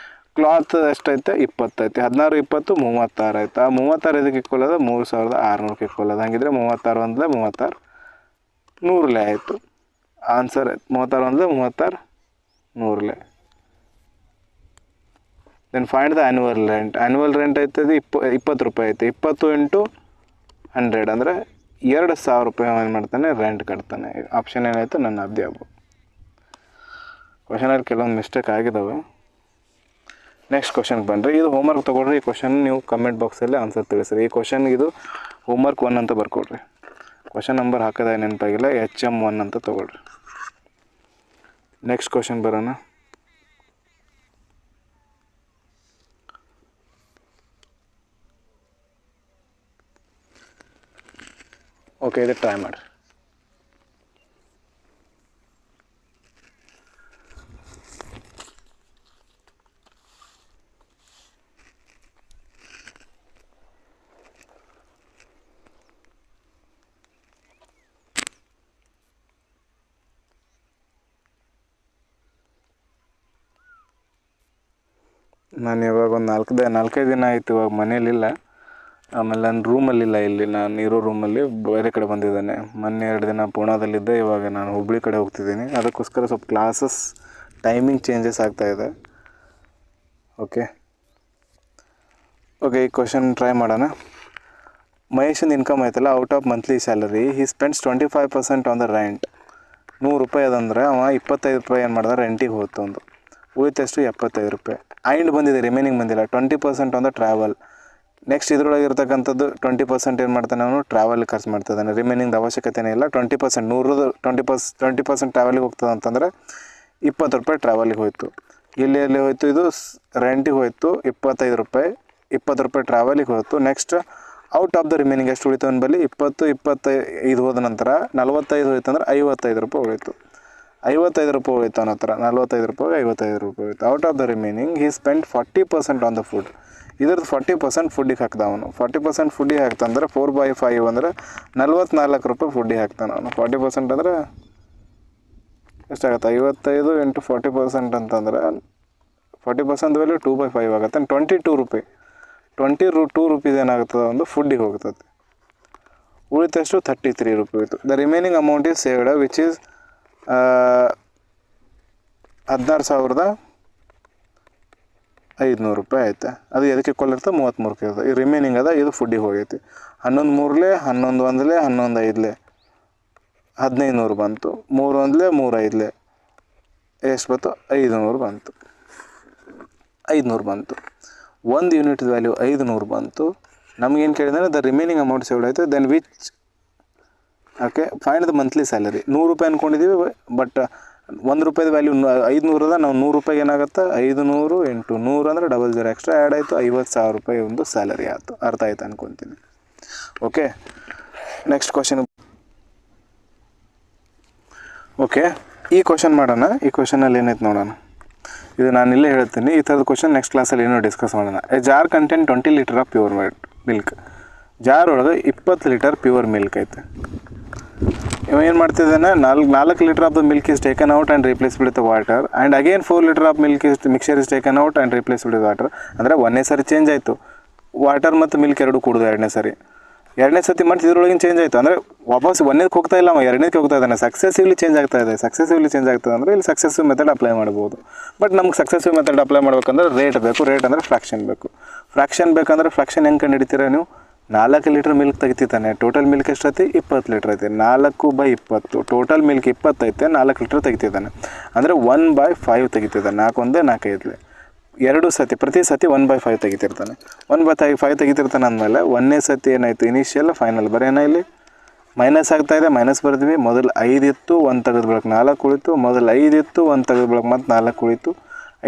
Speaker 1: ಕ್ಲಾತ್ ಎಷ್ಟೈತೆ, 20 ಐತೆ. 16 20 36 ಆಯಿತು. ಆ 36 ಇದಕ್ಕೆ ಈಕ್ವಲ್ ಅದ, 3600ಕ್ಕೆ ಈಕ್ವಲ್ ಅದ. ಹಾಗಿದ್ರೆ 36 1 36 100 ಆಯಿತು. Answer 36 1 36 100. Then find the annual rent. Annual rent ಐತದೆ 20 ರೂಪಾಯಿ ಐತೆ. 20 × 100 ಅಂದರೆ 2000 ರೂಪಾಯಿ ಏನು ಮಾಡ್ತಾನೆ, ರೆಂಟ್ ಕಟ್ತಾನೆ. ಆಪ್ಷನ್ ಏನಾಯಿತು, ನನ್ನ ಅಬ್ದಿ ಹಬ್ಬ. ಕ್ವಶನಲ್ಲಿ ಕೆಲವೊಂದು ಮಿಸ್ಟೇಕ್ ಆಗಿದ್ದಾವೆ. ನೆಕ್ಸ್ಟ್ ಕ್ವಶನ್ಗೆ ಬನ್ನಿರಿ. ಇದು ಹೋಮ್ವರ್ಕ್ ತೊಗೊಳ್ರಿ. ಈ ಕ್ವಶನ್ ನೀವು ಕಮೆಂಟ್ ಬಾಕ್ಸಲ್ಲಿ ಆನ್ಸರ್ ತಿಳಿಸ್ರಿ. ಈ ಕ್ವಶನ್ಗೆ ಇದು ಹೋಮ್ವರ್ಕ್ 1 ಅಂತ ಬರ್ಕೊಡ್ರಿ. ಕ್ವಶನ್ ನಂಬರ್ ಹಾಕೋದಾಗ ನೆನಪಾಗಿಲ್ಲ, HM1 ಅಂತ ತೊಗೊಳ್ರಿ. ನೆಕ್ಸ್ಟ್ ಕ್ವಶನ್ ಬರೋಣ. ಓಕೆ, ಇದು ಟ್ರೈ ಮಾಡಿರಿ. ನಾನು ಇವಾಗ ಒಂದು 4-5 ದಿನ ಆಯಿತು ಇವಾಗ ಮನೇಲಿಲ್ಲ. ಆಮೇಲೆ ನನ್ನ ರೂಮಲ್ಲಿಲ್ಲ, ಇಲ್ಲಿ ನಾನು ಇರೋ ರೂಮಲ್ಲಿ ಬೇರೆ ಕಡೆ ಬಂದಿದ್ದಾನೆ. ಮೊನ್ನೆ 2 ದಿನ ಪೂನಾದಲ್ಲಿದ್ದೆ, ಇವಾಗ ನಾನು ಹುಬ್ಳಿ ಕಡೆ ಹೋಗ್ತಿದ್ದೀನಿ. ಅದಕ್ಕೋಸ್ಕರ ಸ್ವಲ್ಪ ಕ್ಲಾಸಸ್ ಟೈಮಿಂಗ್ ಚೇಂಜಸ್ ಆಗ್ತಾಯಿದೆ. ಓಕೆ, ಈ ಕ್ವಶನ್ ಟ್ರೈ ಮಾಡೋಣ. ಮಹೇಶನ್ ಇನ್ಕಮ್ ಆಯ್ತಲ್ಲ, out of monthly salary he spends 25% on the rent. 100 ರೂಪಾಯಿ ಅದಂದ್ರೆ ಅವ 25 ರೂಪಾಯಿ ಏನು ಮಾಡಿದ ರೆಂಟಿಗೆ ಹೋಯ್ತು. ಒಂದು ಉಳಿತಷ್ಟು 75 ರೂಪಾಯಿ. ಐಂಡ್ ಬಂದಿದೆ, ರಿಮೈನಿಂಗ್ ಬಂದಿಲ್ಲ. 20% ಆನ್ ದ ಟ್ರಾವೆಲ್. ನೆಕ್ಸ್ಟ್ ಇದ್ರೊಳಗೆ ಇರ್ತಕ್ಕಂಥದ್ದು 20% ಏನು ಮಾಡ್ತಾನೆ ಅವನು, ಟ್ರಾವೆಲ್ ಖರ್ಚು ಮಾಡ್ತಿದ್ದಾನೆ. ರಿಮೈನಿಂಗ್ ಅವಶ್ಯಕತೆನೇ ಇಲ್ಲ. 20% 20% ಟ್ರಾವೆಲಿಗೆ ಹೋಗ್ತದೆ ಅಂತಂದರೆ 20 ರೂಪಾಯಿ ಟ್ರಾವೆಲಿಗೆ ಹೋಯ್ತು. ಎಲ್ಲಿ ಹೋಯ್ತು, ಇದು ರೆಂಟಿಗೆ ಹೋಯ್ತು 25 ರೂಪಾಯಿ. 20 ರೂಪಾಯಿ ಟ್ರಾವೆಲಿಗೆ ಹೋಯ್ತು. Next out of the remaining ಎಷ್ಟು ಉಳಿತು ಅಂಬಲ್ಲಿ 25 ಹೋದ ನಂತರ 45 ಹೋಯ್ತು ಅಂದ್ರೆ 55 ರೂಪಾಯಿ ಉಳಿತು. 55 ರೂಪಾಯಿ ಉಳಿತು ಅನ್ನೋ ಥರ 45 ರೂಪಾಯಿ 55 ರೂಪಾಯಿ ಉಳಿತು. Out of the remaining he spend 40% on the food. ಇದ್ರದ್ದು 40% ಫುಡ್ಡಿಗೆ ಹಾಕ್ದ ಅವನು. 40% ಫುಡ್ಡಿಗೆ ಹಾಕ್ತಂದ್ರೆ 4/5 ಅಂದ್ರೆ 44 ರೂಪಾಯಿ ಫುಡ್ಡಿಗೆ ಹಾಕ್ತಾನೆ ಅವನು. 40% ಅಂದರೆ ಎಷ್ಟಾಗುತ್ತೆ, 55 × 40% ಅಂತಂದ್ರೆ 40% ವ್ಯಾಲ್ಯೂ 2/5 ಆಗುತ್ತೆ. 22 ರೂಪಾಯಿ 22 ರೂಪೀಸ್ ಏನಾಗುತ್ತದೆ ಒಂದು ಫುಡ್ಡಿಗೆ ಹೋಗ್ತದೆ. ಉಳಿತಷ್ಟು 33 ರೂಪಾಯಿ ಇತ್ತು. The remaining amount is saved which is 16,500 ರೂಪಾಯಿ ಆಯ್ತು. ಅದು ಎದಕ್ಕೆ ಕೊಳ್ಳಿರ್ತದೆ 33 ಇರ್ತದೆ. ಈ ರಿಮೈನಿಂಗ್ ಅದ, ಇದು ಫುಡ್ಡಿಗೆ ಹೋಗೈತಿ. 11 3 11 1 11 5 1500 ಬಂತು. 3 1 3 5 ಎಷ್ಟು ಬಂತು, 500 ಬಂತು. 500 ಬಂತು. 1 ಯೂನಿಟ್ ವ್ಯಾಲ್ಯೂ 500 ಬಂತು. ನಮಗೇನು ಕೇಳಿದ್ರೆ ದ ರಿಮೈನಿಂಗ್ ಅಮೌಂಟ್ ಸೇವ್ಡ್ ಆಯಿತು. Then which okay find the monthly salary. 100 ರೂಪಾಯಿ ಅಂದ್ಕೊಂಡಿದ್ದೀವಿ, ಬಟ್ 1 ರೂಪಾಯಿದ ವ್ಯಾಲ್ಯೂ 500 ಅದ. ನಾವು 100 ರೂಪಾಯಿಗೆ ಏನಾಗುತ್ತೆ, 500 × 100 ಅಂದರೆ 00 ಎಕ್ಸ್ಟ್ರಾ ಆ್ಯಡ್ ಆಯಿತು. 50,000 ರೂಪಾಯಿ ಒಂದು ಸ್ಯಾಲರಿ ಆಯಿತು. ಅರ್ಥ ಆಯ್ತು ಅನ್ಕೊತೀನಿ. Okay, next question. ಓಕೆ, ಈ ಕ್ವಶನ್ ಮಾಡೋಣ. ಈ ಕ್ವಶನಲ್ಲಿ ಏನೈತೆ ನೋಡೋಣ. ಇದು ನಾನು ಇಲ್ಲೇ ಹೇಳ್ತೀನಿ. ಈ ಥರದ ಕ್ವಶನ್ ನೆಕ್ಸ್ಟ್ ಕ್ಲಾಸಲ್ಲಿ ಏನೋ ಡಿಸ್ಕಸ್ ಮಾಡೋಣ. A jar content 20 litre of pure milk. Jar ಒಳಗೆ 20 ಲೀಟರ್ ಪ್ಯೂರ್ ಮಿಲ್ಕ್ ಐತೆ. ಇವ ಏನು ಮಾಡ್ತಿದ್ದಾನೆ, 4 litre of the milk is taken out and replace with the water and again 4 litre of milk is mixer is taken out and replace with water. ಅಂದರೆ 1ನೇ ಸರಿ ಚೇಂಜ್ ಆಯಿತು. ವಾಟರ್ ಮತ್ತು ಮಿಲ್ಕ್ ಎರಡು ಕೂಡುದು 2ನೇ ಸರಿ. 2ನೇ ಸತಿ ಮತ್ತು ಇದ್ರೊಳಗಿನ ಚೇಂಜ್ ಆಯಿತು. ಅಂದರೆ ವಾಪಸ್ 1ನೇದಕ್ಕೆ ಹೋಗ್ತಾ ಇಲ್ಲ, 2ನೇದಕ್ಕೆ ಹೋಗ್ತಾ ಇದ್ದಾನೆ. ಸಕ್ಸೆಸಿವ್ಲಿ ಚೇಂಜ್ ಆಗ್ತಾ ಇದೆ. ಸಕ್ಸೆಸಿವ್ಲಿ ಚೇಂಜ್ ಆಗ್ತದೆ ಅಂದರೆ ಇಲ್ಲಿ ಸಕ್ಸೆಸಿವ್ ಮೆಥಡ್ ಅಪ್ಲೈ ಮಾಡ್ಬೋದು. ಬಟ್ ನಮ್ಗೆ ಸಕ್ಸೆಸಿವ್ ಮೆಥಡ್ ಅಪ್ಲೈ ಮಾಡ್ಬೇಕಂದ್ರೆ ರೇಟ್ ಬೇಕು. ರೇಟ್ ಅಂದರೆ ಫ್ರಾಕ್ಷನ್ ಬೇಕು. ಫ್ರಾಕ್ಷನ್ ಬೇಕಂದ್ರೆ ಫ್ರಾಕ್ಷನ್ ಹೆಂಗೆ ಕಂಡು ಹಿಡಿತೀರ ನೀವು, 4 ಲೀಟರ್ ಮಿಲ್ಕ್ ತೆಗಿತಾನೆ. ಟೋಟಲ್ ಮಿಲ್ಕ್ ಎಷ್ಟೈತಿ, 20 ಲೀಟರ್ ಐತೆ. 4/20 ಟೋಟಲ್ ಮಿಲ್ಕ್ 20 ಐತೆ. 4 ಲೀಟರ್ ತೆಗಿತಿದ್ದಾನೆ ಅಂದರೆ 1/5 ತೆಗಿತಿದ್ದಾನೆ. 4 1 4 5 2 ಸತಿ, ಪ್ರತಿ ಸತಿ 1/5 ತೆಗಿತಿರ್ತಾನೆ. 1/5 ತೆಗಿತಿರ್ತಾನೆ ಅಂದಮೇಲೆ 1ನೇ ಸತಿ ಏನಾಯಿತು, ಇನಿಷಿಯಲ್ ಫೈನಲ್ ಬರೇನ ಇಲ್ಲಿ ಮೈನಸ್ ಆಗ್ತಾಯಿದೆ. ಮೈನಸ್ ಬರ್ತೀವಿ. ಮೊದಲು 5 ಇತ್ತು, 1 ತೆಗೆದು ಬೆಳಕು 4 ಉಳಿತು. ಮೊದಲು 5 ಇತ್ತು, 1 ತೆಗೆದು ಬೆಳಕು ಮತ್ತು 4 ಉಳಿತು.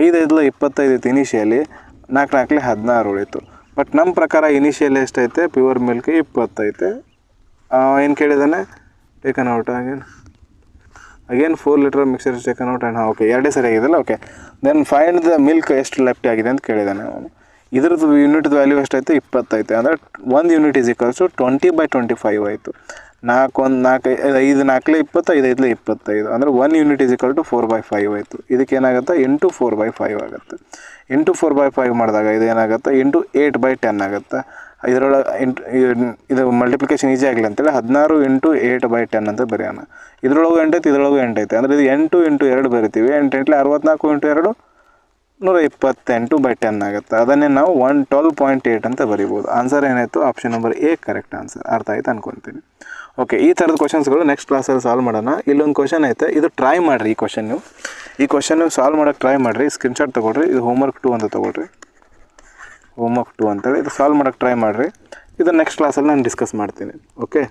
Speaker 1: 5 5 25 ಇತ್ತು ಇನಿಷಿಯಲಿ. 4 4 16 ಉಳಿತು. ಬಟ್ ನಮ್ಮ ಪ್ರಕಾರ ಇನಿಷಿಯಲ್ ಎಷ್ಟೈತೆ, ಪ್ಯೂರ್ ಮಿಲ್ಕ್ 20 ಐತೆ. ಏನು ಕೇಳಿದಾನೆ, taken out again 4 litre mixture taken out and okay 2 ಸರಿ ಆಗಿದೆಲ್ಲ. Okay, then find the milk ಎಷ್ಟು ಲೆಫ್ಟ್ ಆಗಿದೆ ಅಂತ ಕೇಳಿದ್ದಾನೆ ಅವನು. ಇದ್ರದ್ದು ಯೂನಿಟ್ ವ್ಯಾಲ್ಯೂ ಎಷ್ಟೈತೆ, 20 ಐತೆ. ಅಂದರೆ 1 ಯೂನಿಟ್ ಈಸ್ ಈಕ್ವಲ್ಸ್ ಟು 20/25 ಆಯಿತು. 4 1 4 5 4 20 5 5 25 ಅಂದರೆ 1 ಯೂನಿಟ್ ಈಸ್ ಈಕ್ವಲ್ ಟು 4/5 ಆಯಿತು. ಇದಕ್ಕೆ ಏನಾಗುತ್ತೆ, ಇಂಟು 4/5 ಆಗುತ್ತೆ. ಇಂಟು 4/5 ಮಾಡಿದಾಗ ಇದು ಏನಾಗುತ್ತೆ, ಇಂಟು 8/10 ಆಗುತ್ತೆ. ಇದರೊಳಗೆ ಇದು ಮಲ್ಟಿಪ್ಲಿಕೇಶನ್ ಈಸಿ ಆಗಲಿ ಅಂತೇಳಿ 16 × 8/10 ಅಂತ ಬರೆಯೋಣ. ಇದ್ರೊಳಗೆ 8 ಐತೆ, ಇದ್ರೊಳಗೆ 8 ಐತೆ. ಅಂದರೆ ಇದು 8 × 2 ಬರಿತೀವಿ. 8 8 64 × 2 128/10 ಆಗುತ್ತೆ. ಅದನ್ನೇ ನಾವು 112.8 ಅಂತ ಬರಿಬೋದು. ಆನ್ಸರ್ ಏನಾಯಿತು, option number A correct answer. ಅರ್ಥ ಆಯ್ತು ಅನ್ಕೊತೀನಿ. ಓಕೆ, ಈ ಥರದ ಕ್ವಶನ್ಸ್ಗಳು ನೆಕ್ಸ್ಟ್ ಕ್ಲಾಸಲ್ಲಿ ಸಾಲ್ವ್ ಮಾಡೋಣ. ಇಲ್ಲೊಂದು ಕ್ವಶನ್ ಐತೆ, ಇದು ಟ್ರೈ ಮಾಡಿರಿ. ಈ ಕ್ವಶನ್ ಸಾಲ್ವ್ ಮಾಡೋಕ್ಕೆ ಟ್ರೈ ಮಾಡಿರಿ. ಸ್ಕ್ರೀನ್ಶಾಟ್ ತೊಗೊಳ್ರಿ. ಇದು ಹೋಮ್ವರ್ಕ್ 2 ಅಂತ ತೊಗೊಳ್ರಿ. ಹೋಮ್ವರ್ಕ್ 2 ಅಂತೇಳಿ ಇದು ಸಾಲ್ವ್ ಮಾಡೋಕ್ಕೆ ಟ್ರೈ ಮಾಡಿರಿ. ಇದು ನೆಕ್ಸ್ಟ್ ಕ್ಲಾಸಲ್ಲಿ ನಾನು ಡಿಸ್ಕಸ್ ಮಾಡ್ತೀನಿ. ಓಕೆ,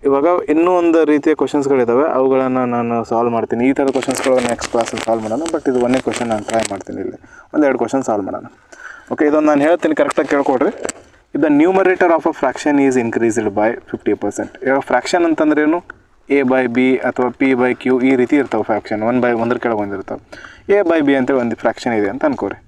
Speaker 1: ಇವಾಗ ಇನ್ನೂ ಒಂದು ರೀತಿಯ ಕ್ವಶನ್ಸ್ಗಳಿದ್ದಾವೆ, ಅವುಗಳನ್ನು ನಾನು ಸಾಲ್ವ್ ಮಾಡ್ತೀನಿ. ಈ ಥರದ ಕ್ವಶನ್ಸ್ಗಳು ನೆಕ್ಸ್ಟ್ ಕ್ಲಾಸಲ್ಲಿ ಸಾಲ್ವ್ ಮಾಡೋಣ. ಬಟ್ ಇದು ಒಂದೇ ಕ್ವಶನ್ ನಾನು ಟ್ರೈ ಮಾಡ್ತೀನಿ. ಇಲ್ಲಿ ಒಂದೆರಡು ಕ್ವಶನ್ ಸಾಲ್ವ್ ಮಾಡೋಣ. ಓಕೆ, ಇದೊಂದು ನಾನು ಹೇಳ್ತೀನಿ, ಕರೆಕ್ಟಾಗಿ ಕೇಳ್ಕೊಡ್ರಿ. The numerator of a fraction is increased by 50%. ಇವಾಗ ಫ್ರಾಕ್ಷನ್ ಅಂತಂದ್ರೇನು? A/B ಅಥವಾ P/Q ಈ ರೀತಿ ಇರ್ತಾವೆ ಫ್ರಾಕ್ಷನ್. 1/1 ಕೆಳಗೆ ಒಂದಿರ್ತಾವೆ. A/B ಅಂತೇಳಿ ಒಂದು ಫ್ರಾಕ್ಷನ್ ಇದೆ ಅಂತ ಅನ್ಕೋರಿ.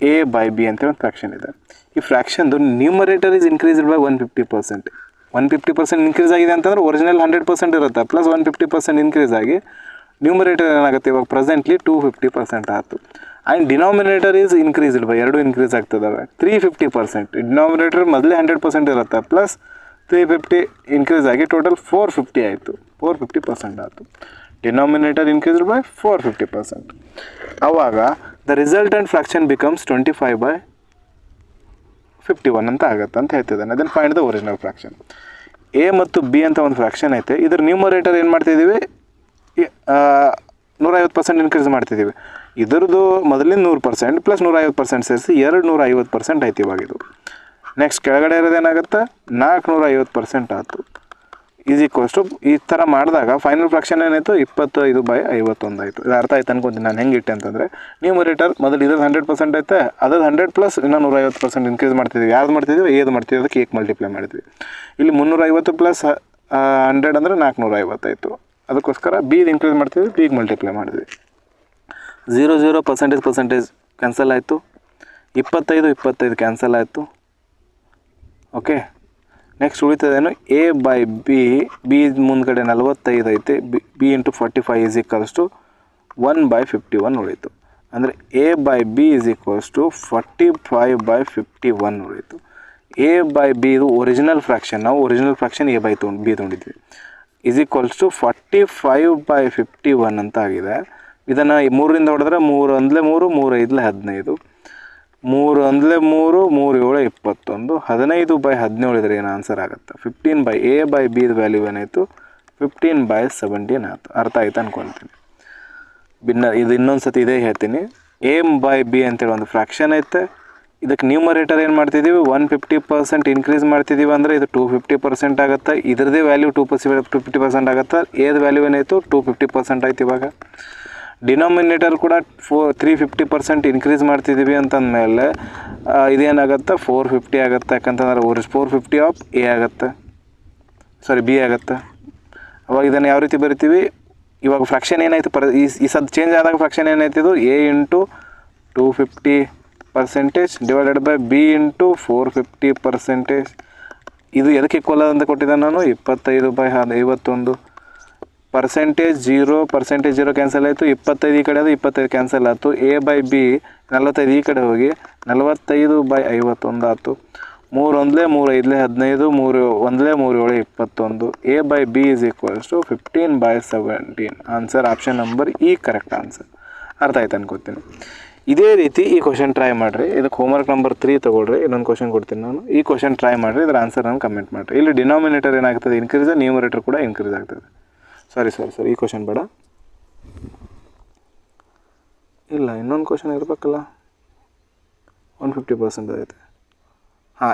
Speaker 1: A/B ಅಂತೇಳಿ ಒಂದು ಫ್ರಾಕ್ಷನ್ ಇದೆ. ಈ ಫ್ರಾಕ್ಷನ್ದು numerator is increased by 150%. 150% increase ಆಗಿದೆ ಅಂತಂದ್ರೆ ಒರಿಜಿನಲ್ 100% ಇರುತ್ತೆ, ಪ್ಲಸ್ 150% ಇನ್ಕ್ರೀಸ್ ಆಗಿ ನ್ಯೂಮರೇಟರ್ ಏನಾಗುತ್ತೆ ಇವಾಗ ಪ್ರೆಸೆಂಟ್ಲಿ 250% ಆಯಿತು. And denominator is increased by, ಎರಡು ಇನ್ಕ್ರೀಸ್ ಆಗ್ತದವೆ 350%. ಡಿನಾಮಿನೇಟರ್ ಮೊದಲೇ 100% ಇರುತ್ತೆ, ಪ್ಲಸ್ 350 ಇನ್ಕ್ರೀಸ್ ಆಗಿ ಟೋಟಲ್ 450 ಆಯಿತು. 450% ಆಯಿತು. Denominator increased by 450%. ಆವಾಗ ದ ರಿಸಲ್ಟೆಂಟ್ ಫ್ರಾಕ್ಷನ್ ಬಿಕಮ್ಸ್ 25/51 ಅಂತ ಆಗುತ್ತೆ ಅಂತ ಹೇಳ್ತಿದ್ದಾನೆ. ಅದನ್ನು find the original fraction. A ಮತ್ತು ಬಿ ಅಂತ ಒಂದು ಫ್ರಾಕ್ಷನ್ ಐತೆ. ಇದ್ರ ನ್ಯೂಮರೇಟರ್ ಏನು ಮಾಡ್ತಿದ್ದೀವಿ? 150% ಇನ್ಕ್ರೀಸ್ ಮಾಡ್ತಿದ್ದೀವಿ. ಇದ್ರದ್ದು ಮೊದಲಿನ 100% ಪ್ಲಸ್ 150% ಸೇರಿಸಿ 250% ಆಯ್ತು ಇವಾಗ ಇದು. ನೆಕ್ಸ್ಟ್ ಕೆಳಗಡೆ ಇರೋದು ಏನಾಗುತ್ತೆ? 450% ಆಯಿತು. ಈಸ್ ಈಕ್ವಲ್ಸ್ ಟು ಈ ಥರ ಮಾಡಿದಾಗ ಫೈನಲ್ ಫ್ರಾಕ್ಷನ್ ಏನಾಯಿತು? 25/51 ಆಯಿತು. ಇದು ಅರ್ಥ ಆಯ್ತು ಅನ್ಕೊತೀನಿ ನಾನು ಹೆಂಗೆ ಇಟ್ಟೆ ಅಂತಂದರೆ, ನ್ಯೂಮರೇಟರ್ ಮೊದಲು ಇದ್ರದ್ದು 100% ಐತೆ, ಅದ್ರದ್ದು 100 ಪ್ಲಸ್ ಇನ್ನೂ 150% ಇನ್ಕ್ರೀಸ್ ಮಾಡ್ತಿದ್ವಿ. ಯಾವ್ದು ಮಾಡ್ತಿದ್ವಿ? ಏದು ಮಾಡ್ತಿದ್ವಿ, ಅದಕ್ಕೆ ಏಕ್ ಮಲ್ಟಿಪ್ಲೈ ಮಾಡಿದ್ವಿ. ಇಲ್ಲಿ 350 ಪ್ಲಸ್ 100 ಅಂದರೆ 450 ಆಯಿತು. ಅದಕ್ಕೋಸ್ಕರ ಬಿದು ಇನ್ಕ್ರೀಸ್ ಮಾಡ್ತಿದ್ವಿ, ಬಿಗೆ ಮಲ್ಟಿಪ್ಲೈ ಮಾಡಿದ್ವಿ. 0 ಪರ್ಸೆಂಟೇಜ್ ಕ್ಯಾನ್ಸಲ್ ಆಯಿತು. 25 ಕ್ಯಾನ್ಸಲ್ ಆಯಿತು. Okay, next ಉಳಿತದೇನು? A/B ಮುಂದ್ಗಡೆ 45 ಐತೆ. B into 45 is equals to 1/51 ಉಳಿತು. ಅಂದರೆ A/B ಈಸ್ ಈಕ್ವಲ್ಸ್ ಟು 45/51 ಉಳಿತು. A/B ಇದು ಒರಿಜಿನಲ್ ಫ್ರಾಕ್ಷನ್. ನಾವು ಒರಿಜಿನಲ್ ಫ್ರಾಕ್ಷನ್ A/B ತೊಗೊಂಡಿದ್ವಿ. ಈಸ್ ಈಕ್ವಲ್ಸ್ ಟು 45/51 ಅಂತ ಆಗಿದೆ. ಇದನ್ನು 3ರಿಂದ ಹೊಡೆದ್ರೆ 3 1 3, 3 5 15, 3 1 3, 3 7 21, 15/17 ಇದ್ರೆ ಏನು ಆನ್ಸರ್ ಆಗುತ್ತೆ? 15 A/B ವ್ಯಾಲ್ಯೂ ಏನಾಯಿತು? 15/17 ಆಯಿತು. ಅರ್ಥ ಆಯ್ತು ಅನ್ಕೊತೀನಿ. ಇದು ಇನ್ನೊಂದು ಸತಿ ಇದೇ ಹೇಳ್ತೀನಿ. A/B ಅಂತೇಳಿ ಒಂದು ಫ್ರಾಕ್ಷನ್ ಐತೆ. ಇದಕ್ಕೆ ನ್ಯೂಮರೇಟರ್ ಏನು ಮಾಡ್ತಿದ್ದೀವಿ? 150% ಇನ್ಕ್ರೀಸ್ ಮಾಡ್ತಿದ್ದೀವಿ ಅಂದರೆ ಇದು 250% ಆಗುತ್ತೆ. ಇದರದೇ ವ್ಯಾಲ್ಯೂ 250% ಆಗುತ್ತೆ. ಏದು ವ್ಯಾಲ್ಯೂ ಏನಾಯಿತು? 250% ಆಯ್ತು. ಇವಾಗ ಡಿನಾಮಿನೇಟರ್ ಕೂಡ 350% ಇನ್ಕ್ರೀಸ್ ಮಾಡ್ತಿದ್ದೀವಿ ಅಂತಂದಮೇಲೆ ಇದೇನಾಗುತ್ತೆ? 450 ಆಗುತ್ತೆ. ಯಾಕಂತಂದ್ರೆ 450 ಆಫ್ A ಆಗುತ್ತೆ, ಸಾರಿ B ಆಗುತ್ತೆ. ಅವಾಗ ಇದನ್ನು ಯಾವ ರೀತಿ ಬರಿತೀವಿ? ಇವಾಗ ಫ್ರಾಕ್ಷನ್ ಏನಾಯಿತು? ಈ ಸದ್ ಚೇಂಜ್ ಆದಾಗ ಫ್ರಾಕ್ಷನ್ ಏನಾಯ್ತಿದು? A into 250% divided by B into 450%. ಇದು ಎದಕ್ಕೆ ಈಕ್ವಲ್ ಅಂತ ಕೊಟ್ಟಿದ್ದಾನೆ ನಾನು? 25/51. ಪರ್ಸೆಂಟೇಜ್ 0 ಕ್ಯಾನ್ಸಲ್ ಆಯಿತು. 25 ಈ ಕಡೆ ಅದು 25 ಕ್ಯಾನ್ಸಲ್ ಆಯಿತು. A/B 45 ಈ ಕಡೆ ಹೋಗಿ 45/51 ಆಯಿತು. 3 1 3 5 15, 3 1 3 7 21. A/B is equals to 15/17. Answer option number ಈ ಕರೆಕ್ಟ್ ಆನ್ಸರ್. ಅರ್ಥ ಆಯ್ತು ಅನ್ಕೋತೀನಿ. ಇದೇ ರೀತಿ ಈ ಕ್ವಶನ್ ಟ್ರೈ ಮಾಡಿರಿ. ಇದಕ್ಕೆ ಹೋಮ್ವರ್ಕ್ ನಂಬರ್ 3 ತೊಗೊಳ್ರಿ. ಇನ್ನೊಂದು ಕ್ವಶನ್ ಕೊಡ್ತೀನಿ ನಾನು. ಈ ಕ್ವಶನ್ ಟ್ರೈ ಮಾಡಿರಿ, ಇದರ ಆನ್ಸರ್ ನಾನು ಕಮೆಂಟ್ ಮಾಡಿರಿ. ಇಲ್ಲಿ ಡಿನಾಮಿನೇಟರ್ ಏನಾಗ್ತದೆ? ಇನ್ಕ್ರೀಸ್, ನ್ಯೂಮರೇಟರ್ ಕೂಡ ಇನ್ಕ್ರೀಸ್ ಆಗ್ತದೆ. ಸಾರಿ ಈ ಕ್ವಶನ್ ಬೇಡ, ಇಲ್ಲ ಇನ್ನೊಂದು ಕ್ವಶನ್ ಇರಬೇಕಲ್ಲ. 150% ಐತೆ.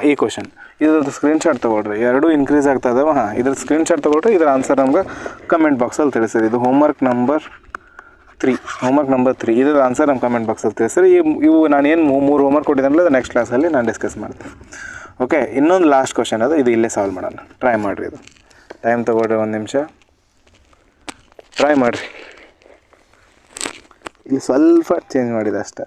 Speaker 1: ಈ ಕ್ವಶನ್ ಇದ್ರದ್ದು ಸ್ಕ್ರೀನ್ಶಾಟ್ ತೊಗೊಳ್ರಿ. ಎರಡೂ ಇನ್ಕ್ರೀಸ್ ಆಗ್ತಾ ಇದಾವೆ. ಇದ್ರ ಸ್ಕ್ರೀನ್ಶಾಟ್ ತೊಗೊಳ್ರಿ. ಇದರ ಆನ್ಸರ್ ನಮ್ಗೆ ಕಮೆಂಟ್ ಬಾಕ್ಸಲ್ಲಿ ತಿಳಿಸಿರಿ. ಇದು ಹೋಮ್ವರ್ಕ್ ನಂಬರ್ 3. ಇದರ ಆನ್ಸರ್ ನಮ್ಮ ಕಮೆಂಟ್ ಬಾಕ್ಸಲ್ಲಿ ತಿಳಿಸಿರಿ. ಇವು ನಾನು ಏನು 3 ಹೋಮ್ವರ್ಕ್ ಕೊಟ್ಟಿದ್ದಾನಲ್ಲ, ಅದು ನೆಕ್ಸ್ಟ್ ಕ್ಲಾಸಲ್ಲಿ ನಾನು ಡಿಸ್ಕಸ್ ಮಾಡ್ತೀನಿ. ಓಕೆ, ಇನ್ನೊಂದು ಲಾಸ್ಟ್ ಕ್ವಶನ್ ಅದು. ಇದು ಇಲ್ಲೇ ಸಾಲ್ವ್ ಮಾಡೋಣ. ಟ್ರೈ ಮಾಡಿರಿ. ಇದು ಟೈಮ್ ತೊಗೊಳ್ರಿ, 1 ನಿಮಿಷ ಟ್ರೈ ಮಾಡಿರಿ. ಇಲ್ಲಿ ಸ್ವಲ್ಪ ಚೇಂಜ್ ಮಾಡಿದೆ ಅಷ್ಟೇ.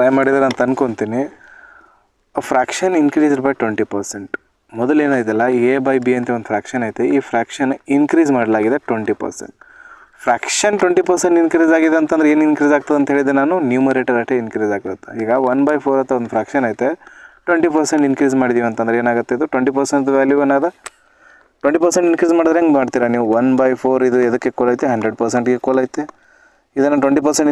Speaker 1: ಟ್ರೈ ಮಾಡಿದ್ರೆ ಅಂತ ಅನ್ಕೊತೀನಿ. Fraction increased by 20%. ಮೊದಲು ಏನಾಯ್ತಲ್ಲ A/B ಅಂತ ಒಂದು ಫ್ರ್ಯಾಕ್ಷನ್ ಐತೆ, ಈ ಫ್ರ್ಯಾಕ್ಷನ್ ಇನ್ಕ್ರೀಸ್ ಮಾಡಲಾಗಿದೆ 20%. ಫ್ರ್ಯಾಕ್ಷನ್ 20% ಇನ್ಕ್ರೀಸ್ ಆಗಿದೆ ಅಂತಂದ್ರೆ ಏನು ಇನ್ಕ್ರೀಸ್ ಆಗ್ತದೆ ಅಂತ ಹೇಳಿದೆ ನಾನು, ನ್ಯೂಮರೇಟರ್ ಅಷ್ಟೇ ಇನ್ಕ್ರೀಸ್ ಆಗುತ್ತೆ. ಈಗ 1/4 ಅಂತ ಒಂದು ಫ್ರ್ಯಾಕ್ಷನ್ ಐತೆ, 20% ಇನ್ಕ್ರೀಸ್ ಮಾಡಿದೀವಿ ಅಂತಂದ್ರೆ ಏನಾಗುತ್ತೆ, ಇದು 20% ವ್ಯಾಲ್ಯೂ ಏನಾದ 20% ಇನ್ಕ್ರೀಸ್ ಮಾಡಿದ್ರೆ ಹೆಂಗೆ ಮಾಡ್ತೀರಾ ನೀವು, 1/4 ಇದು ಎದಕ್ಕೆ ಈಕ್ವಲ್ ಐತೆ, 100%ಗೆ ಈಕ್ವಲ್ ಐತೆ. ಇದನ್ನು 20%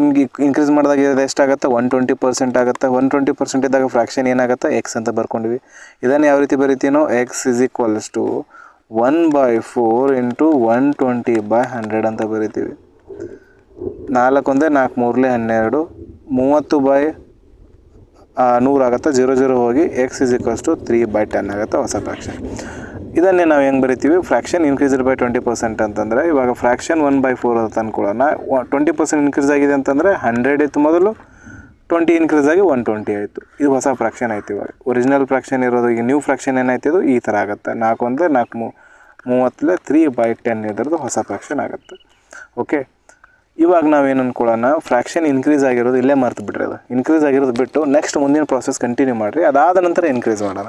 Speaker 1: ಇನ್ಕ್ರೀಸ್ ಮಾಡಿದಾಗ ಇದು ಎಷ್ಟಾಗುತ್ತೆ, 120% ಆಗುತ್ತೆ. 120% ಇದ್ದಾಗ ಫ್ರ್ಯಾಕ್ಷನ್ ಏನಾಗುತ್ತೆ, ಎಕ್ಸ್ ಅಂತ ಬರ್ಕೊಂಡ್ವಿ. ಇದನ್ನು ಯಾವ ರೀತಿ ಬರಿತೀವಿ ನಾವು, x is equals to 1/4 into 120/100 ಅಂತ ಬರಿತೀವಿ. 4 1 4 3 12 30/100 ಆಗುತ್ತೆ. 0 ಹೋಗಿ ಎಕ್ಸ್ ಇಸ್ ಈಕ್ವಲ್ಸ್ ಟು 3/10 ಆಗುತ್ತೆ ಹೊಸ ಫ್ರ್ಯಾಕ್ಷನ್. ಇದನ್ನೇ ನಾವು ಹೆಂಗೆ ಬರಿತೀವಿ, ಫ್ರ್ಯಾಕ್ಷನ್ ಇನ್ಕ್ರೀಸ್ಡ್ ಬೈ 20% ಅಂತಂದರೆ ಇವಾಗ ಫ್ರ್ಯಾಕ್ಷನ್ 1/4 ಅಂತ ಅಂದ್ಕೊಳ್ಳೋಣ. 20% ಇನ್ಕ್ರೀಸ್ ಆಗಿದೆ ಅಂತಂದರೆ 100 ಇತ್ತು ಮೊದಲು, 20 ಇನ್ಕ್ರೀಸ್ ಆಗಿ 120 ಆಯಿತು. ಇದು ಹೊಸ ಫ್ರ್ಯಾಕ್ಷನ್ ಆಯ್ತು. ಇವಾಗ ಒರಿಜಿನಲ್ ಫ್ರ್ಯಾಕ್ಷನ್ ಇರೋದು, ಈಗ ನ್ಯೂ ಫ್ರ್ಯಾಕ್ಷನ್ ಏನಾಯ್ತು, ಈ ಥರ ಆಗುತ್ತೆ. 4 1 4 30 3/10 ಇದರದ್ದು ಹೊಸ ಫ್ರ್ಯಾಕ್ಷನ್ ಆಗುತ್ತೆ. ಓಕೆ, ಇವಾಗ ನಾವೇನು ಅಂದ್ಕೊಳ್ಳೋಣ, ಫ್ರ್ಯಾಕ್ಷನ್ ಇನ್ಕ್ರೀಸ್ ಆಗಿರೋದು ಇಲ್ಲೇ ಮರ್ತು ಬಿಡ್ರಿ. ಅದು ಇನ್ಕ್ರೀಸ್ ಆಗಿರೋದು ಬಿಟ್ಟು ನೆಕ್ಸ್ಟ್ ಮುಂದಿನ ಪ್ರಾಸೆಸ್ ಕಂಟಿನ್ಯೂ ಮಾಡಿರಿ. ಅದಾದ ನಂತರ ಇನ್ಕ್ರೀಸ್ ಮಾಡೋಣ.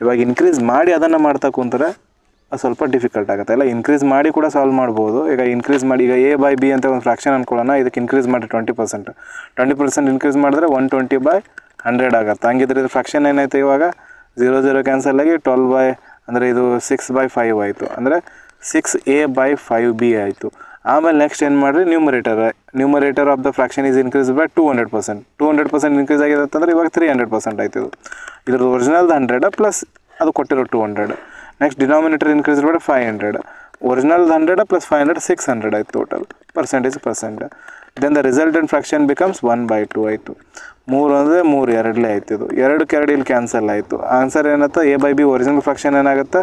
Speaker 1: ಇವಾಗ ಇನ್ಕ್ರೀಸ್ ಮಾಡಿ ಅದನ್ನು ಮಾಡ್ತಾ ಕುಂತಾರೆ ಅದು ಸ್ವಲ್ಪ ಡಿಫಿಕಲ್ಟ್ ಆಗುತ್ತೆ. ಇಲ್ಲ ಇನ್ಕ್ರೀಸ್ ಮಾಡಿ ಕೂಡ ಸಾಲ್ವ್ ಮಾಡ್ಬೋದು. ಈಗ ಇನ್ಕ್ರೀಸ್ ಮಾಡಿ, ಈಗ A/B ಅಂತ ಒಂದು ಫ್ರ್ಯಾಕ್ಷನ್ ಅಂದ್ಕೊಳ್ಳೋಣ, ಇದಕ್ಕೆ ಇನ್ಕ್ರೀಸ್ ಮಾಡಿ 20% ಇನ್ಕ್ರೀಸ್ ಮಾಡಿದ್ರೆ 120/100 ಆಗುತ್ತೆ. ಹಂಗಿದ್ರೆ ಇದು ಫ್ರ್ಯಾಕ್ಷನ್ ಏನಾಯ್ತು, ಇವಾಗ 0 ಕ್ಯಾನ್ಸಲ್ ಆಗಿ 12 ಅಂದರೆ ಇದು 6/5 ಆಯಿತು. ಅಂದರೆ 6A/5B ಆಯಿತು. ಆಮೇಲೆ ನೆಕ್ಸ್ಟ್ ಏನು ಮಾಡಿರಿ, numerator of the fraction is increase by 200% increase ಆಗಿದೆ ಅಂತಂದರೆ ಇವಾಗ 300% ಆಯ್ತು. ಇದ್ರದ್ದು ಒರಿಜಿನಲ್ದು 100 ಪ್ಲಸ್ ಅದು ಕೊಟ್ಟಿರೋ 200. Next denominator increase by 500. ಒರಿಜಿನಲ್ದು 100 ಪ್ಲಸ್ 500 600 ಆಯ್ತು total, percent. Then the resultant fraction becomes 1/2 ಆಯಿತು. 3 ಅಂದರೆ 3 2 ಆಯ್ತು. ಇದು 2 ಇಲ್ಲಿ ಕ್ಯಾನ್ಸಲ್ ಆಯಿತು. ಆನ್ಸರ್ ಏನಾಯ್ತು, A/B ಒರಿಜಿನಲ್ ಫ್ರ್ಯಾಕ್ಷನ್ ಏನಾಗುತ್ತೆ,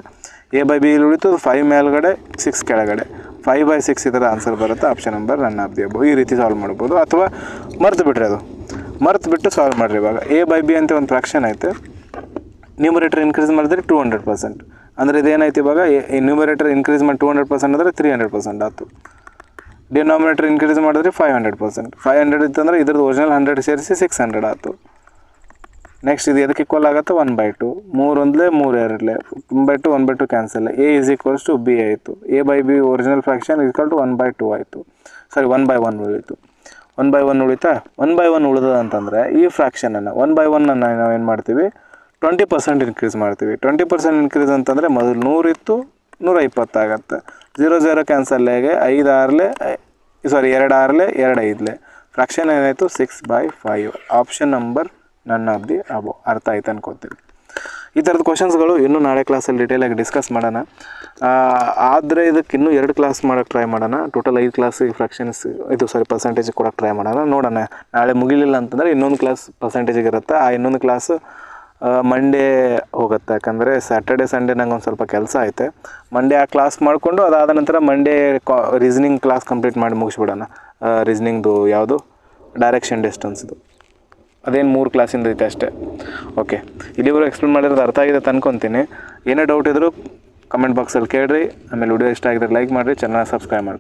Speaker 1: A/B ಇಲ್ಲಿ ಉಳಿತು, 5 ಮೇಲ್ಗಡೆ 6 ಕೆಳಗಡೆ, 5/6 ಇದರ ಆನ್ಸರ್ ಬರುತ್ತೆ. Option number none of the above. ಈ ರೀತಿ ಸಾಲ್ವ್ ಮಾಡ್ಬೋದು, ಅಥವಾ ಮರ್ತು ಬಿಟ್ಟು ಸಾಲ್ವ್ ಮಾಡಿರಿ. ಇವಾಗ A/B ಅಂತ ಒಂದು ಫ್ರ್ಯಾಕ್ಷನ್ ಐತೆ, ನ್ಯೂಮರೇಟರ್ ಇನ್ಕ್ರೀಸ್ ಮಾಡಿದ್ರೆ 200%. ಅಂದರೆ ಇದೇನಾಯ್ತು, ಇವಾಗ ನ್ಯೂಮರೇಟರ್ ಇನ್ಕ್ರೀಸ್ ಮಾಡಿ 200% ಅಂದರೆ 300% ಆಯಿತು. ಡಿನಾಮಿನೇಟರ್ ಇನ್ಕ್ರೀಸ್ ಮಾಡಿದ್ರೆ 500%. 500 ಇತ್ತಂದರೆ ಇದ್ರದ್ದು ಒರಿಜಿನಲ್ 100 ಸೇರಿಸಿ 600 ಆಯಿತು. ನೆಕ್ಸ್ಟ್ ಇದು ಎದಕ್ಕೆ ಈಕ್ವಲ್ ಆಗುತ್ತೆ, 1/2. 3 1 3 2 1/2 cancel. A is equals to B ಆಯಿತು. A/B original fraction equal to 1/2 ಆಯಿತು. ಸಾರಿ 1/1 ಉಳಿತು. 1/1 ಉಳಿತಾ, 1/1 ಉಳಿದ ಅಂತಂದರೆ ಈ ಫ್ರ್ಯಾಕ್ಷನನ್ನು 1/1 ನಾವು ಏನು ಮಾಡ್ತೀವಿ, 20% ಇನ್ಕ್ರೀಸ್ ಮಾಡ್ತೀವಿ. 20% ಇನ್ಕ್ರೀಸ್ ಅಂತಂದರೆ ಮೊದಲು 100 ಇತ್ತು, 120 ಆಗುತ್ತೆ. 0 ಕ್ಯಾನ್ಸಲ್ ಆಗಿ 2 6 2 5 ಫ್ರ್ಯಾಕ್ಷನ್ ಏನಾಯಿತು, 6/5. Option number none of the above. ಅರ್ಥ ಆಯ್ತು ಅನ್ಕೋತೀನಿ. ಈ ಥರದ ಕ್ವಶನ್ಸ್ಗಳು ಇನ್ನೂ ನಾಳೆ ಕ್ಲಾಸಲ್ಲಿ ಡೀಟೇಲಾಗಿ ಡಿಸ್ಕಸ್ ಮಾಡೋಣ. ಆದರೆ ಇದಕ್ಕೆ ಇನ್ನೂ 2 ಕ್ಲಾಸ್ ಮಾಡೋಕ್ಕೆ ಟ್ರೈ ಮಾಡೋಣ. ಟೋಟಲ್ 5 ಕ್ಲಾಸ್ ಪರ್ಸೆಂಟೇಜ್ ಕೊಡೋಕ್ಕೆ ಟ್ರೈ ಮಾಡೋಣ. ನೋಡೋಣ, ನಾಳೆ ಮುಗಿಲಿಲ್ಲ ಅಂತಂದರೆ ಇನ್ನೊಂದು ಕ್ಲಾಸ್ ಪರ್ಸೆಂಟೇಜಿಗೆ ಇರುತ್ತೆ. ಆ ಇನ್ನೊಂದು ಕ್ಲಾಸ್ ಮಂಡೇ ಹೋಗುತ್ತೆ. ಯಾಕಂದರೆ ಸ್ಯಾಟರ್ಡೆ ಸಂಡೇ ನಂಗೆ ಒಂದು ಸ್ವಲ್ಪ ಕೆಲಸ ಐತೆ. ಮಂಡೇ ಆ ಕ್ಲಾಸ್ ಮಾಡಿಕೊಂಡು ಅದಾದ ನಂತರ ಮಂಡೇ ರೀಸನಿಂಗ್ ಕ್ಲಾಸ್ ಕಂಪ್ಲೀಟ್ ಮಾಡಿ ಮುಗಿಸ್ಬಿಡೋಣ. ರೀಸನಿಂಗ್ದು ಯಾವುದು, ಡೈರೆಕ್ಷನ್ ಡಿಸ್ಟೆನ್ಸ್ದು, ಅದೇನು 3 ಕ್ಲಾಸಿಂದ ಐತೆ ಅಷ್ಟೇ. ಓಕೆ, ಇಲ್ಲಿವರೆಗೂ ಎಕ್ಸ್ಪ್ಲೇನ್ ಮಾಡಿರೋದು ಅರ್ಥ ಆಗಿದೆ ಅಂತ ಅನ್ಕೊತೀನಿ. ಏನೇ ಡೌಟ್ ಇದ್ದರೂ ಕಮೆಂಟ್ ಬಾಕ್ಸಲ್ಲಿ ಕೇಳಿರಿ. ಆಮೇಲೆ ವಿಡಿಯೋ ಇಷ್ಟ ಆಗಿದ್ರೆ ಲೈಕ್ ಮಾಡಿರಿ, ಚಾನಲ್ ಸಬ್ಸ್ಕ್ರೈಬ್ ಮಾಡಿ.